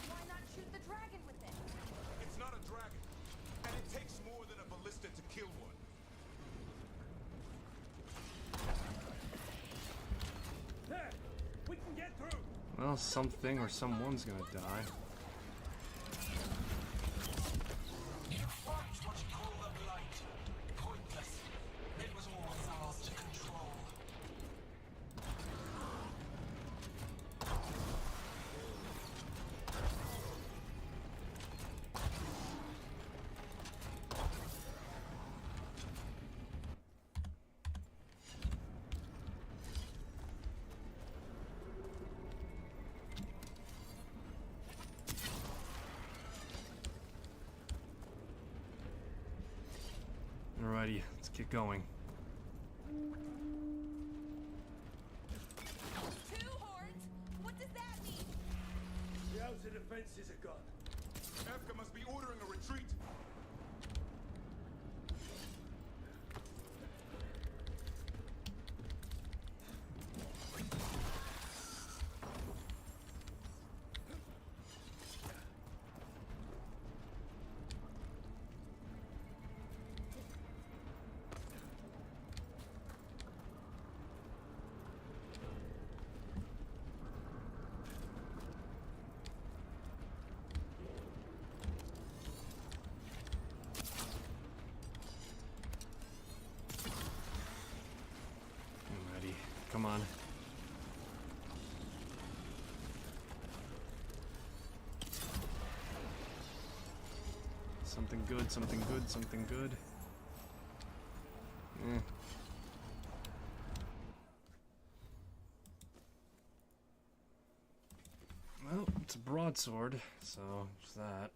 Why not shoot the dragon with it? It's not a dragon, and it takes more than a ballista to kill one. There! We can get through! Well, something or someone's gonna die. You fought what you call the blight. Pointless. It was always ours to control. Alrighty, let's get going. Two hordes? What does that mean? The outer defenses are gone. Efka must be ordering a retreat. Something good, something good, something good. Well, it's a broadsword, so it's that.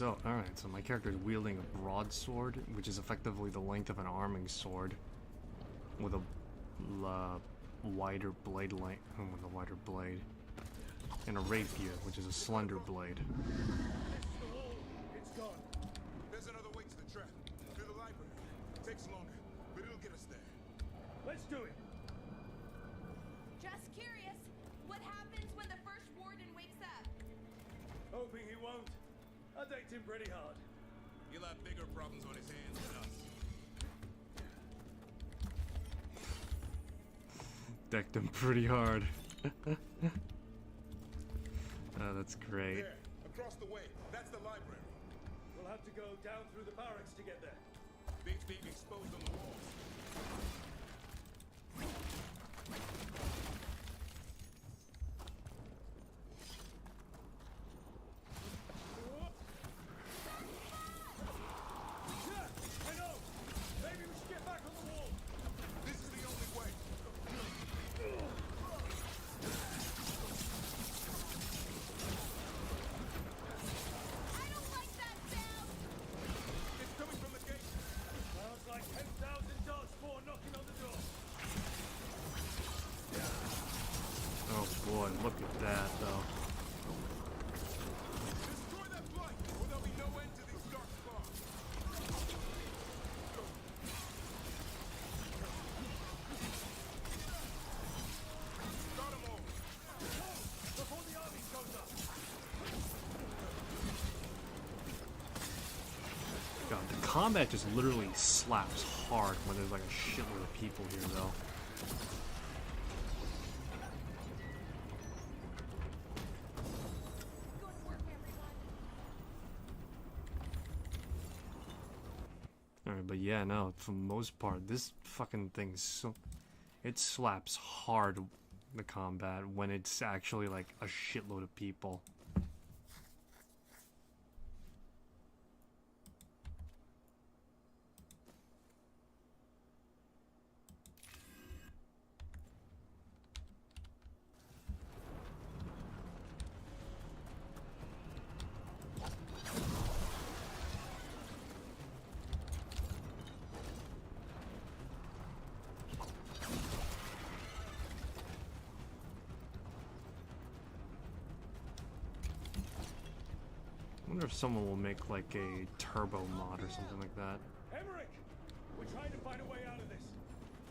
Alright, so my character is wielding a broadsword, which is effectively the length of an arming sword, with a wider blade length, with a wider blade, and a rapier, which is a slender blade. It's gone. There's another way to the trap. Through the library. It takes longer, but it'll get us there. Let's do it. Just curious, what happens when the first warden wakes up? Hoping he won't. I decked him pretty hard. He'll have bigger problems on his hands than us. Decked him pretty hard. Oh, that's great. There, across the way. That's the library. We'll have to go down through the barracks to get there. Things being exposed on the walls. I know! Maybe we should get back on the wall! This is the only way. I don't like that sound! It's coming from the gate. Sounds like 10,000 dots more knocking on the door. Oh boy, look at that though. Destroy that blight, or there'll be no end to these dark spawns. Got 'em all. Before the army goes up! God, the combat just literally slaps hard when there's like a shitload of people here though. Alright, but yeah, no, for the most part, this fucking thing's so... It slaps hard, the combat, when it's actually like a shitload of people. I wonder if someone will make like a turbo mod or something like that. Emmerich! We're trying to find a way out of this.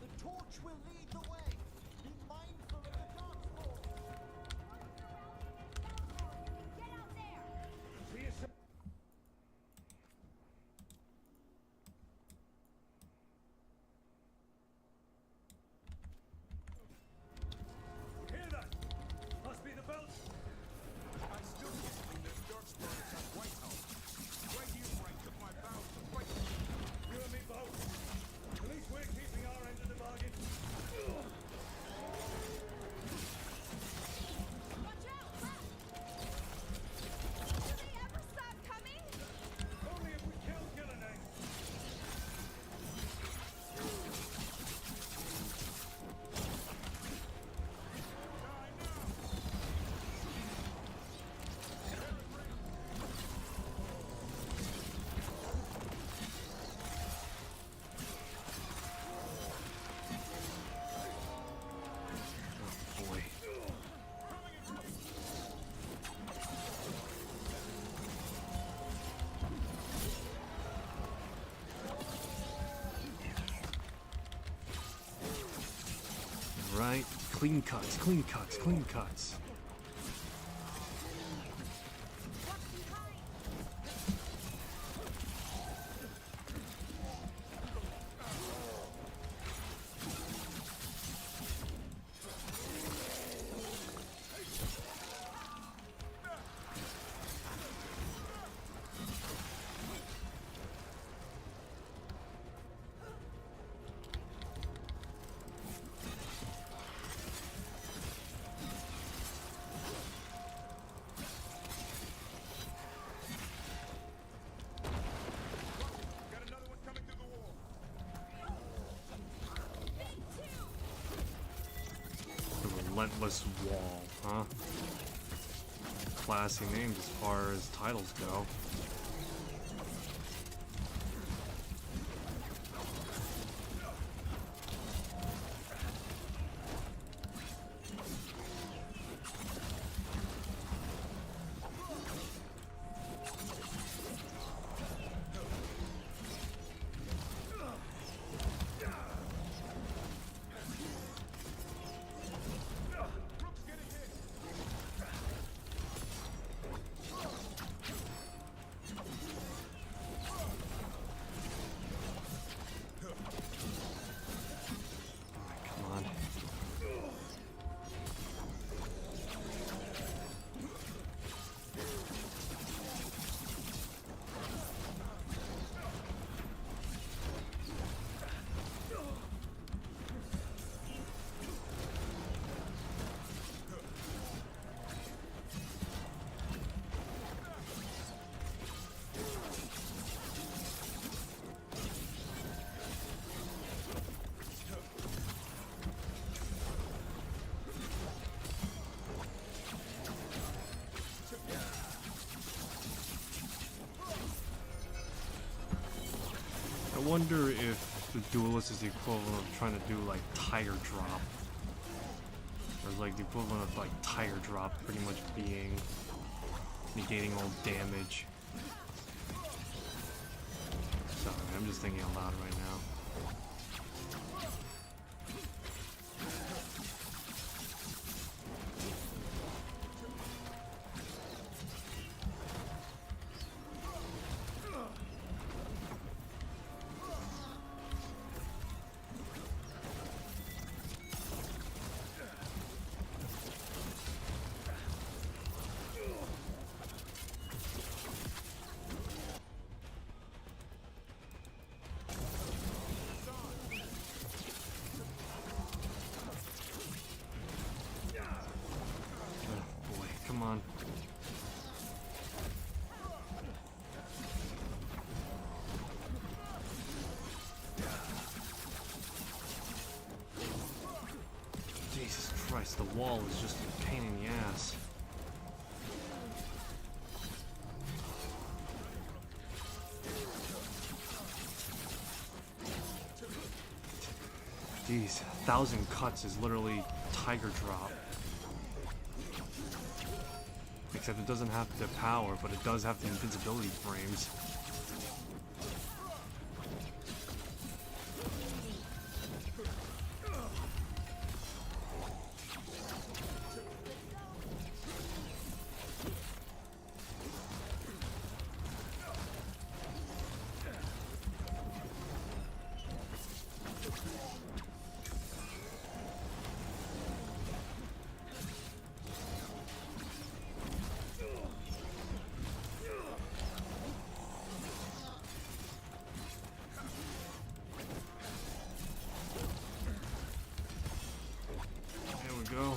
The torch will lead the way. Be mindful of the dance floor. Get out there! See you soon. Hear that? Must be the belt. I still can't believe there's dark spawns at White House. Right here where I took my vows to fight. You and me both. At least we're keeping our end of the bargain. Watch out! Do they ever stop coming? Only if we kill Gillenang. Oh boy. Right, clean cuts, clean cuts, clean cuts. Relentless Wall, huh? Classy names as far as titles go. I wonder if the duelist is the equivalent of trying to do like tire drop. Or like the equivalent of like tire drop pretty much being negating all damage. Sorry, I'm just thinking out loud right now. Come on. Jesus Christ, the wall is just a pain in the ass. Jeez, 1,000 cuts is literally tiger drop. Except it doesn't have the power, but it does have the invincibility frames. Go.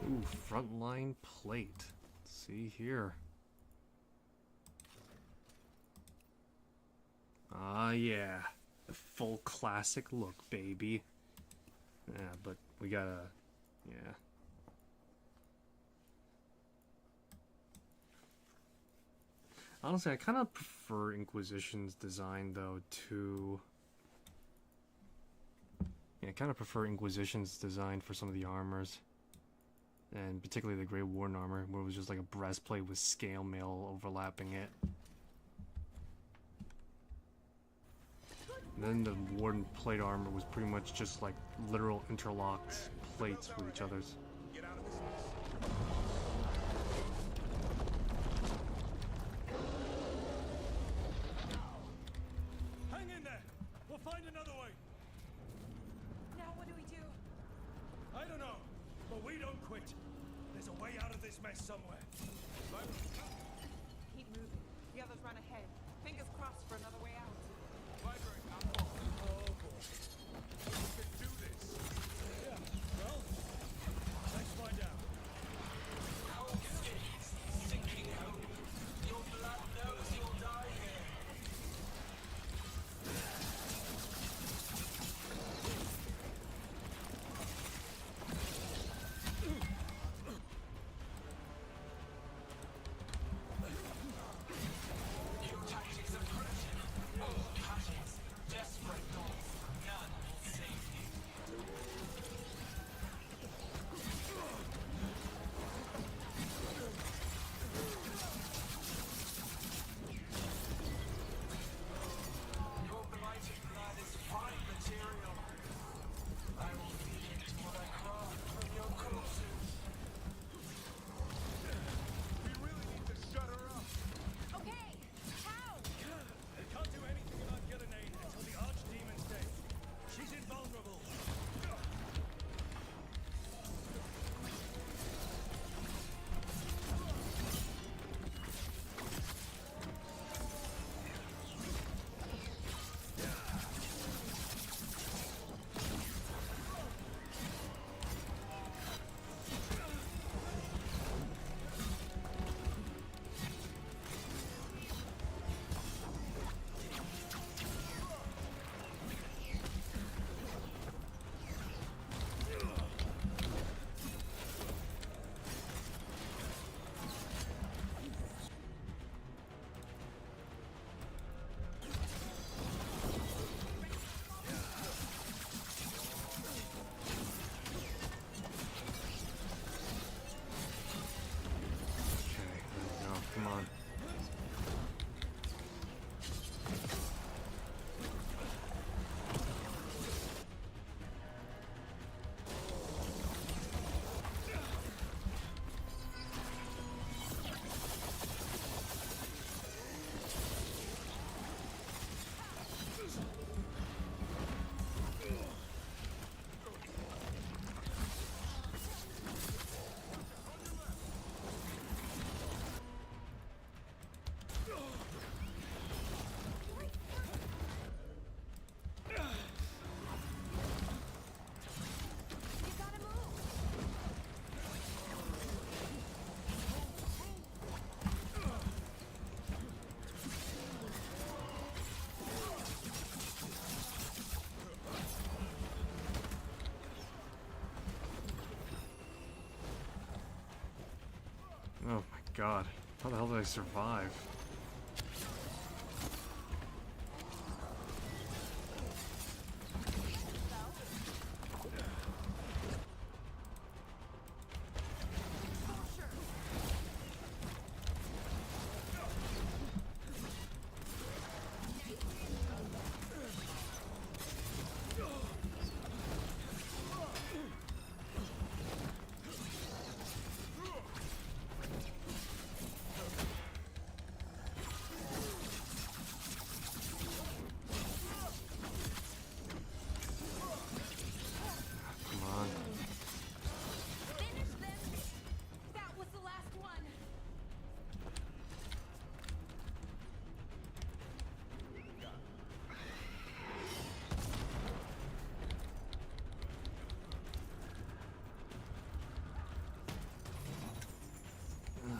Ooh, frontline plate. Let's see here. Ah, yeah. The full classic look, baby. Yeah, but we gotta... Yeah. Honestly, I kind of prefer Inquisition's design, though, to... Yeah, I kind of prefer Inquisition's design for some of the armors. And particularly the Grey Warden armor, where it was just like a breastplate with scale mail overlapping it. And then the Warden plate armor was pretty much just like literal interlocked plates with each other's. this mess somewhere. Keep moving. The others run ahead. Fingers crossed for another way out. Oh boy. We can do this. Yeah, well, let's find out. Sinking home. Your blood knows you'll die here. New tactics of pressure. Old passions. Desperate thoughts. None will save you. Your blighted blood is fine material. I will feed it to what I craft from your corpses. We really need to shut her up. Okay, how? We can't do anything about Gillenane until the Archdemon's dead. She's invulnerable. Okay, there we go. Come on. Oh my god. How the hell did I survive? Come on. Finish them! That was the last one!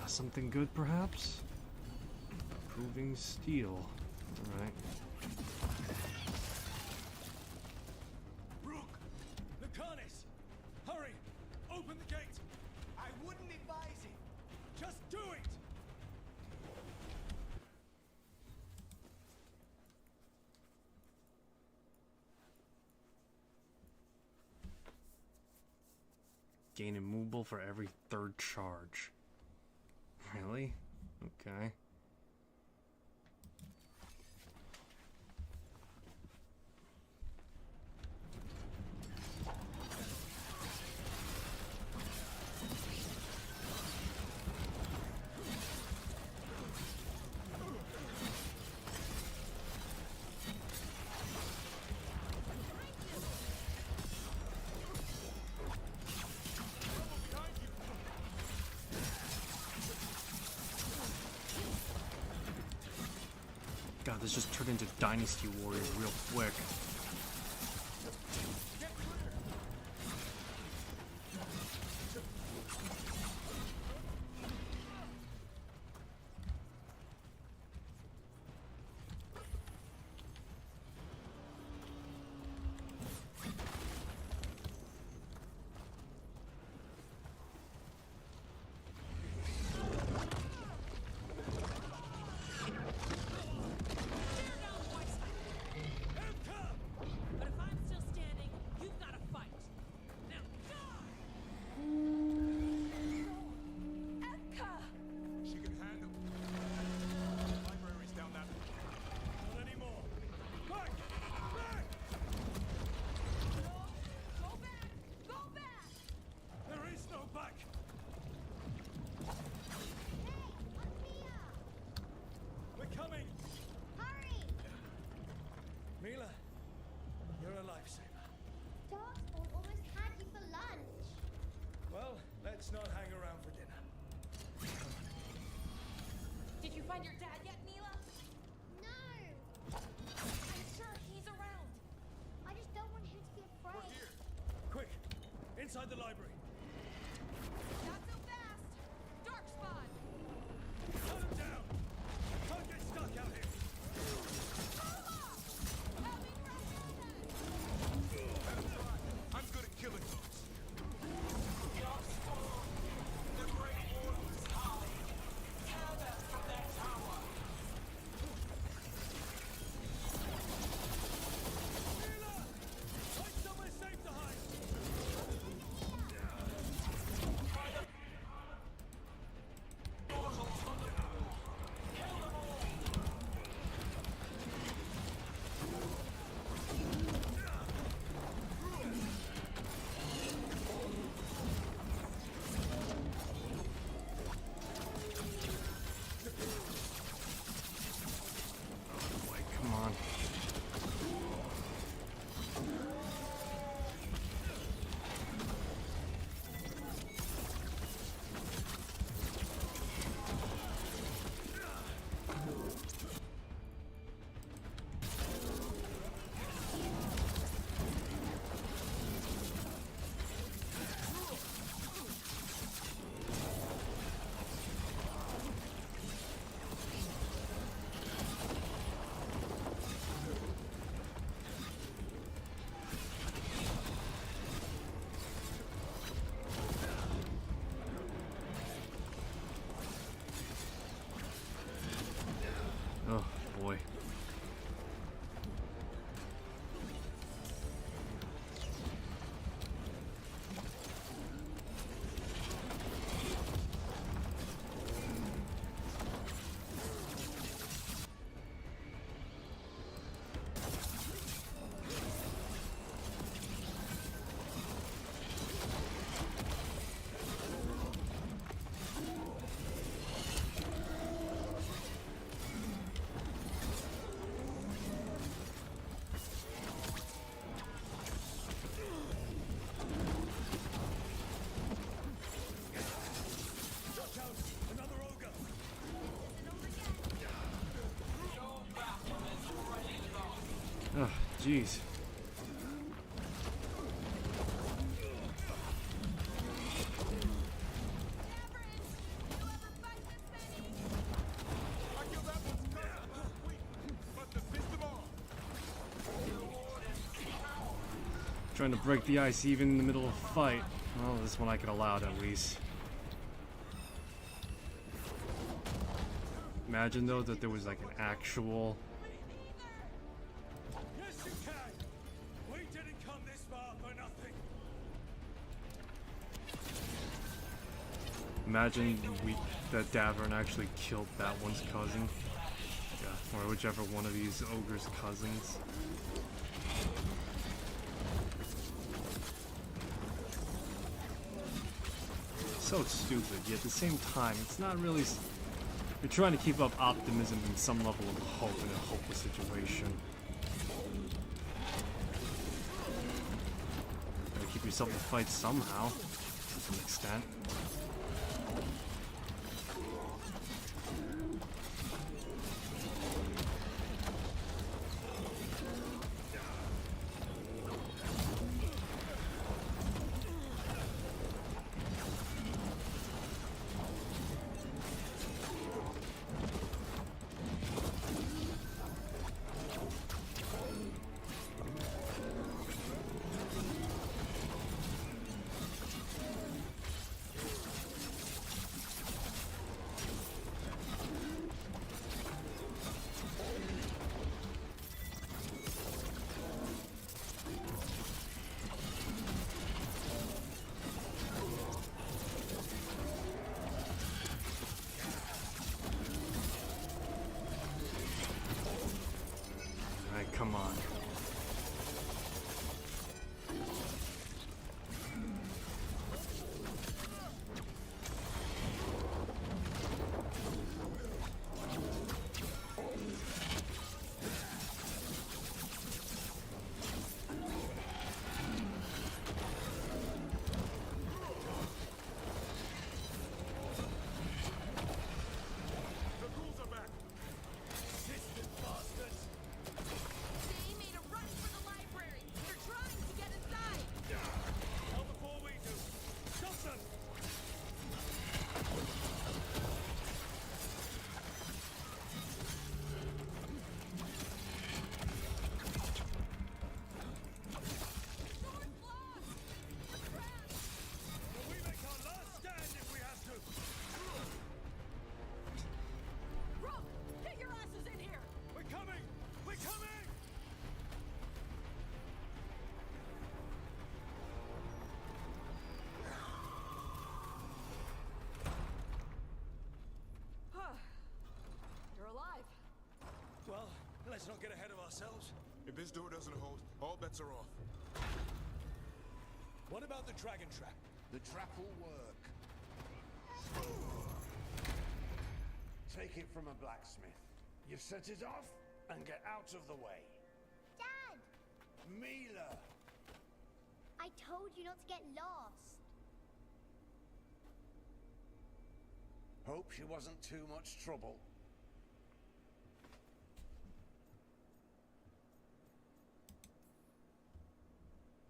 Something good, perhaps? Proving steel. Alright. Rook! Lucanus! Hurry! Open the gate! I wouldn't advise it. Just do it! Gain immovable for every third charge. Really? Okay. this just turned into Dynasty Warriors real quick. Mila, you're a lifesaver. Darkspawn almost had you for lunch. Well, let's not hang around for dinner. Did you find your dad yet, Mila? No! I'm sure he's around. I just don't want him to be afraid. Quick, inside the library. Not so fast! Darkspawn! Shut him down! Don't get stuck out here! I'm good at killing folks. The Great Wall is high. Tear them from their tower. Find somewhere safe to hide! Come on. Oh boy. Watch out! Another ogre! Ugh, jeez. I killed that one's cousin. Wait, must have pissed them off. Trying to break the ice even in the middle of a fight. Well, this one I can allow it at least. Imagine though that there was like an actual Yes, you can! We didn't come this far for nothing! imagine that Davern actually killed that one's cousin. Yeah, or whichever one of these ogre's cousins. So stupid, yet at the same time, it's not really. You're trying to keep up optimism and some level of hope in a hopeless situation. Gotta keep yourself in the fight somehow, to some extent. ourselves? If this door doesn't hold, all bets are off. What about the dragon trap? The trap will work. Take it from a blacksmith. You set it off and get out of the way. Dad! Mila! I told you not to get lost. Hope she wasn't too much trouble.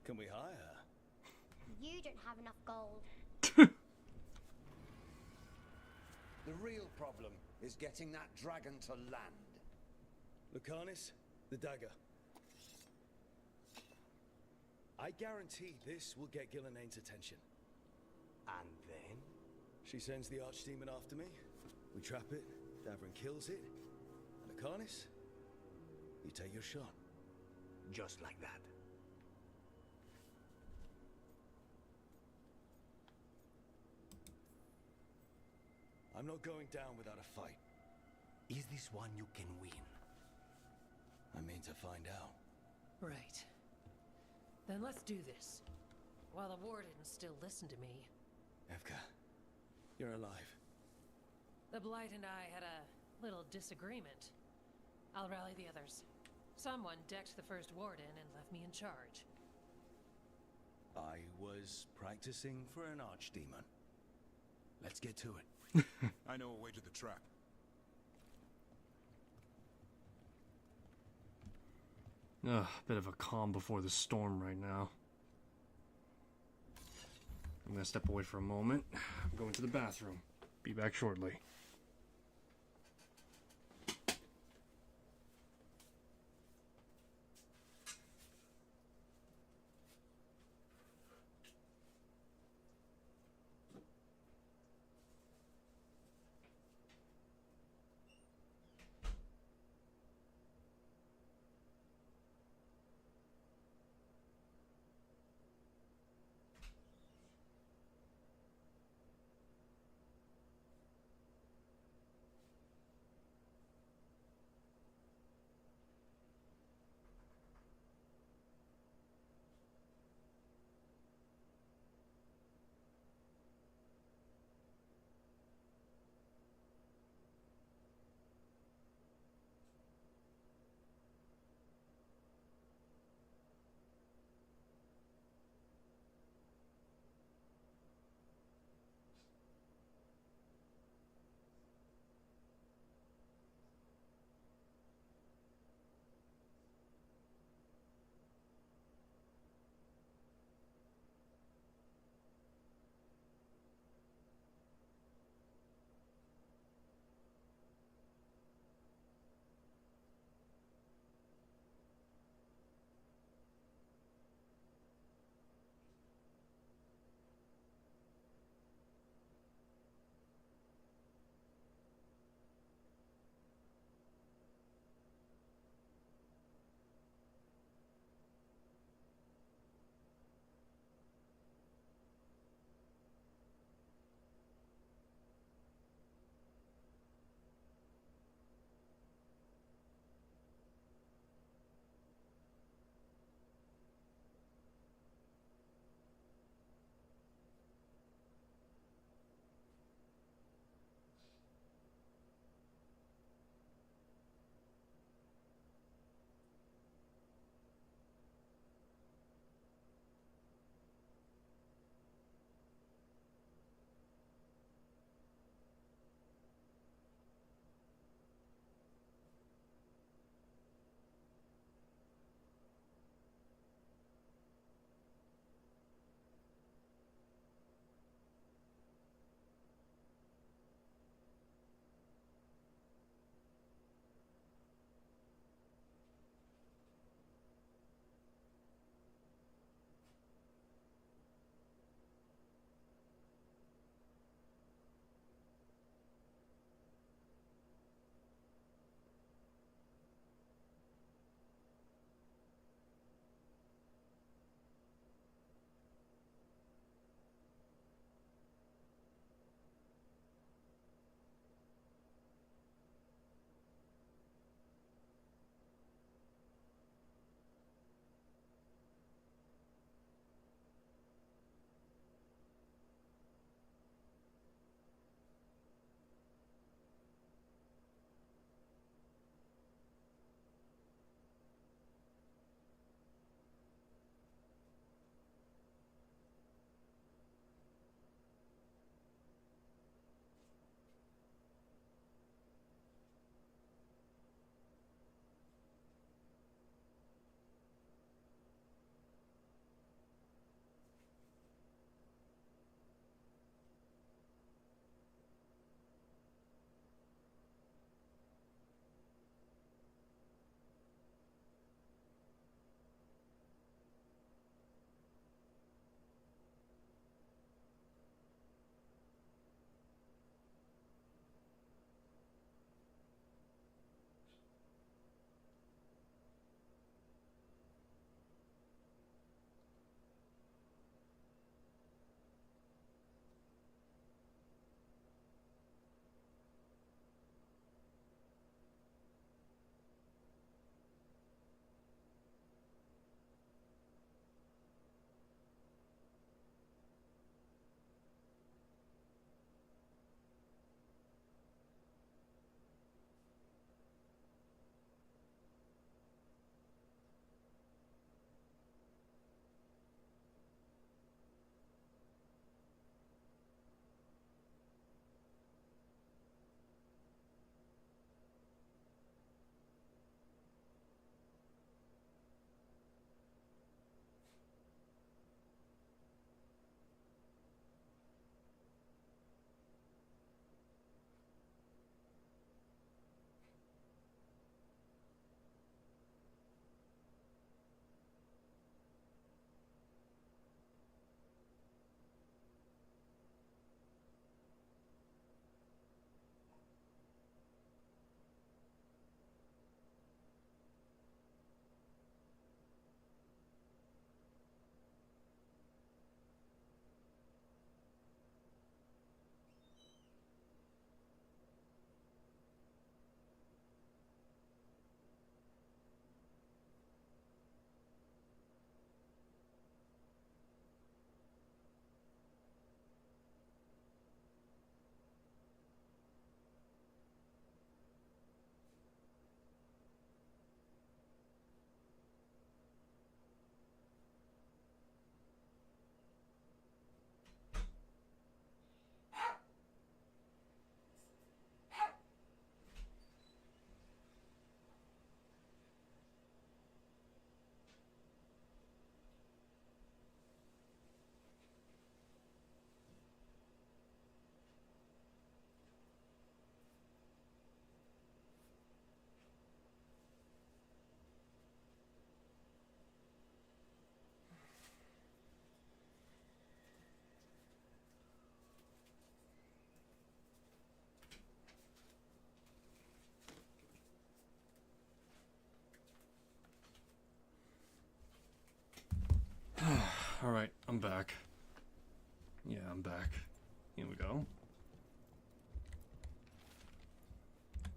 Can we hire her? You don't have enough gold. The real problem is getting that dragon to land. Lucanis, the dagger. I guarantee this will get Gillenane's attention. And then? She sends the archdemon after me. We trap it, Davrin kills it. And Lucanis, you take your shot. Just like that. I'm not going down without a fight. Is this one you can win? I mean to find out. Right. Then let's do this. While the Wardens still listen to me. Evka, you're alive. The Blight and I had a little disagreement. I'll rally the others. Someone decked the first Warden and left me in charge. I was practicing for an archdemon. Let's get to it. I know a way to the trap. Ugh, bit of a calm before the storm right now. I'm gonna step away for a moment. I'm going to the bathroom. Be back shortly. Alright, I'm back. Yeah, I'm back. Here we go.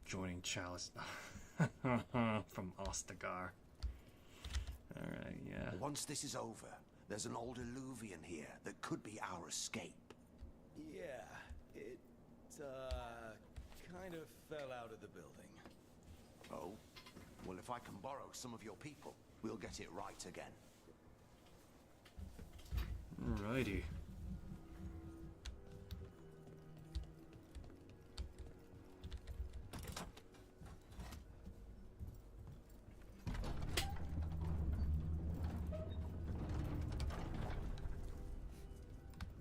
Joining Chalice from Ostagar. Alright, yeah. Once this is over, there's an old illuvian here that could be our escape. Yeah, it, kind of fell out of the building. Oh? Well, if I can borrow some of your people, we'll get it right again. Alrighty.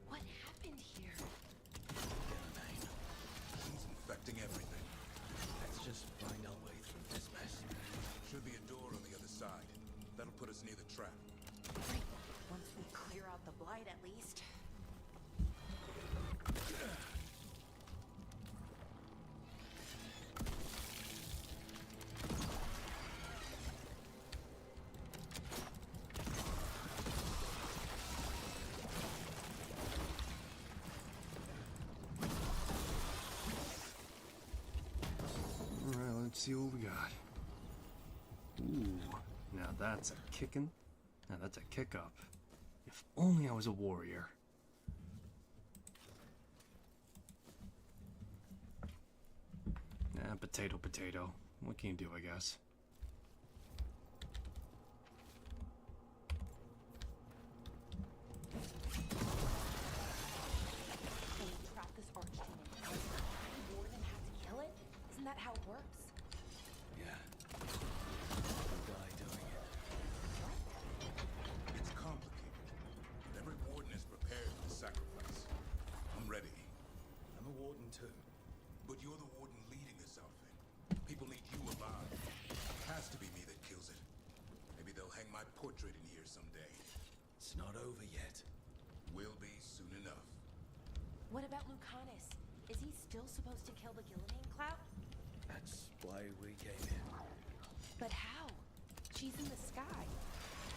What happened here? He's infecting everything. Let's just find our way through this mess. Should be a door on the other side. That'll put us near the trap. Great. Once we clear out the blight, at least. Alright, let's see what we got. Ooh, now that's a kickin'. Now that's a kick up. If only I was a warrior. Potato, potato. What can you do, I guess? When you trap this archdemon, the warden has to kill it? Isn't that how it works? Yeah. The guy doing it. It's complicated. Every warden is prepared for the sacrifice. I'm ready. I'm a warden too. But you're the warden leading this outfit. People need you alive. It has to be me that kills it. Maybe they'll hang my portrait in here someday. It's not over yet. Will be soon enough. What about Lucanus? Is he still supposed to kill the Gillian Cloud? That's why we came here. But how? She's in the sky.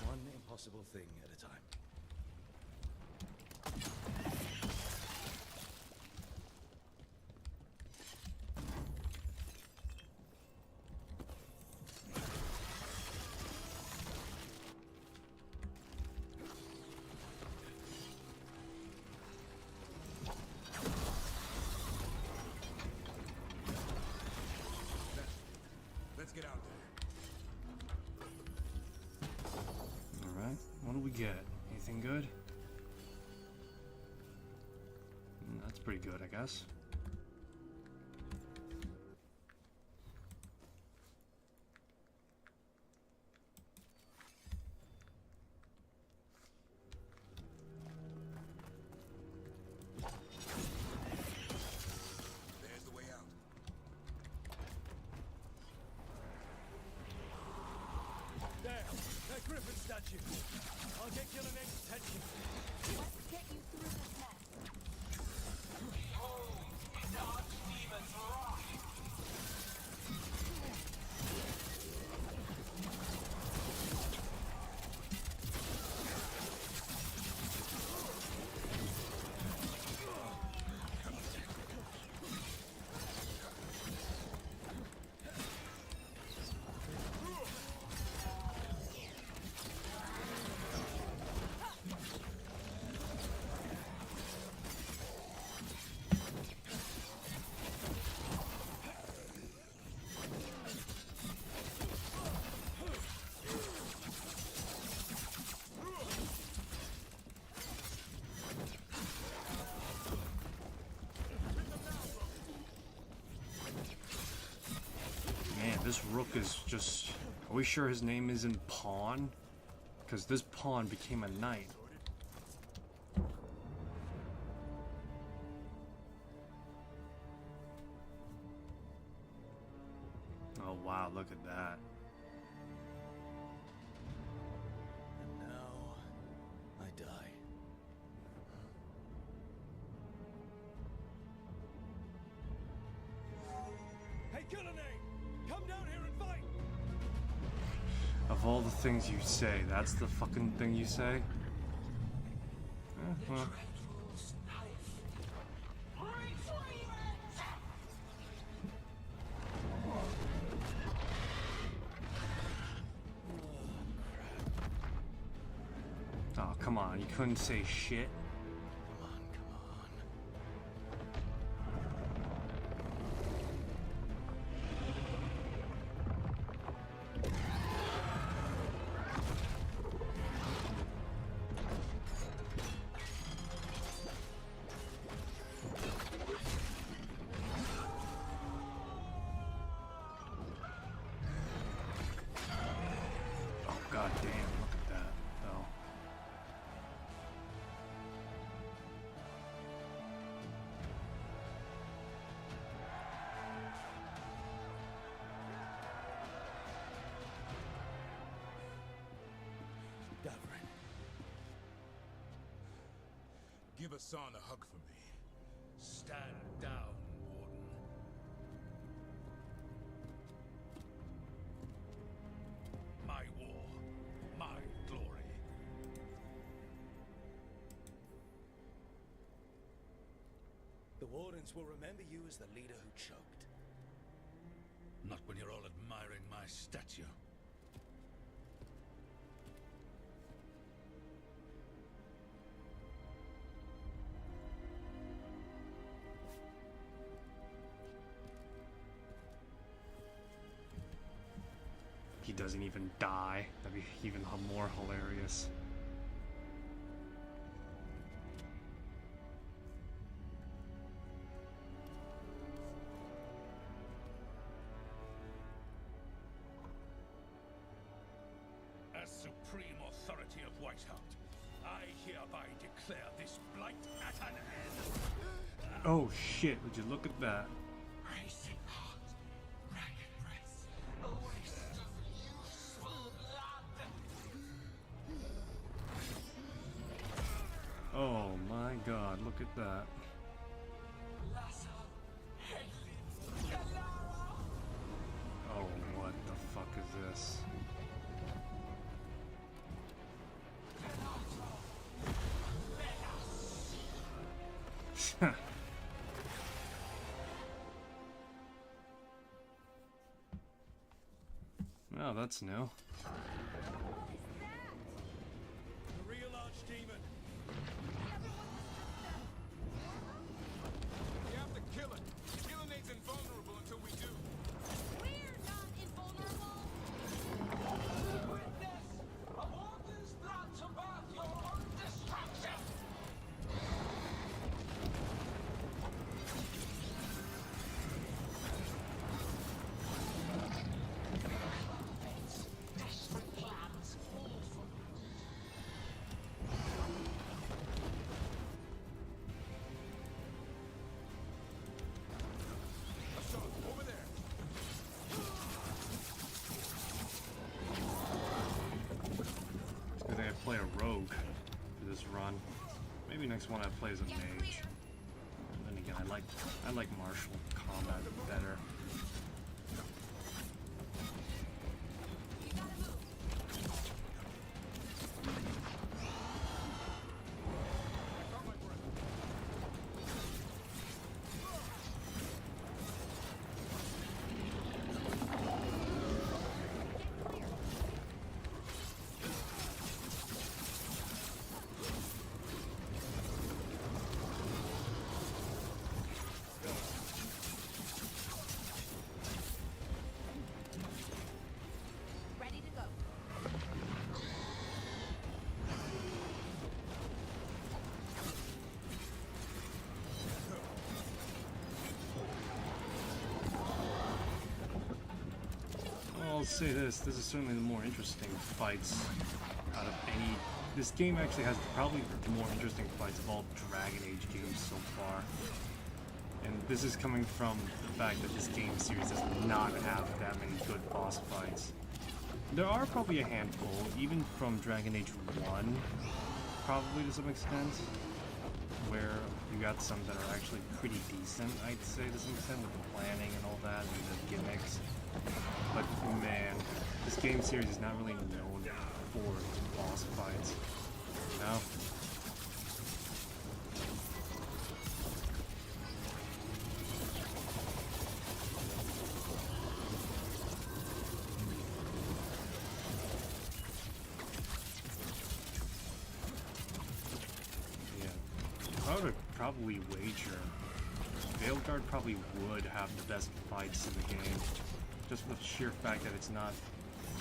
One impossible thing at a time. Let's get out there. Alright, what do we get? Anything good? That's pretty good, I guess. There's the way out. There, that griffin statue. I'll get Gillian's attention. Let's get you through this mess. Behold, the archdemons rise! Man, this rook is just... Are we sure his name isn't Pawn? Because this pawn became a knight. Oh wow, look at that. And now, I die. Hey, Gillian! Come down here and fight! Of all the things you say, that's the fucking thing you say? Huh? Oh, come on, you couldn't say shit. God damn, look at that, though. Davrin. Give Hassan a hug for me. Stand down, Warden. My war, my glory. The Wardens will remember you as the leader who choked. Not when you're all admiring my statue. He doesn't even die. That'd be even more hilarious. As supreme authority of Whiteheart, I hereby declare this blight at an end. Oh shit, would you look at that? Racing heart, ragged breath, a waste of useful blood. Oh my god, look at that. Oh, what the fuck is this? Oh, that's new. The real archdemon. We have to kill it. Gillenad's invulnerable until we do. We're not invulnerable. Witness a warden's plot to birth your own destruction. Desperate plans awful. Hassan, over there. It's good thing I play a rogue for this run. Maybe next one I play as a mage. And then again, I like martial combat better. Ready to go. Well, I'll say this is certainly the more interesting fights out of any... This game actually has probably the more interesting fights of all Dragon Age games so far. And this is coming from the fact that this game series does not have that many good boss fights. There are probably a handful, even from Dragon Age 1, probably to some extent, where you got some that are actually pretty decent, I'd say, to some extent, with the planning and all that, and the gimmicks. But man, this game series is not really known for its boss fights, you know? probably wager Veilguard probably would have the best fights in the game, just for the sheer fact that it's not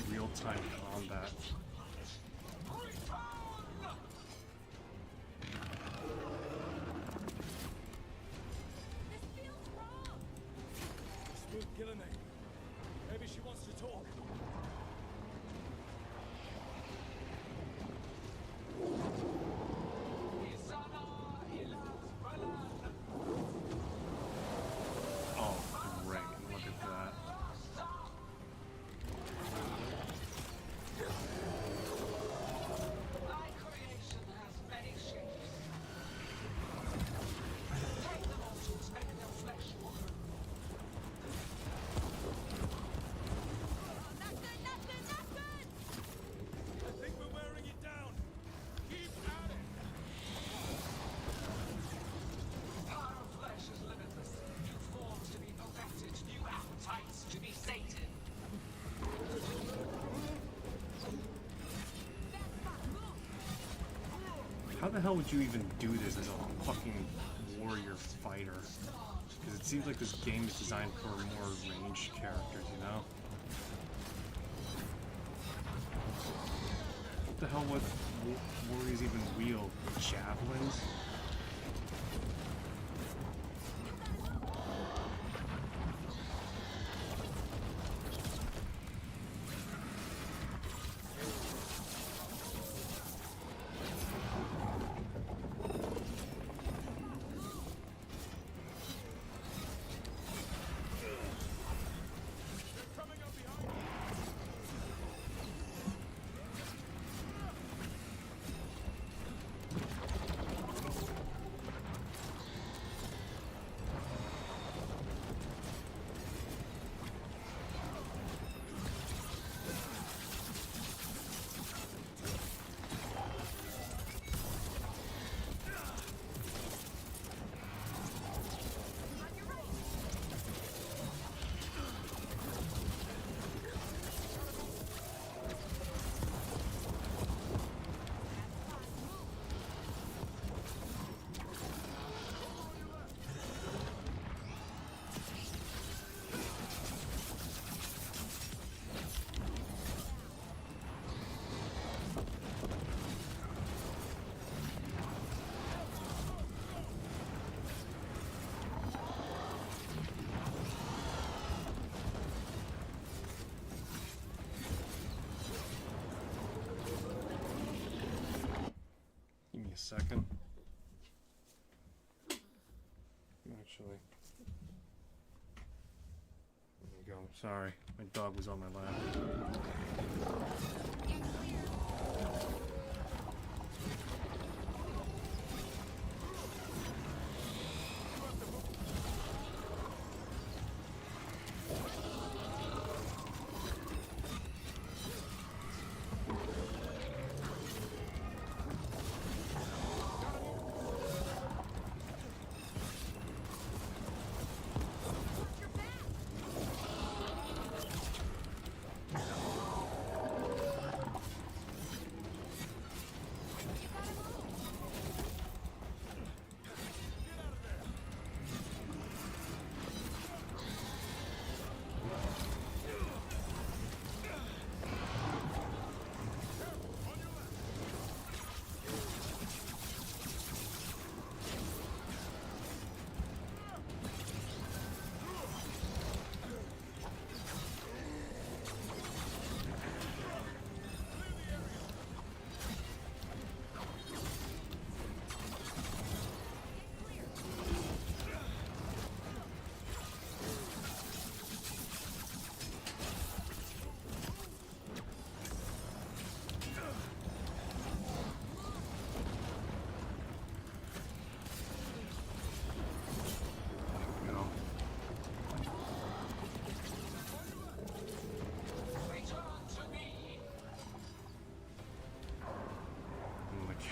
real-time combat. Maybe she wants to talk. Oh, great. Look at that. I think we're wearing it down. Keep at it. Power of flesh is limitless. New forms to be perfected, new appetites to be sated. How the hell would you even do this as a fucking warrior fighter? Because it seems like this game is designed for more ranged characters, you know? What the hell would warriors even wield? Javelins? Second. Actually. There you go. Sorry. My dog was on my lap.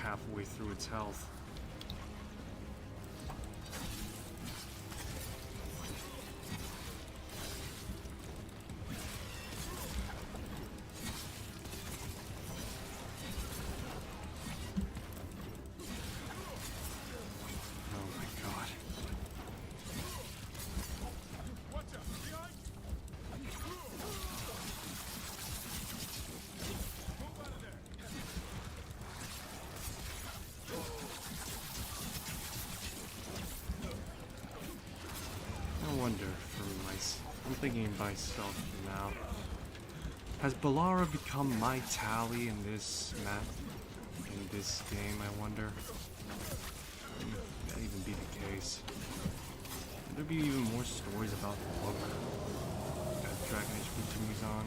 Halfway through its health. wonder for myself. I'm thinking myself now. Has Balara become my tally in this map? In this game, I wonder? That even be the case. Would there be even more stories about the book as Dragon Age continues on?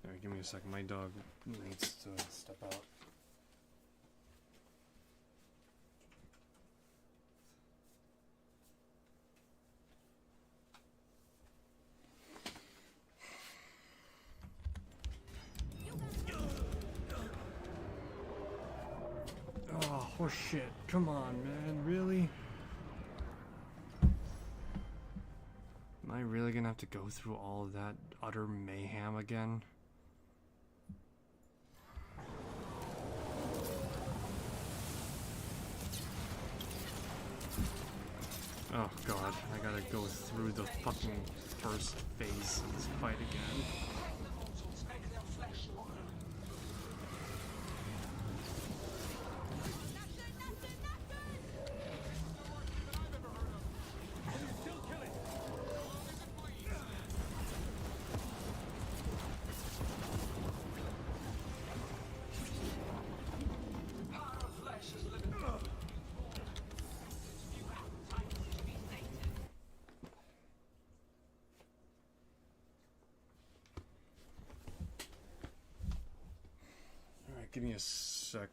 Or, give me a second, my dog needs to step out. Oh, horse shit. Come on, man. Really? Am I really gonna have to go through all of that utter mayhem again? Oh god, I gotta go through the fucking first phase of this fight again. Give me a sec.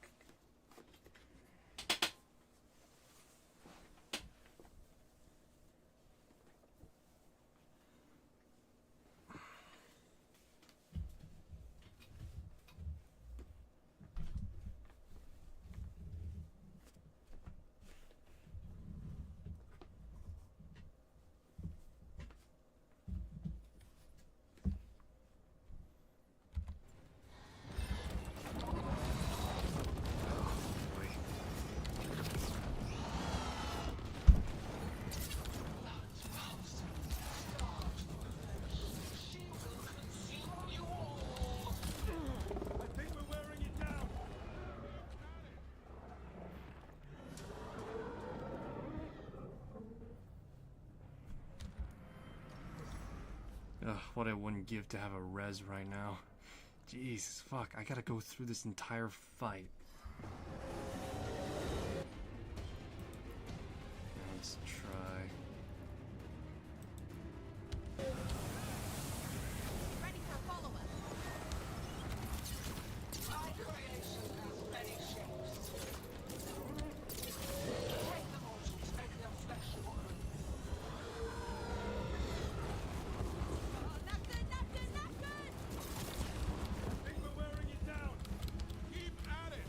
Ugh, what I wouldn't give to have a res right now. Jesus, fuck, I gotta go through this entire fight. Let's try. Ready for follow-up. My creation has many shapes. Take the mortals, make their flesh warm. I think we're wearing it down. Keep at it.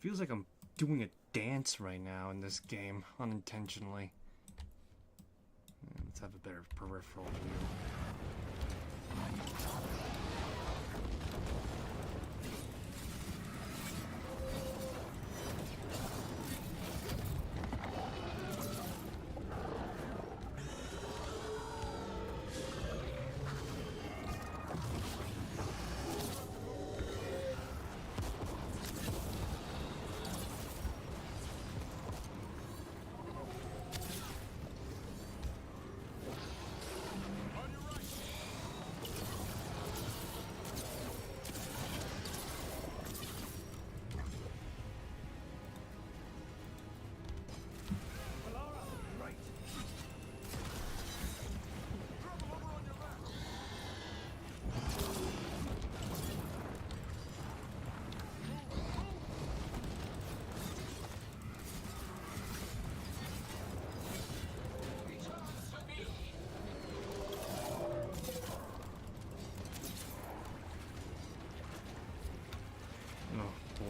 Feels like I'm doing a dance right now in this game, unintentionally. Let's have a better peripheral view.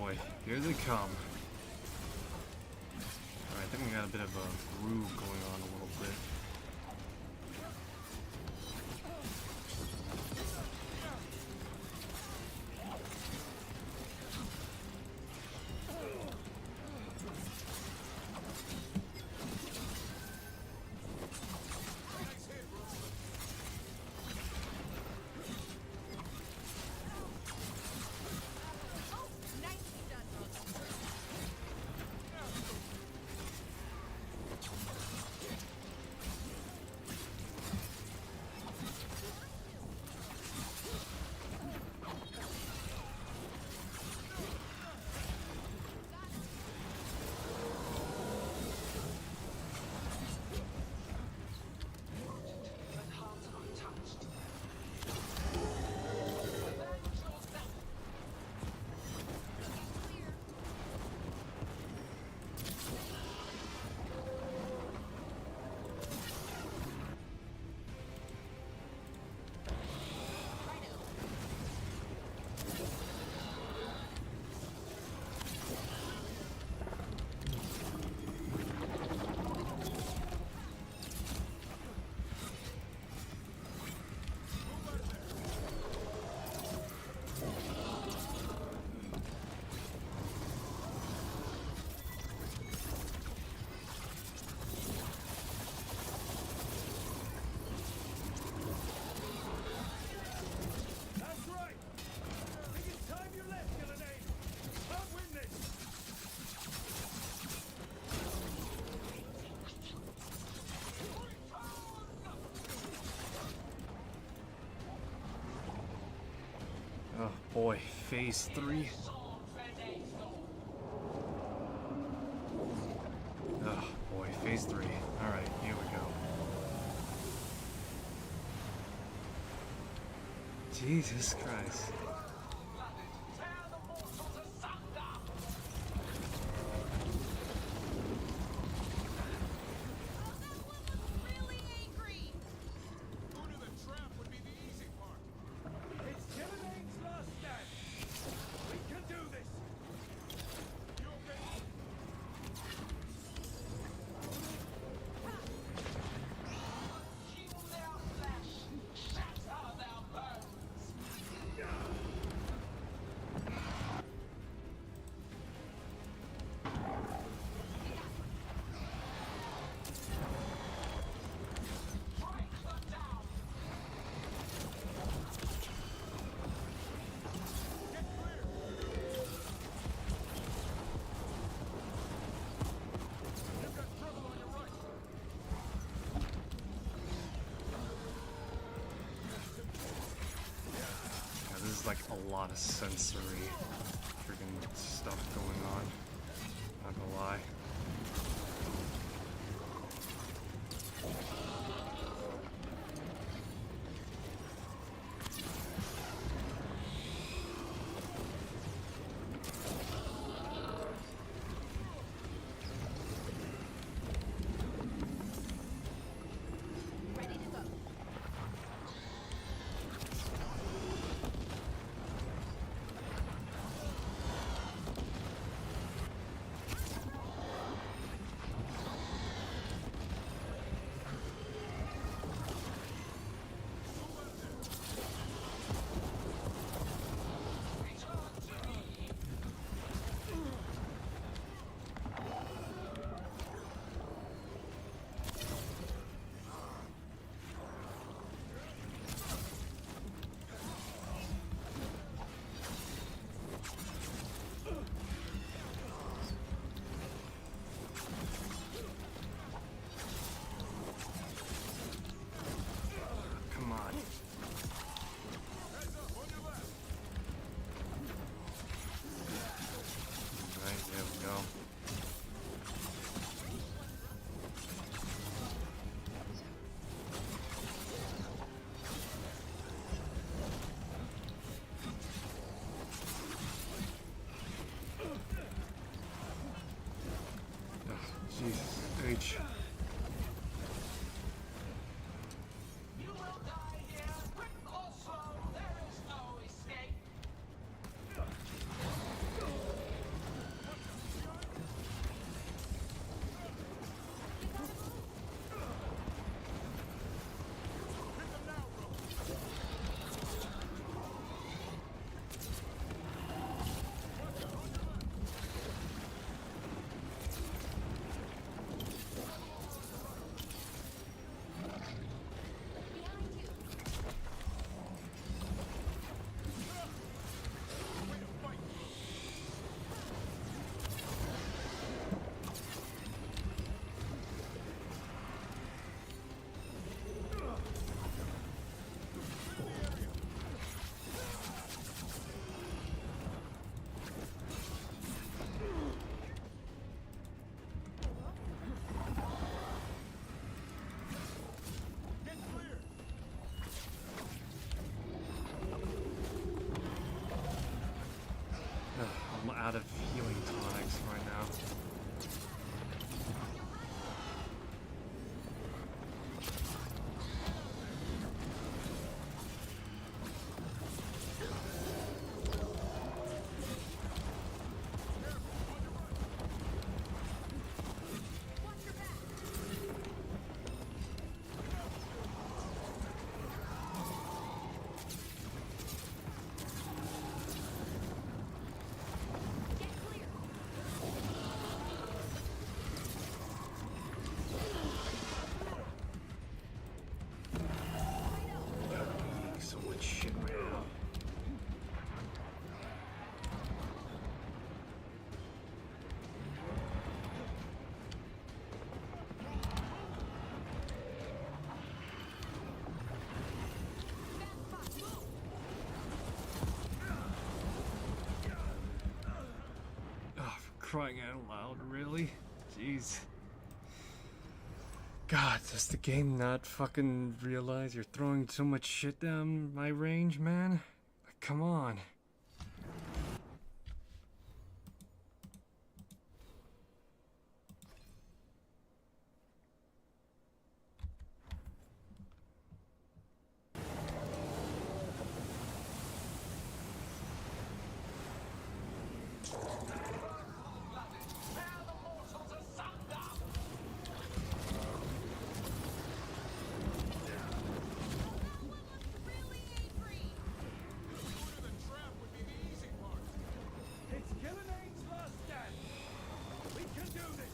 Boy, here they come. Alright, I think we got a bit of a groove going on a little bit. Oh boy, phase 3. Oh boy, phase 3. Alright, here we go. Jesus Christ. Like a lot of sensory freaking stuff going on. Not gonna lie. out of healing tonics right now. So much shit right now. Oh, for crying out loud, really? Jeez. God, does the game not fucking realize you're throwing so much shit down my range, man? Like, come on. It's Gillian's last stand. We can do this.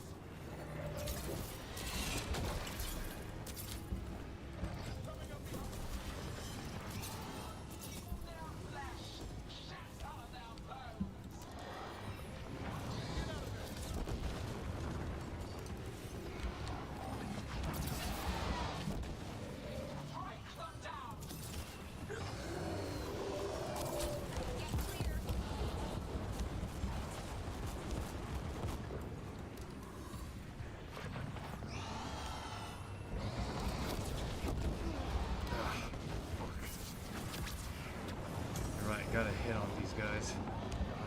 Right, gotta hit on these guys.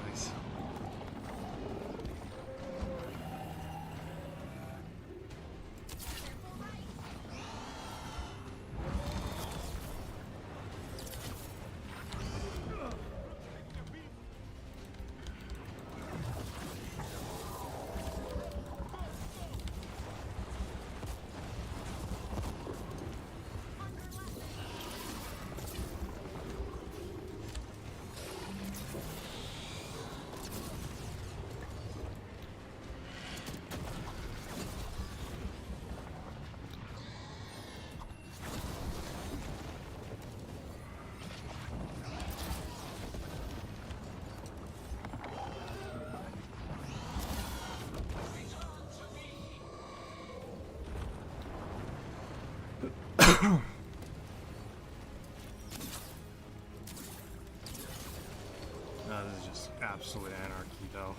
Nice. This is just absolute anarchy, though.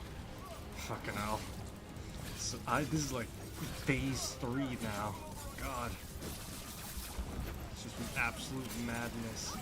Fucking hell. So this is like phase 3 now. God. It's just an absolute madness.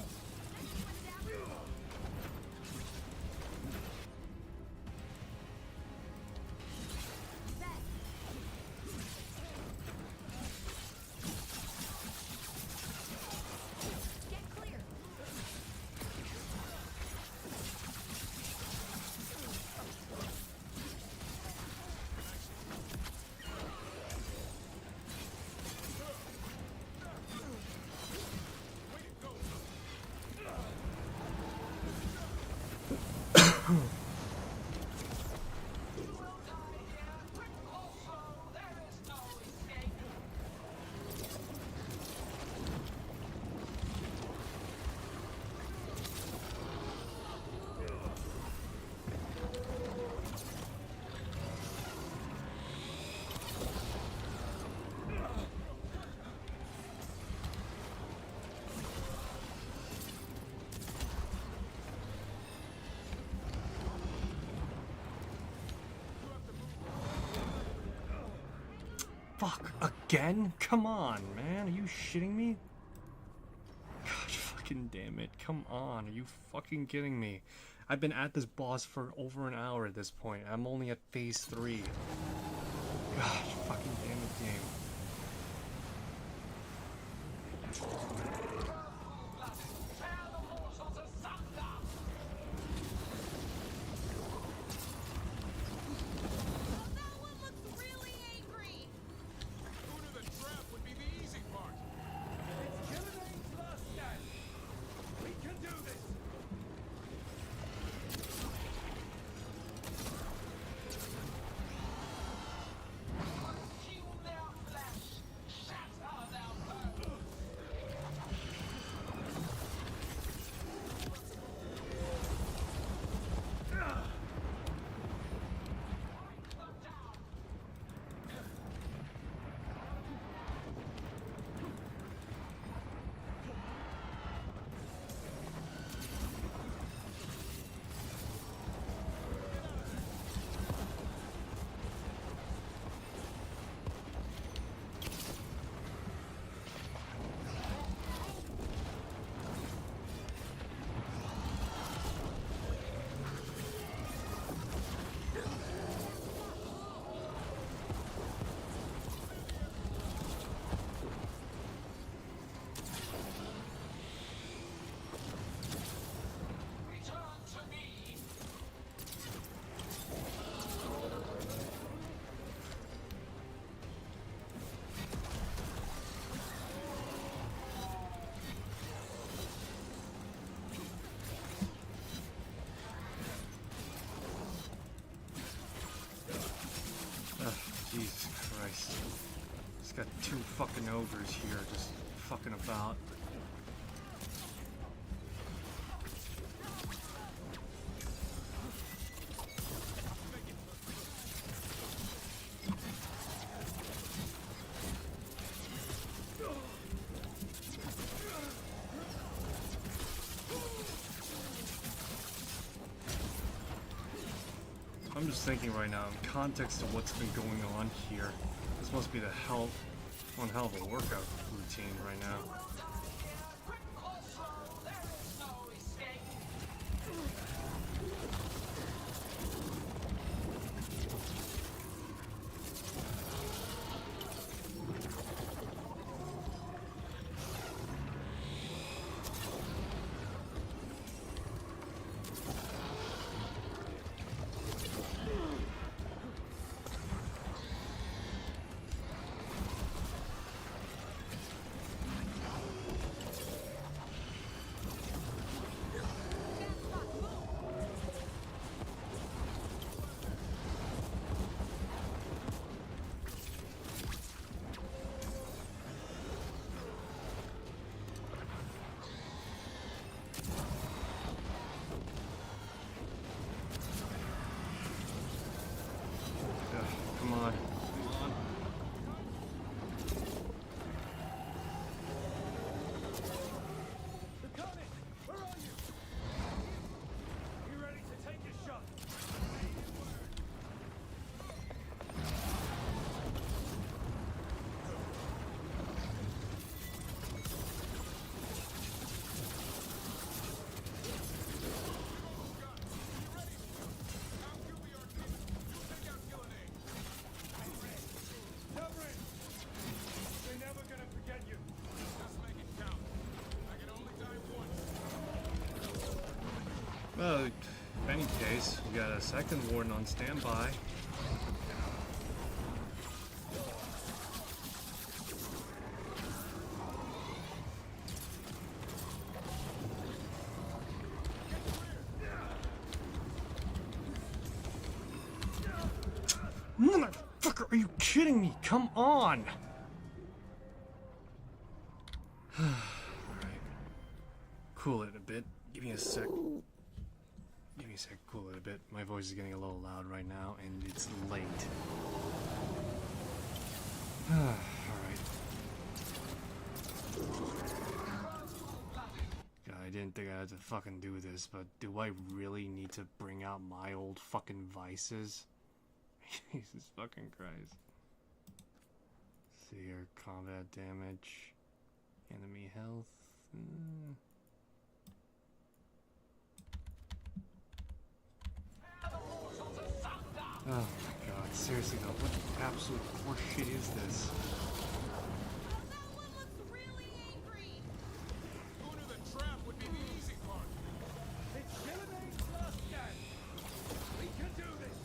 Fuck, again? Come on, man. Are you shitting me? God, fucking fucking damn it. Come on, are you fucking kidding me? I've been at this boss for over an hour at this point. I'm only at phase 3. Gosh, fucking damn it, game. Jesus Christ. Just got 2 fucking ogres here just fucking about. I'm just thinking right now, in context of what's been going on here, this must be one hell of a workout routine right now. Come on. They're coming! Where are you? You ready to take your shot? Well, in any case, we got a second warden on standby. Motherfucker, are you kidding me? Come on! Alright. Cool it a bit. Give me a sec. Give me a sec, cool it a bit. My voice is getting a little loud right now, and it's late. Alright. God, I didn't think I had to fucking do this, but do I really need to bring out my old fucking vices? Jesus fucking Christ. See here, combat damage, enemy health. Oh my god, seriously though, what absolute horseshit is this? Who knew the trap would be the easy part? It's Gilliman's last stand. We can do this.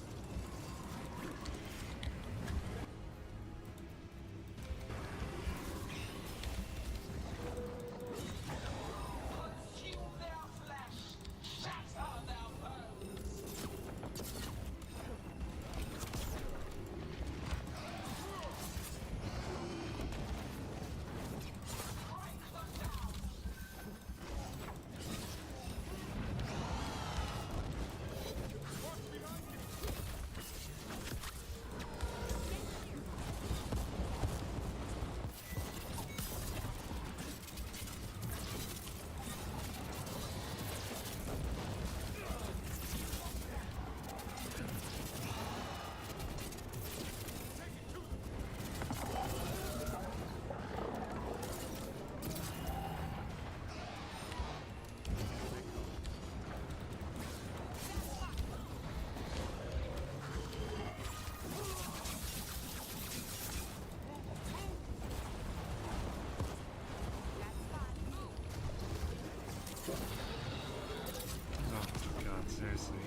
Oh god, seriously.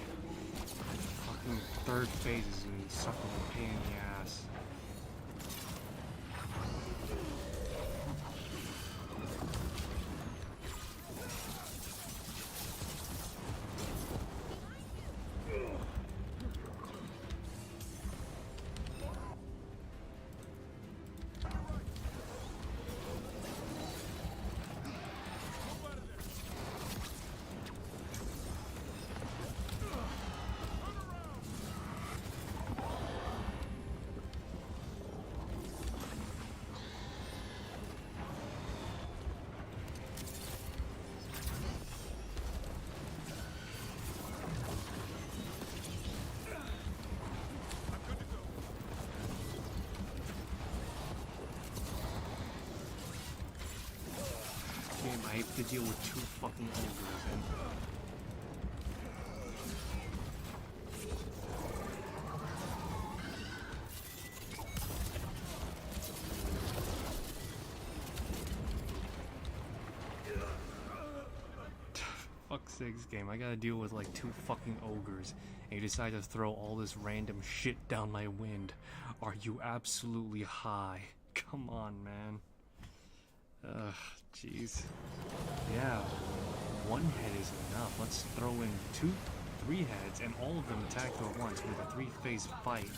Fucking third phase is such a pain in the ass. Game, I have to deal with two fucking ogres and fuck's sakes, game. I gotta deal with like two fucking ogres, and you decide to throw all this random shit down my wind. Are you absolutely high? Come on, man. Ugh, jeez. Yeah, one head is enough. Let's throw in 3 heads, and all of them attack at once with a 3-phase fight.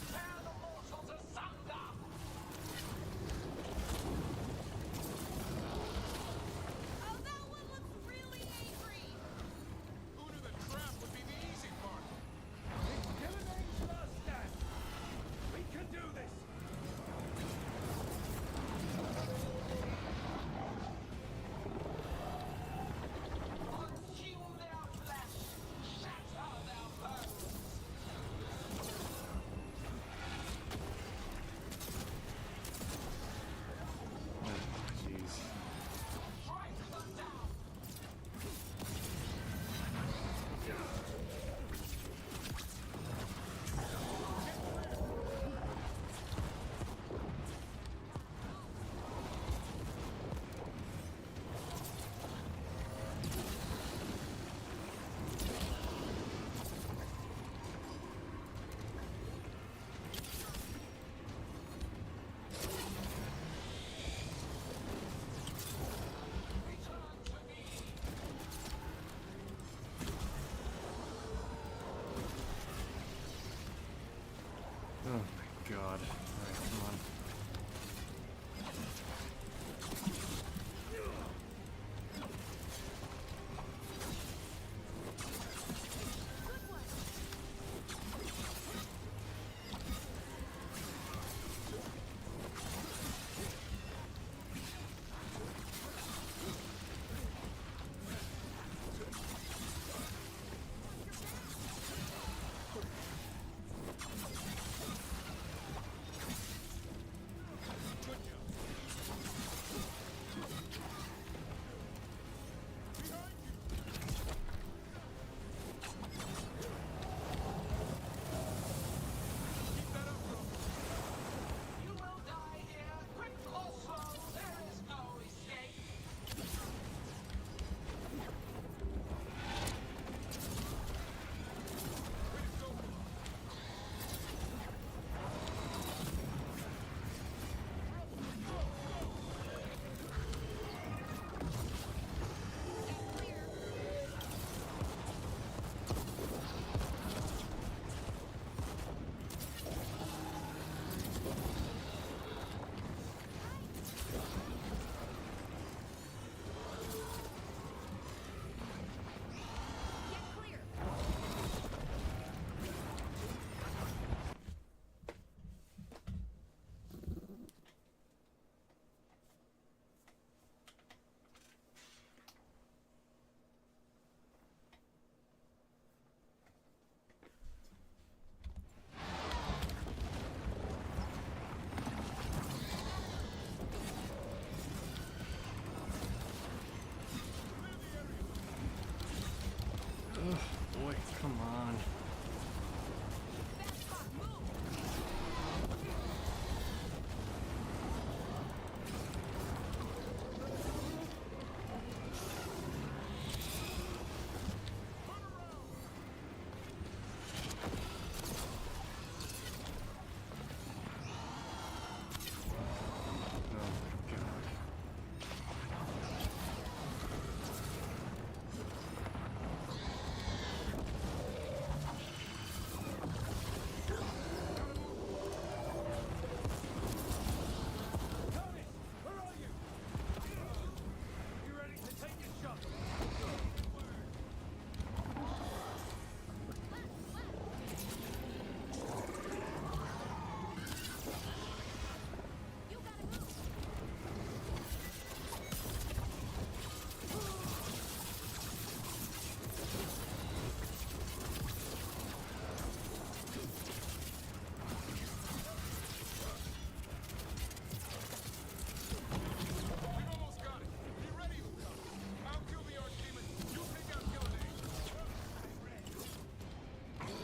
Ugh, boy, come on.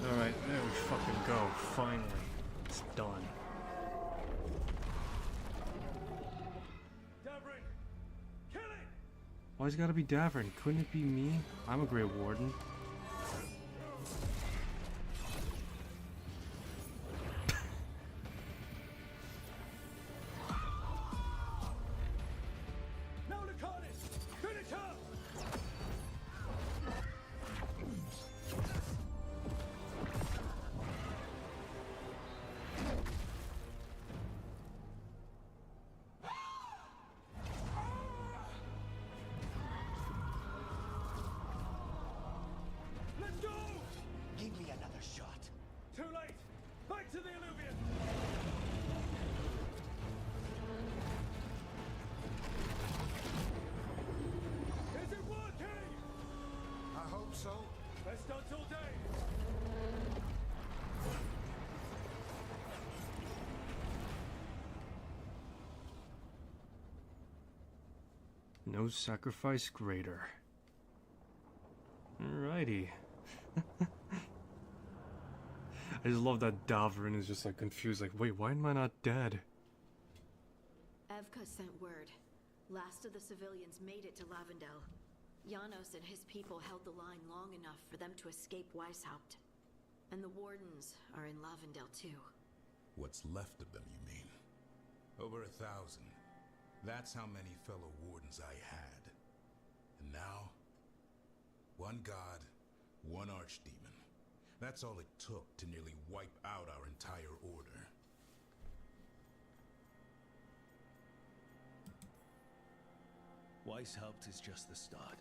Alright, there we fucking go. Finally. It's done. Davrin, kill it! Why's it gotta be Davern? Couldn't it be me? I'm a Grey Warden. Now Lucanus, finish her! Let's go! Give me another shot. Too late! Back to the Illuvian! Is it working? I hope so. Best stunts all day! No sacrifice greater. Alrighty. I just love that Davrin is just like confused, like, wait, why am I not dead? Evka sent word. Last of the civilians made it to Lavendel. Janos and his people held the line long enough for them to escape Weishaupt. And the Wardens are in Lavendel too. What's left of them, you mean? Over 1,000. That's how many fellow Wardens I had. And now, one god, one archdemon. That's all it took to nearly wipe out our entire order. Weishaupt is just the start.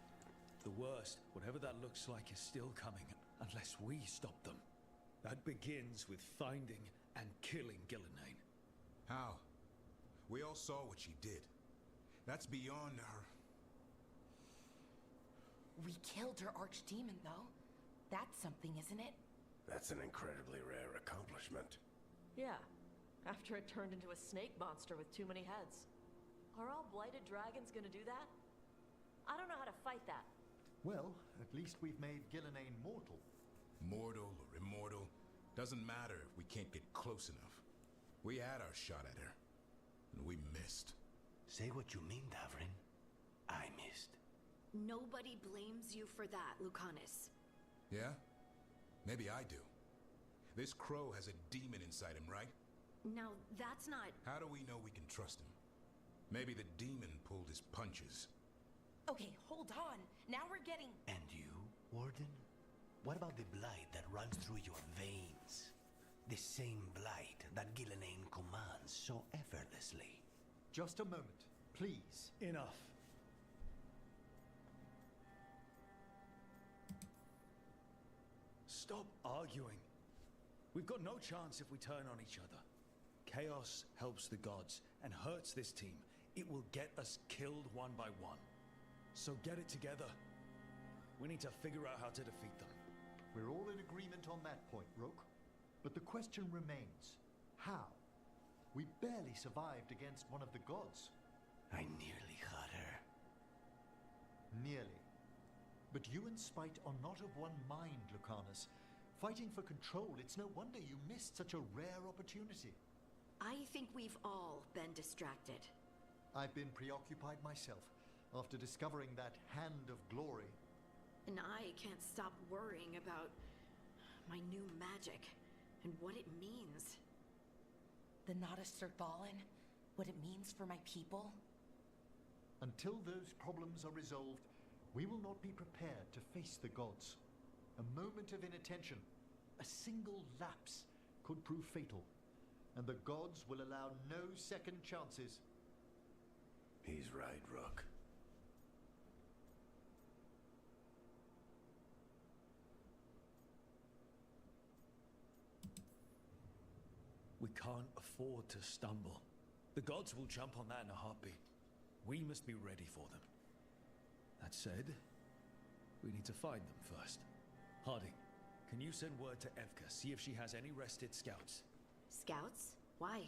The worst, whatever that looks like, is still coming, unless we stop them. That begins with finding and killing Gillenane. How? We all saw what she did. That's beyond her. We killed her archdemon, though. That's something, isn't it? That's an incredibly rare accomplishment. Yeah, after it turned into a snake monster with too many heads. Are all blighted dragons gonna do that? I don't know how to fight that. Well, at least we've made Gillenane mortal. Mortal or immortal, doesn't matter if we can't get close enough. We had our shot at her, and we missed. Say what you mean, Davrin. I missed. Nobody blames you for that, Lucanus. Yeah? Maybe I do. This crow has a demon inside him, right? Now, that's not... How do we know we can trust him? Maybe the demon pulled his punches. Okay, hold on. Now we're getting... And you, Warden? What about the blight that runs through your veins? The same blight that Gillenane commands so effortlessly. Just a moment, please. Enough. Stop arguing. We've got no chance if we turn on each other. Chaos helps the gods and hurts this team. It will get us killed one by one. So get it together. We need to figure out how to defeat them. We're all in agreement on that point, Rook. But the question remains, how? We barely survived against one of the gods. I nearly had her. Nearly. But you and Spite are not of one mind, Lucanus. Fighting for control, it's no wonder you missed such a rare opportunity. I think we've all been distracted. I've been preoccupied myself after discovering that hand of glory. And I can't stop worrying about my new magic and what it means. The Noticer Balin, what it means for my people. Until those problems are resolved, we will not be prepared to face the gods. A moment of inattention, a single lapse, could prove fatal, and the gods will allow no second chances. He's right, Rook. We can't afford to stumble. The gods will jump on that in a heartbeat. We must be ready for them. That said, we need to find them first. Harding, can you send word to Evka, see if she has any rested scouts? Scouts? Why?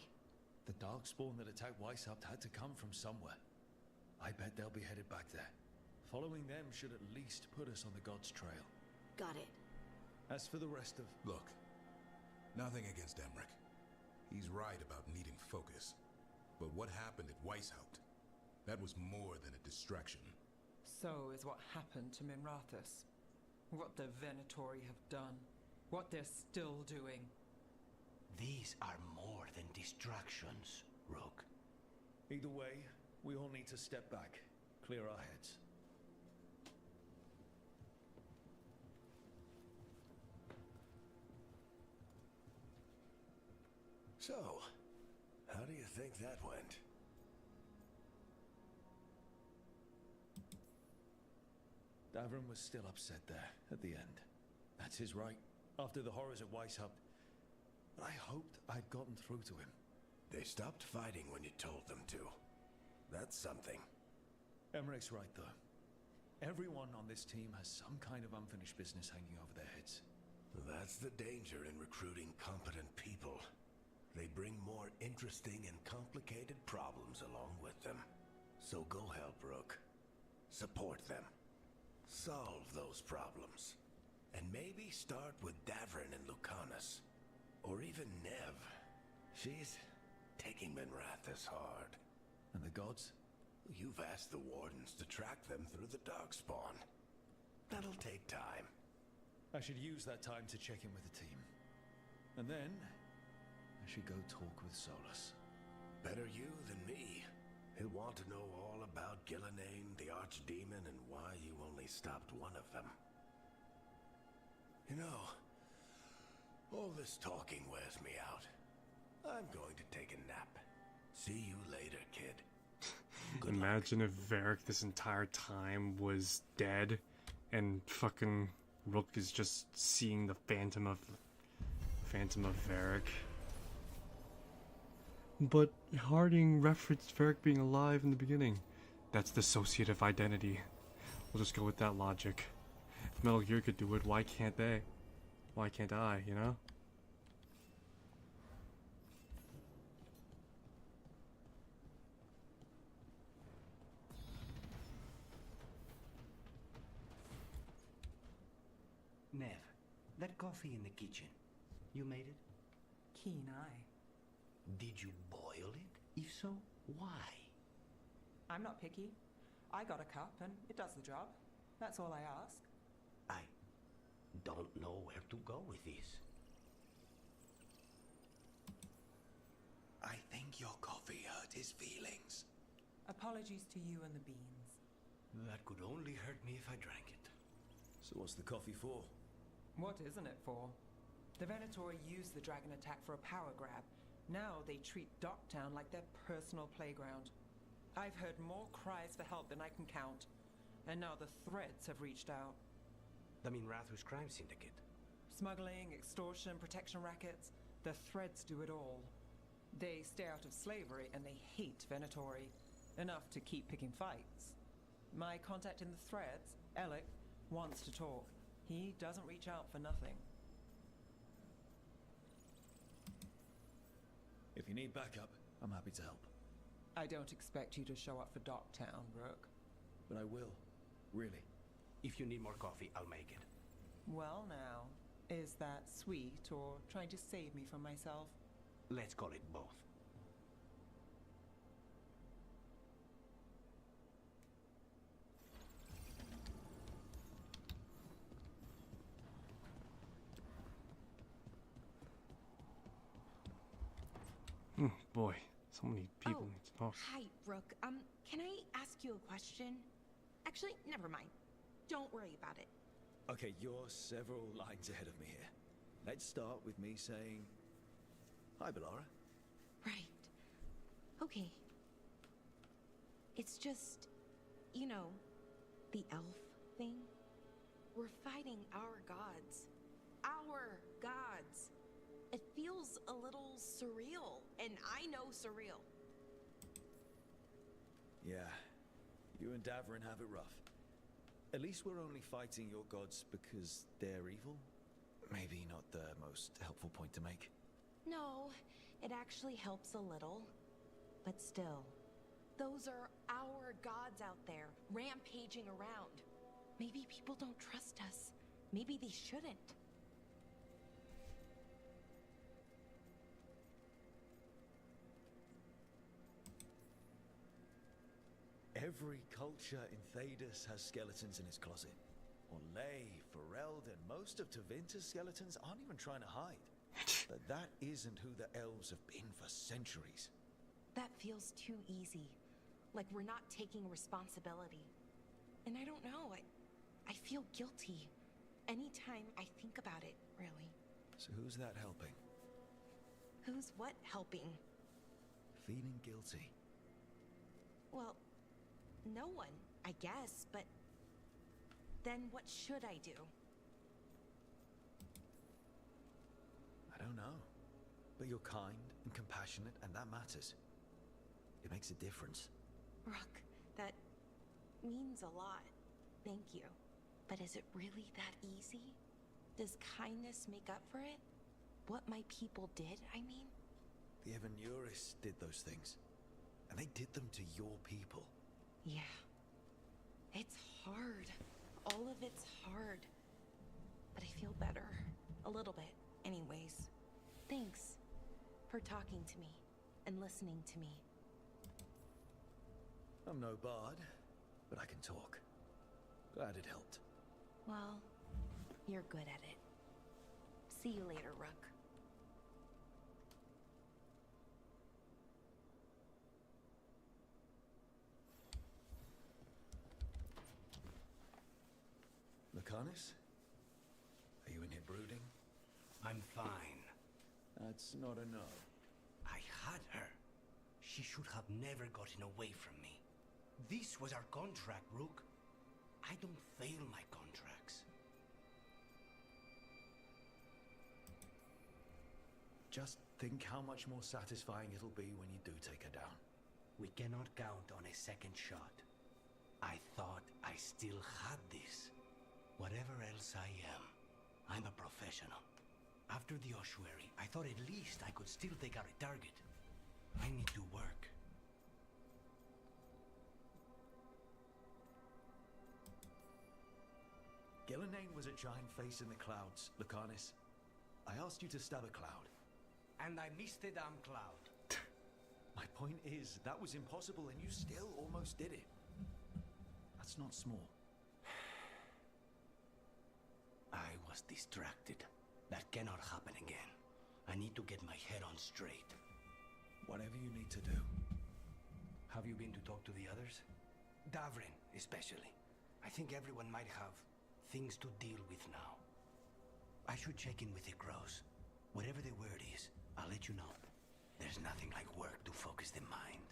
The Darkspawn that attacked Weishaupt had to come from somewhere. I bet they'll be headed back there. Following them should at least put us on the gods' trail. Got it. As for the rest of... Look, nothing against Emmerich. He's right about needing focus. But what happened at Weishaupt? That was more than a distraction. So is what happened to Minrathous. What the Venatori have done. What they're still doing. These are more than distractions, Rook. Either way, we all need to step back, clear our heads. So, how do you think that went? Davron was still upset there, at the end. That's his right, after the horrors at Weishaupt. But I hoped I'd gotten through to him. They stopped fighting when you told them to. That's something. Emmerich's right, though. Everyone on this team has some kind of unfinished business hanging over their heads. That's the danger in recruiting competent people. They bring more interesting and complicated problems along with them. So go help Rook. Support them. Solve those problems. And maybe start with Davron and Lucanus. Or even Nev. She's taking Minrathous hard. And the gods? You've asked the Wardens to track them through the Darkspawn. That'll take time. I should use that time to check in with the team. And then, I should go talk with Solus. Better you than me. He'll want to know all about Gillenane, the Archdemon, and why you only stopped one of them. You know, all this talking wears me out. I'm going to take a nap. See you later, kid. Imagine if Varric this entire time was dead and fucking Rook is just seeing the Phantom of Varric. But Harding referenced Varric being alive in the beginning. That's dissociative identity. We'll just go with that logic. If Metal Gear could do it, why can't they? Why can't I, you know? Nev, that coffee in the kitchen, you made it? Keen eye. Did you boil it? If so, why? I'm not picky. I got a cup and it does the job. That's all I ask. I don't know where to go with this. I think your coffee hurt his feelings. Apologies to you and the beans. That could only hurt me if I drank it. So what's the coffee for? What isn't it for? The Venatori used the dragon attack for a power grab. Now they treat Docktown like their personal playground. I've heard more cries for help than I can count. And now the Threads have reached out. The Minrathous crime syndicate. Smuggling, extortion, protection rackets. The Threads do it all. They stay out of slavery and they hate Venatori. Enough to keep picking fights. My contact in the Threads, Alec, wants to talk. He doesn't reach out for nothing. If you need backup, I'm happy to help. I don't expect you to show up for Docktown, Rook. But I will. Really. If you need more coffee, I'll make it. Well, now, is that sweet or trying to save me from myself? Let's call it both. Boy, so many people need to talk. Hi, Rook. Can I ask you a question? Actually, never mind. Don't worry about it. Okay, you're several lines ahead of me here. Let's start with me saying, hi, Bellara. Right. Okay. It's just, you know, the elf thing. We're fighting our gods. Our gods. It feels a little surreal, and I know surreal. Yeah, you and Davrin have it rough. At least we're only fighting your gods because they're evil? Maybe not the most helpful point to make. No, it actually helps a little. But still, those are our gods out there, rampaging around. Maybe people don't trust us. Maybe they shouldn't. Every culture in Thedas has skeletons in its closet. Orlais, Fereld, and most of Tevinter's skeletons aren't even trying to hide. But that isn't who the elves have been for centuries. That feels too easy. Like we're not taking responsibility. And I don't know, I feel guilty. Anytime I think about it, really. So who's that helping? Who's what helping? Feeling guilty. Well, no one, I guess, but then what should I do? I don't know. But you're kind and compassionate, and that matters. It makes a difference. Rook, that means a lot. Thank you. But is it really that easy? Does kindness make up for it? What my people did, I mean? The Evanuris did those things. And they did them to your people. Yeah. It's hard. All of it's hard. But I feel better. A little bit, anyways. Thanks for talking to me and listening to me. I'm no bard, but I can talk. Glad it helped. Well, you're good at it. See you later, Rook. Lucanus? Are you in here brooding? I'm fine. That's not a no. I had her. She should have never gotten away from me. This was our contract, Rook. I don't fail my contracts. Just think how much more satisfying it'll be when you do take her down. We cannot count on a second shot. I thought I still had this. Whatever else I am, I'm a professional. After the ossuary, I thought at least I could still take out a target. I need to work. Gillenane was a giant face in the clouds, Lucanus. I asked you to stab a cloud. And I missed the damn cloud. My point is, that was impossible and you still almost did it. That's not small. I was distracted. That cannot happen again. I need to get my head on straight. Whatever you need to do. Have you been to talk to the others? Davrin, especially. I think everyone might have things to deal with now. I should check in with the crows. Whatever the word is, I'll let you know. There's nothing like work to focus the mind.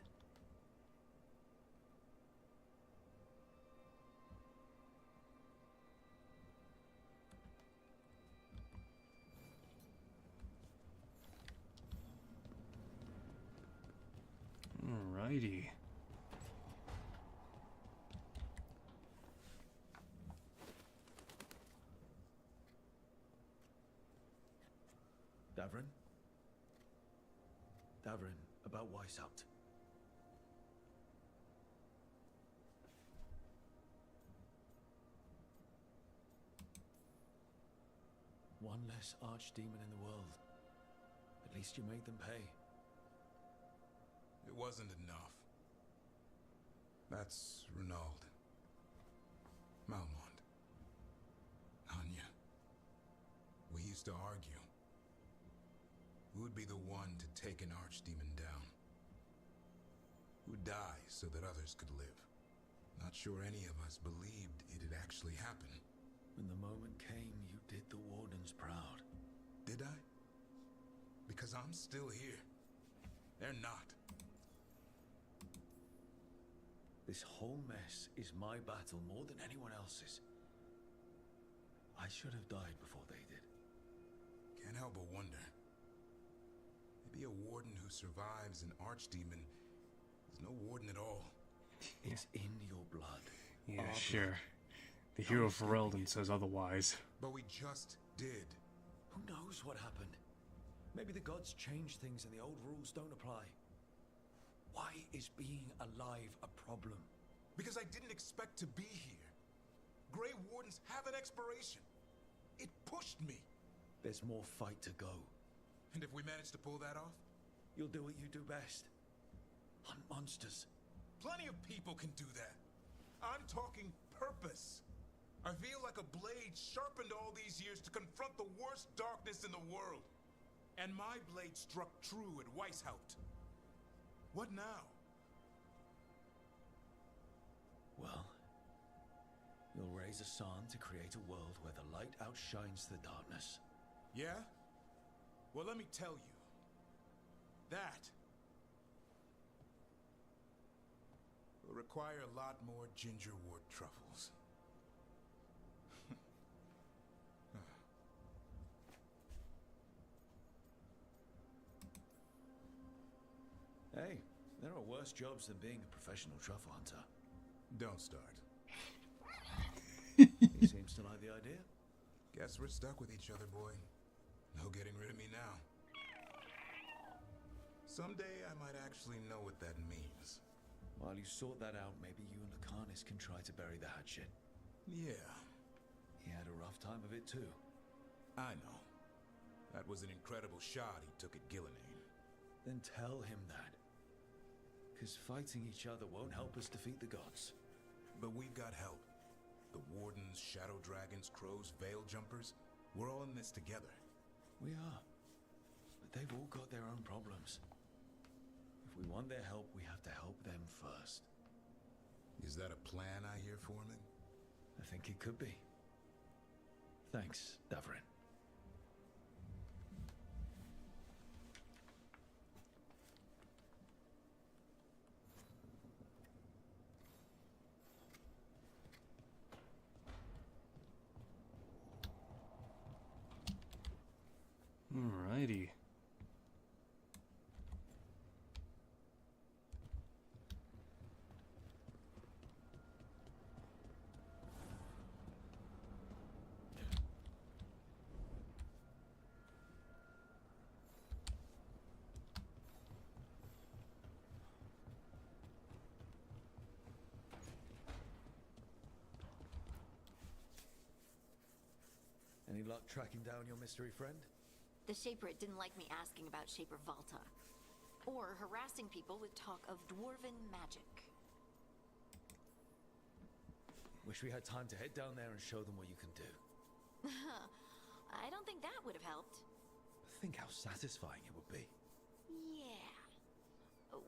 Alrighty. Davrin? Davrin, about Weishaupt. One less archdemon in the world. At least you made them pay. It wasn't enough. That's Renaud. Malmont. Anya. We used to argue. Who would be the one to take an archdemon down? Who'd die so that others could live? Not sure any of us believed it'd actually happen. When the moment came, you did the Wardens proud. Did I? Because I'm still here. They're not. This whole mess is my battle more than anyone else's. I should have died before they did. Can't help but wonder. Maybe a warden who survives an archdemon is no warden at all. It's in your blood. Yeah, sure. The hero for Ferelden says otherwise. But we just did. Who knows what happened? Maybe the gods changed things and the old rules don't apply. Why is being alive a problem? Because I didn't expect to be here. Grey Wardens have an expiration. It pushed me. There's more fight to go. And if we manage to pull that off? You'll do what you do best. Hunt monsters. Plenty of people can do that. I'm talking purpose. I feel like a blade sharpened all these years to confront the worst darkness in the world. And my blade struck true at Weishaupt. What now? Well, you'll raise a San to create a world where the light outshines the darkness. Yeah? Well, let me tell you. That will require a lot more gingerwort truffles. Hey, there are worse jobs than being a professional truffle hunter. Don't start. He seems to like the idea. Guess we're stuck with each other, boy. No getting rid of me now. Someday I might actually know what that means. While you sort that out, maybe you and Lucanus can try to bury the hatchet. Yeah. He had a rough time of it too. I know. That was an incredible shot he took at Gillenane. Then tell him that. Because fighting each other won't help us defeat the gods. But we've got help. The Wardens, Shadow Dragons, Crows, Veil Jumpers. We're all in this together. We are. But they've all got their own problems. If we want their help, we have to help them first. Is that a plan I hear, Foreman? I think it could be. Thanks, Davrin. Alrighty. Any luck tracking down your mystery friend? The Shaper didn't like me asking about Shaper Valta, or harassing people with talk of dwarven magic. Wish we had time to head down there and show them what you can do. I don't think that would have helped. Think how satisfying it would be. Yeah.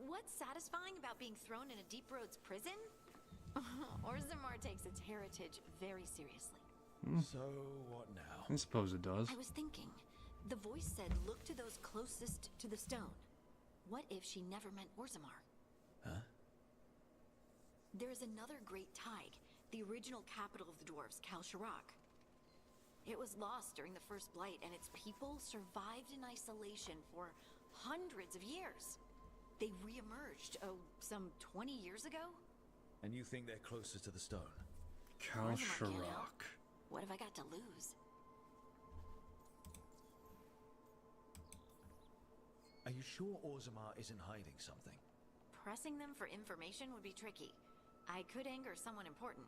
What's satisfying about being thrown in a Deep Roads prison? Orzammar takes its heritage very seriously. So, what now? I suppose it does. I was thinking, the voice said look to those closest to the stone. What if she never meant Orzammar? Huh? There is another great Tig, the original capital of the dwarves, Kal Shirak. It was lost during the First Blight, and its people survived in isolation for hundreds of years. They re-emerged, some 20 years ago? And you think they're closest to the stone? Kal Shirak. What have I got to lose? Are you sure Orzammar isn't hiding something? Pressing them for information would be tricky. I could anger someone important.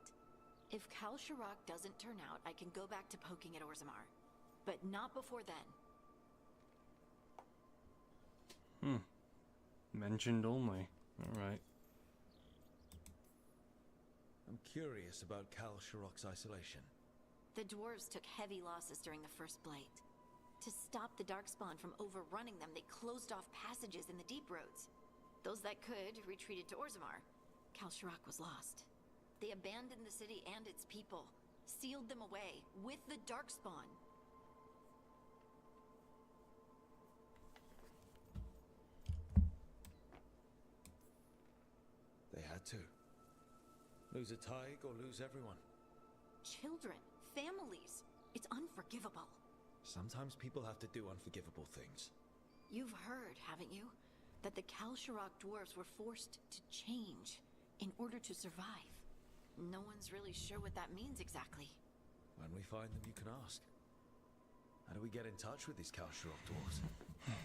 If Kal Shirak doesn't turn out, I can go back to poking at Orzammar. but not before then. Mentioned only. Alright. I'm curious about Kal Shirok's isolation. The dwarves took heavy losses during the First Blight. To stop the Darkspawn from overrunning them, they closed off passages in the deep roads. Those that could retreated to Orzammar. Kal Shirok was lost. They abandoned the city and its people, sealed them away with the Darkspawn. They had to. Lose a Taig or lose everyone. Children, families. It's unforgivable. Sometimes people have to do unforgivable things. You've heard, haven't you? That the Kal Shirok dwarves were forced to change in order to survive. No one's really sure what that means exactly. When we find them, you can ask. How do we get in touch with these Kal Shirok dwarves?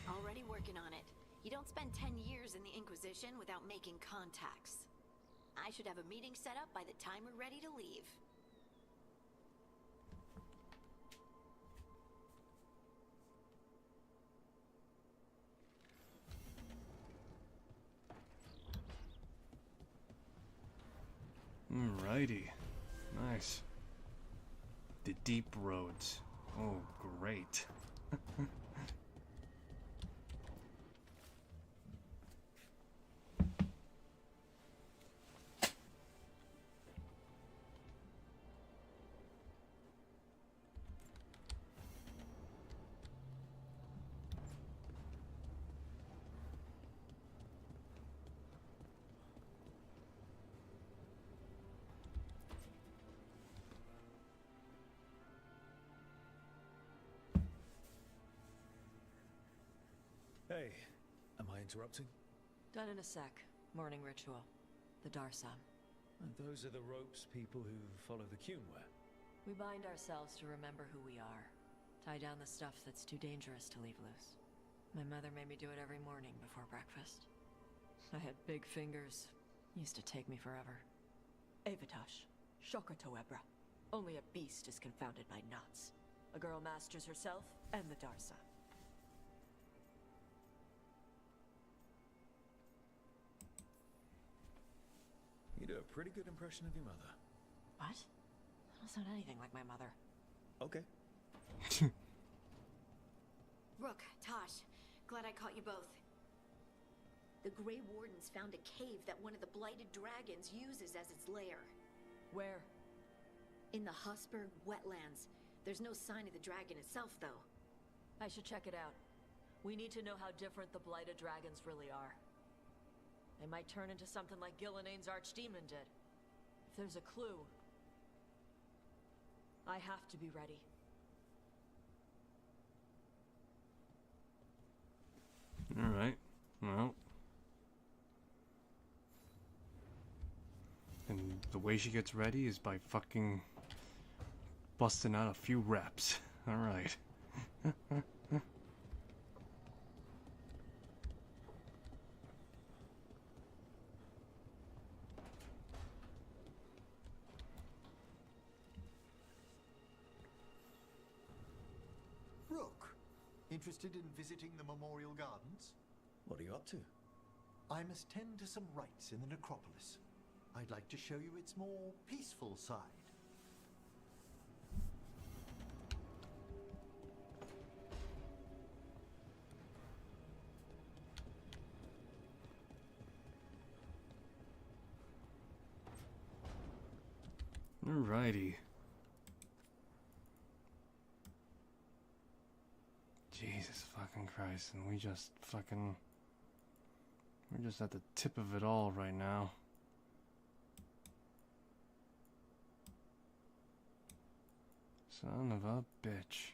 Already working on it. You don't spend 10 years in the Inquisition without making contacts. I should have a meeting set up by the time we're ready to leave. Alrighty. Nice. The deep roads. Oh, great. Hey, am I interrupting? Done in a sec. Morning ritual. The Darsam. And those are the ropes people who follow the Qun wear. We bind ourselves to remember who we are. Tie down the stuff that's too dangerous to leave loose. My mother made me do it every morning before breakfast. I had big fingers. Used to take me forever. Avatash. Shokratoebra. Only a beast is confounded by knots. A girl masters herself and the Darsam. You do a pretty good impression of your mother. What? I don't sound anything like my mother. Okay. Rook, Tosh, glad I caught you both. The Grey Wardens found a cave that one of the Blighted Dragons uses as its lair. Where? In the Husberg wetlands. There's no sign of the dragon itself, though. I should check it out. We need to know how different the Blighted Dragons really are. They might turn into something like Gilnenane's archdemon did. If there's a clue, I have to be ready. Alright, well. And the way she gets ready is by fucking busting out a few reps. Alright. Rook, interested in visiting the Memorial Gardens? What are you up to? I must tend to some rites in the necropolis. I'd like to show you its more peaceful side. Alrighty. Jesus fucking Christ, and we just fucking... We're just at the tip of it all right now. Son of a bitch.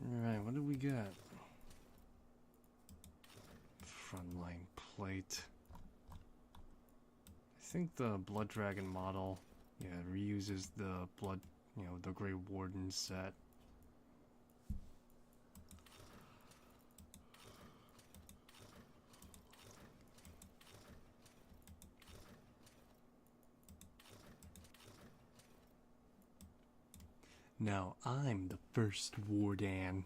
Alright, what did we get? Frontline plate. I think the Blood Dragon model, yeah, reuses the blood, the Grey Warden set. Now I'm the first Wardan.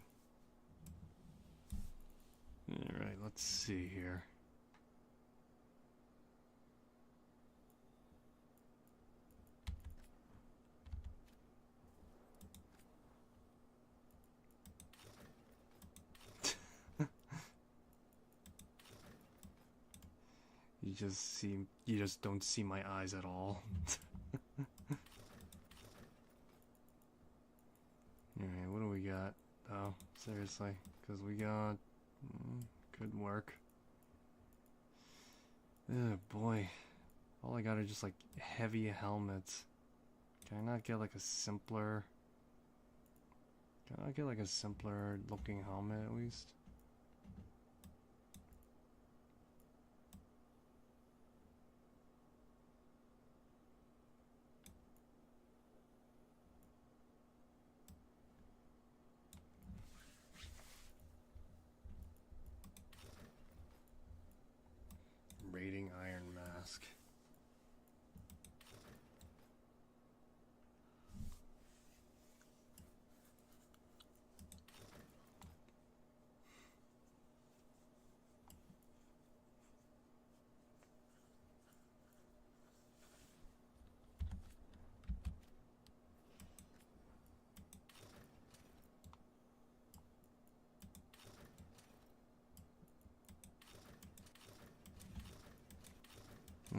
Alright, let's see here. You just don't see my eyes at all. Alright, what do we got? Oh, seriously, because we got... could work. Oh boy. All I got are just like heavy helmets. Can I not get like a simpler... Can I get like a simpler looking helmet at least? Raiding Iron Mask.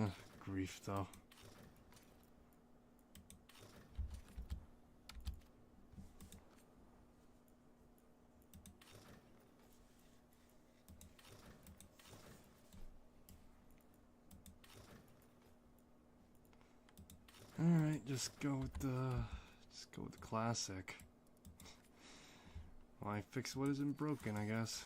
Ugh, grief though. Alright, just go with the classic. Why fix what isn't broken, I guess.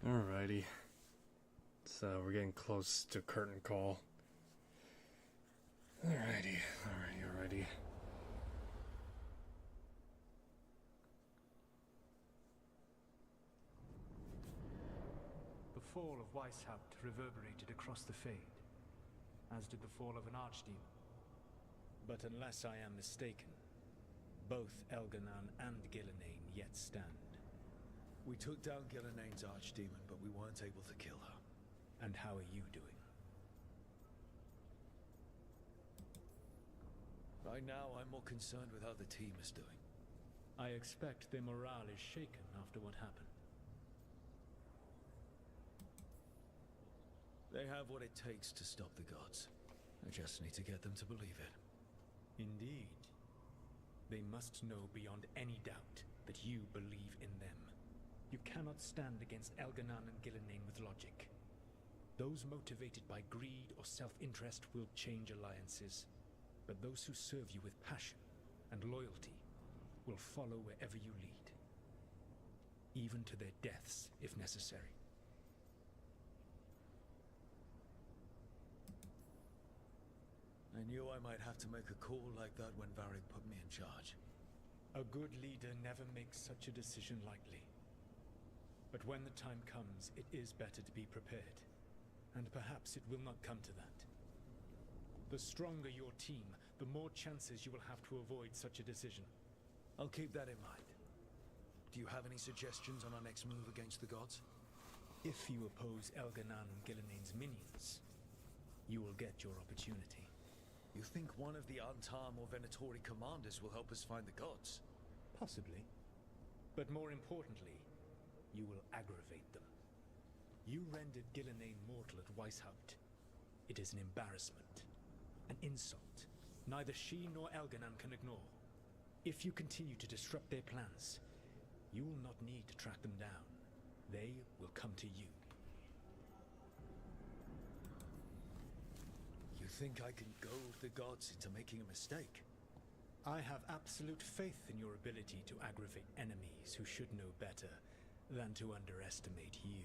Alrighty. So we're getting close to curtain call. Alrighty. The fall of Weishaupt reverberated across the Fade, as did the fall of an archdemon. But unless I am mistaken, both Elganan and Gillenane yet stand. We took down Gillenane's archdemon, but we weren't able to kill her. And how are you doing? Right now, I'm more concerned with how the team is doing. I expect their morale is shaken after what happened. They have what it takes to stop the gods. I just need to get them to believe it. Indeed. They must know beyond any doubt that you believe in them. You cannot stand against Elganan and Gillenane with logic. Those motivated by greed or self-interest will change alliances, but those who serve you with passion and loyalty will follow wherever you lead, even to their deaths if necessary. I knew I might have to make a call like that when Varric put me in charge. A good leader never makes such a decision lightly. But when the time comes, it is better to be prepared. And perhaps it will not come to that. The stronger your team, the more chances you will have to avoid such a decision. I'll keep that in mind. Do you have any suggestions on our next move against the gods? If you oppose Elganan and Gillenane's minions, you will get your opportunity. You think one of the Antam or Venatori commanders will help us find the gods? Possibly. But more importantly, you will aggravate them. You rendered Gillenane mortal at Weishaupt. It is an embarrassment, an insult, neither she nor Elganan can ignore. If you continue to disrupt their plans, you will not need to track them down. They will come to you. You think I can goad the gods into making a mistake? I have absolute faith in your ability to aggravate enemies who should know better than to underestimate you.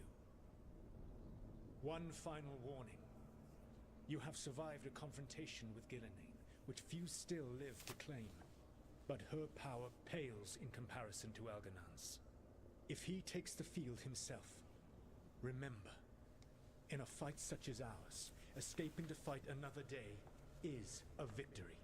One final warning. You have survived a confrontation with Gillenane, which few still live to claim. But her power pales in comparison to Elganan's. If he takes the field himself, remember, in a fight such as ours, escaping to fight another day is a victory.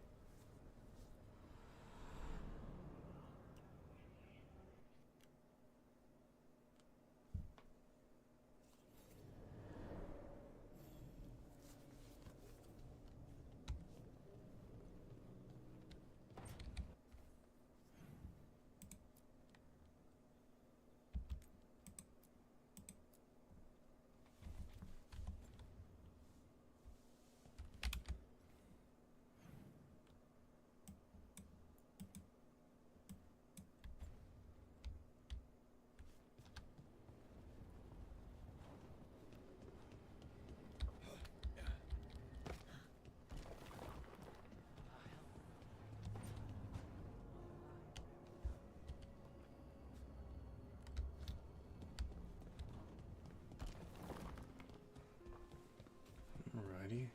Alrighty.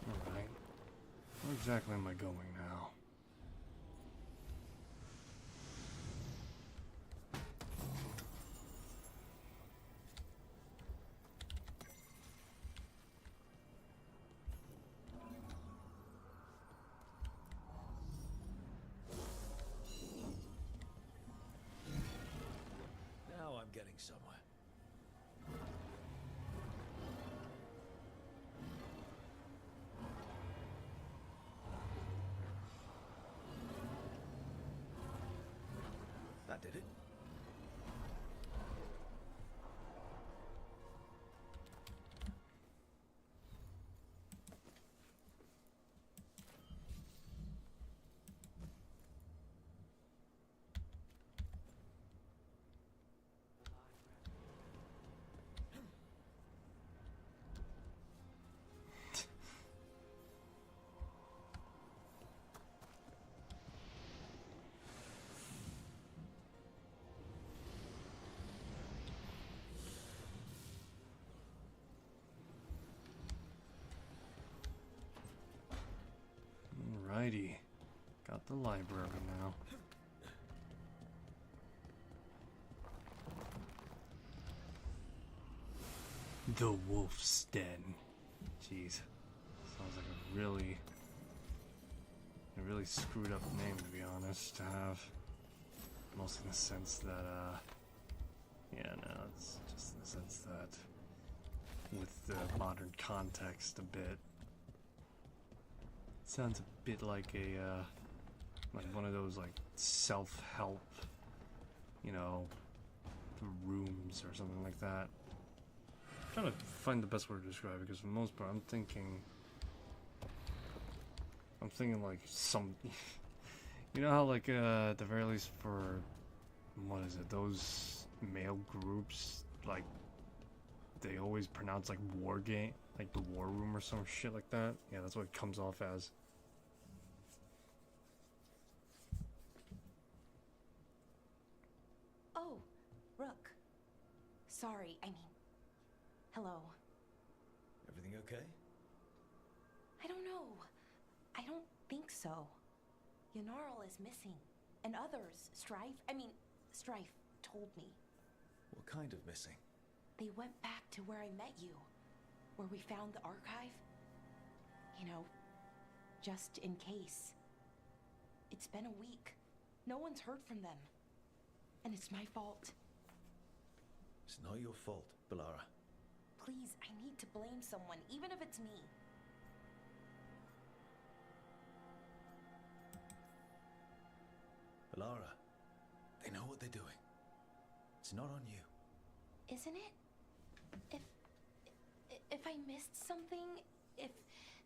Alright. Where exactly am I going now? Now I'm getting somewhere. That did it. Alrighty. Got the library now. The Wolf's Den. Jeez. Sounds like a really screwed up name, to be honest, to have. Mostly in the sense that, yeah, no, it's just in the sense that with the modern context a bit. Sounds a bit like a, like one of those, like, self-help, you know, rooms or something like that. I'm trying to find the best word to describe it, because for the most part, I'm thinking like some, you know how, like, at the very least for, what is it, those male groups, like, they always pronounce, like, war game, like the war room or some shit like that. Yeah, that's what it comes off as. Oh, Rook. Sorry, I mean, hello. Everything okay? I don't know. I don't think so. Yanarl is missing. And others, Strife told me. What kind of missing? They went back to where I met you. Where we found the archive. You know, just in case. It's been a week. No one's heard from them. And it's my fault. It's not your fault, Balara. Please, I need to blame someone, even if it's me. Balara, they know what they're doing. It's not on you. Isn't it? If if I missed something, if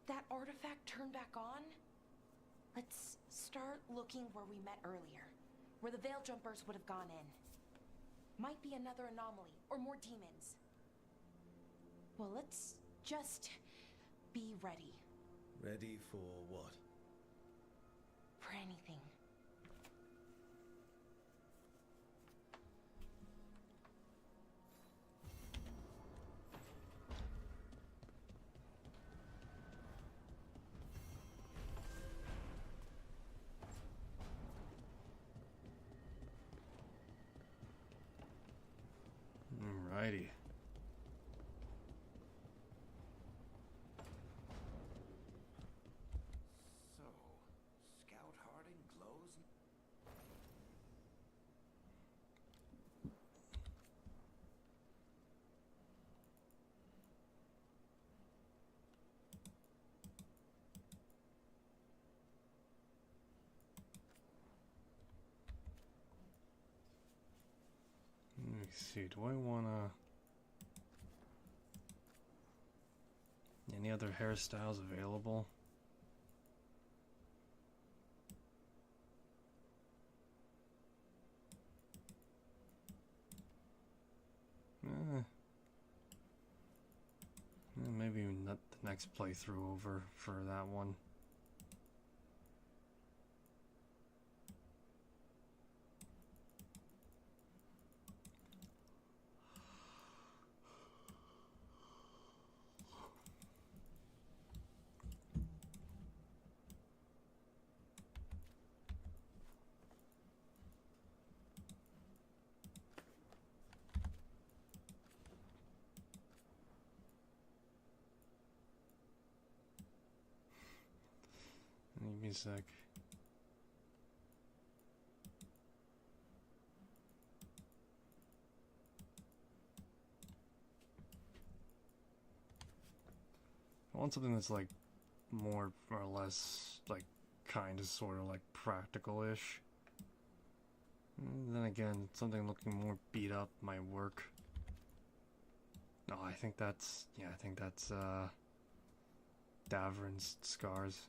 that artifact turned back on, let's start looking where we met earlier, where the Veil Jumpers would have gone in. Might be another anomaly, or more demons. Well, let's just be ready. Ready for what? For anything. Alrighty. So, Scout Harding glows. Let me see, do I wanna... Any other hairstyles available? Maybe not the next playthrough over for that one. Give me a sec. I want something that's like more or less like kind of sort of like practical-ish. Then again, something looking more beat up might work. No, I think that's Davrin's scars.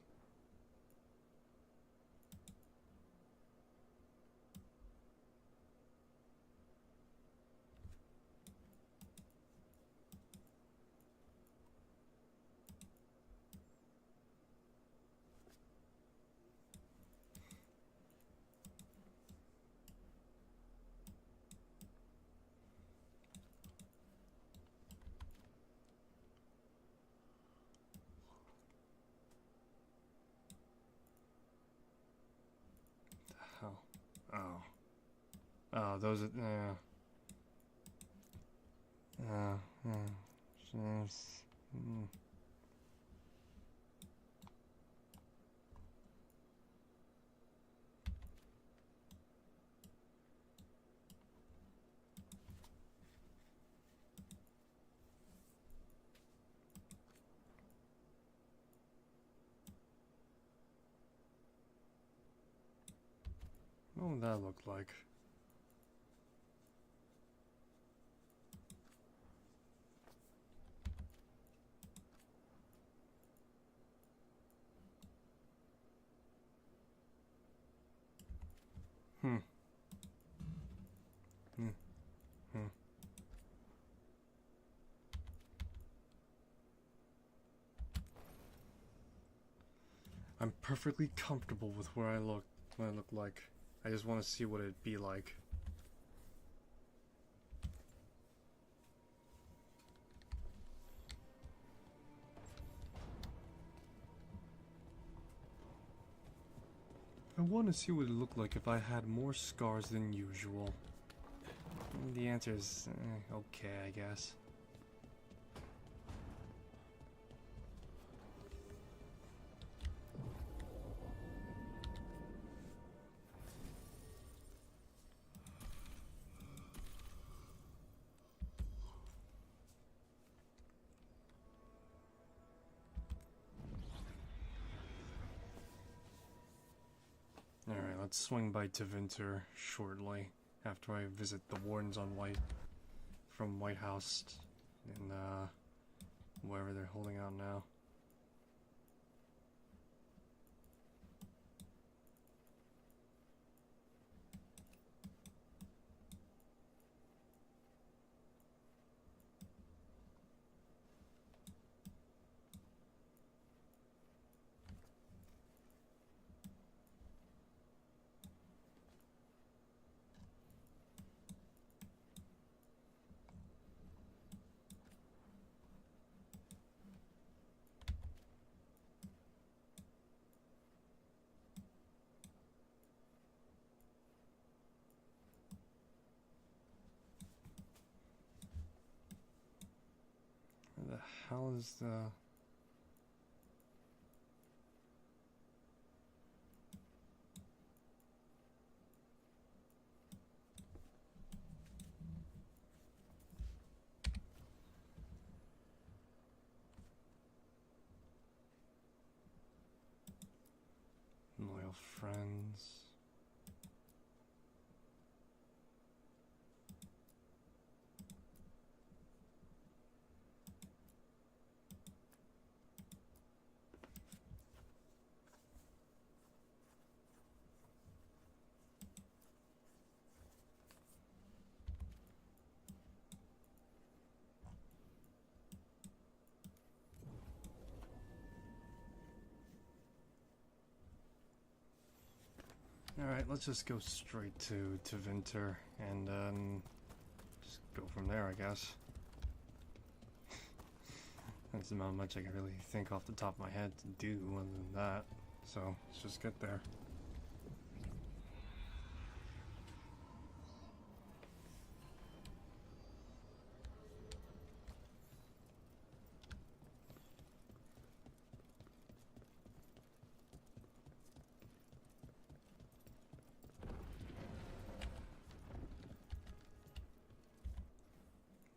Oh, those are, what would that look like? I'm perfectly comfortable with where I look like. I just want to see what it'd be like. I want to see what it looked like if I had more scars than usual. And the answer is okay, I guess. Alright, let's swing by Tevinter shortly after I visit the wardens on from White House wherever they're holding out now. Where the hell is the... Loyal friends. Alright, let's just go straight to Winter and just go from there, I guess. That's not much I can really think off the top of my head to do other than that. So, let's just get there.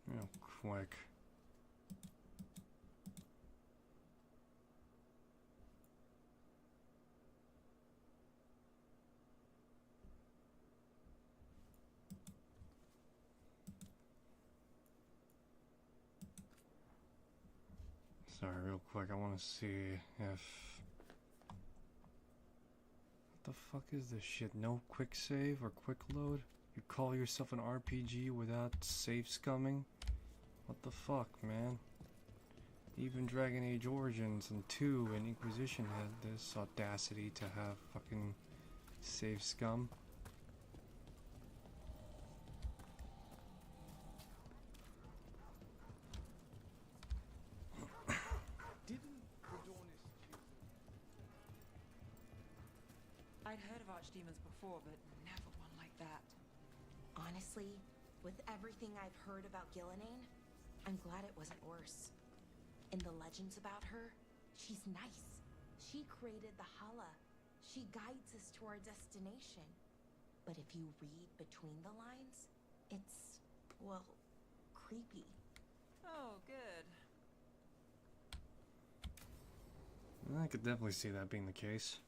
Real quick. Sorry, real quick, I want to see if... What the fuck is this shit? No quick save or quick load? You call yourself an RPG without save scumming? What the fuck, man? Even Dragon Age Origins and 2 and Inquisition had this audacity to have fucking save scum. I'd heard of archdemons before, but never one like that. Honestly, with everything I've heard about Gillenane, I'm glad it wasn't worse. In the legends about her, she's nice. She created the Hala. She guides us to our destination. But if you read between the lines, it's, well, creepy. Oh, good. I could definitely see that being the case.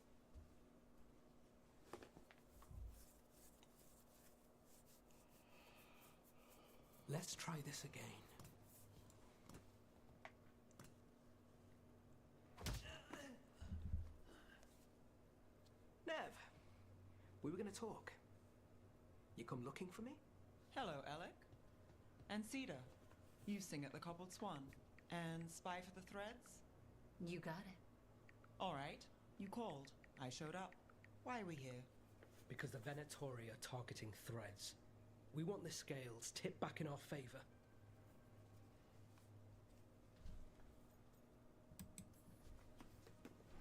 Let's try this again. Nev, we were going to talk. You come looking for me? Hello, Alec. And Cedar. You sing at the Cobbled Swan. And spy for the threads? You got it. All right. You called. I showed up. Why are we here? Because the Venatori are targeting threads. We want the scales tipped back in our favor.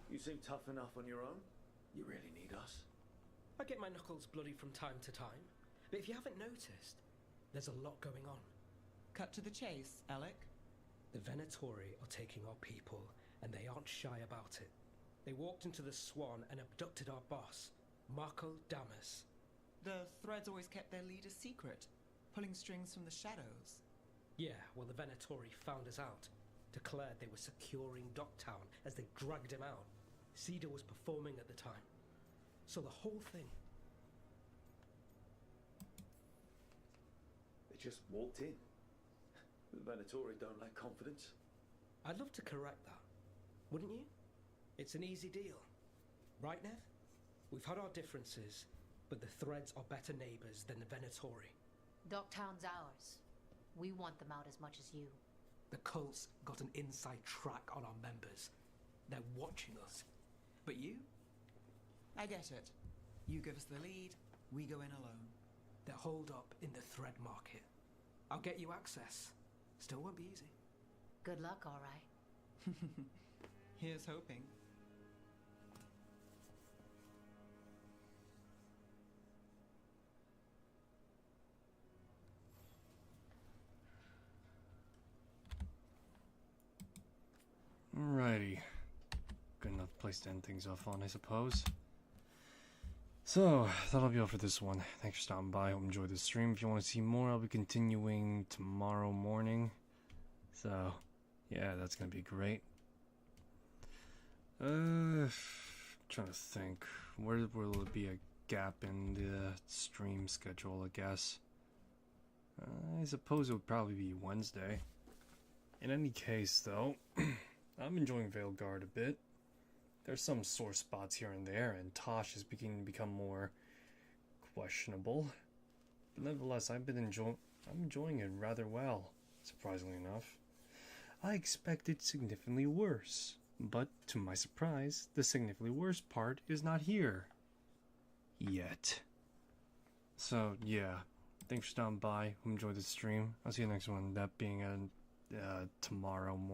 You seem tough enough on your own. You really need us. I get my knuckles bloody from time to time, but if you haven't noticed, there's a lot going on. Cut to the chase, Alec. The Venatori are taking our people, and they aren't shy about it. They walked into the Swan and abducted our boss, Marco Damas. The threads always kept their leader secret, pulling strings from the shadows. Yeah, well, the Venatori found us out, declared they were securing Docktown as they dragged him out. Cedar was performing at the time. So the whole thing... They just walked in. The Venatori don't lack confidence. I'd love to correct that, wouldn't you? It's an easy deal. Right, Nev? We've had our differences, but the Threads are better neighbors than the Venatori. Dogtown's ours. We want them out as much as you. The cult's got an inside track on our members. They're watching us. But you? I get it. You give us the lead, we go in alone. They're holed up in the Thread Market. I'll get you access. Still won't be easy. Good luck, all right. Here's hoping. Alrighty. Good enough place to end things off on, I suppose. So, that'll be all for this one. Thanks for stopping by. Hope you enjoyed this stream. If you want to see more, I'll be continuing tomorrow morning. So, yeah, that's gonna be great. Trying to think. Where will it be a gap in the stream schedule, I guess? I suppose it would probably be Wednesday. In any case, though, I'm enjoying Veilguard a bit. There's some sore spots here and there, and Tosh is beginning to become more questionable. But nevertheless, I'm enjoying it rather well, surprisingly enough. I expected significantly worse, but to my surprise, the significantly worse part is not here. Yet. So, yeah. Thanks for stopping by. Hope you enjoyed the stream. I'll see you next one. That being tomorrow morning.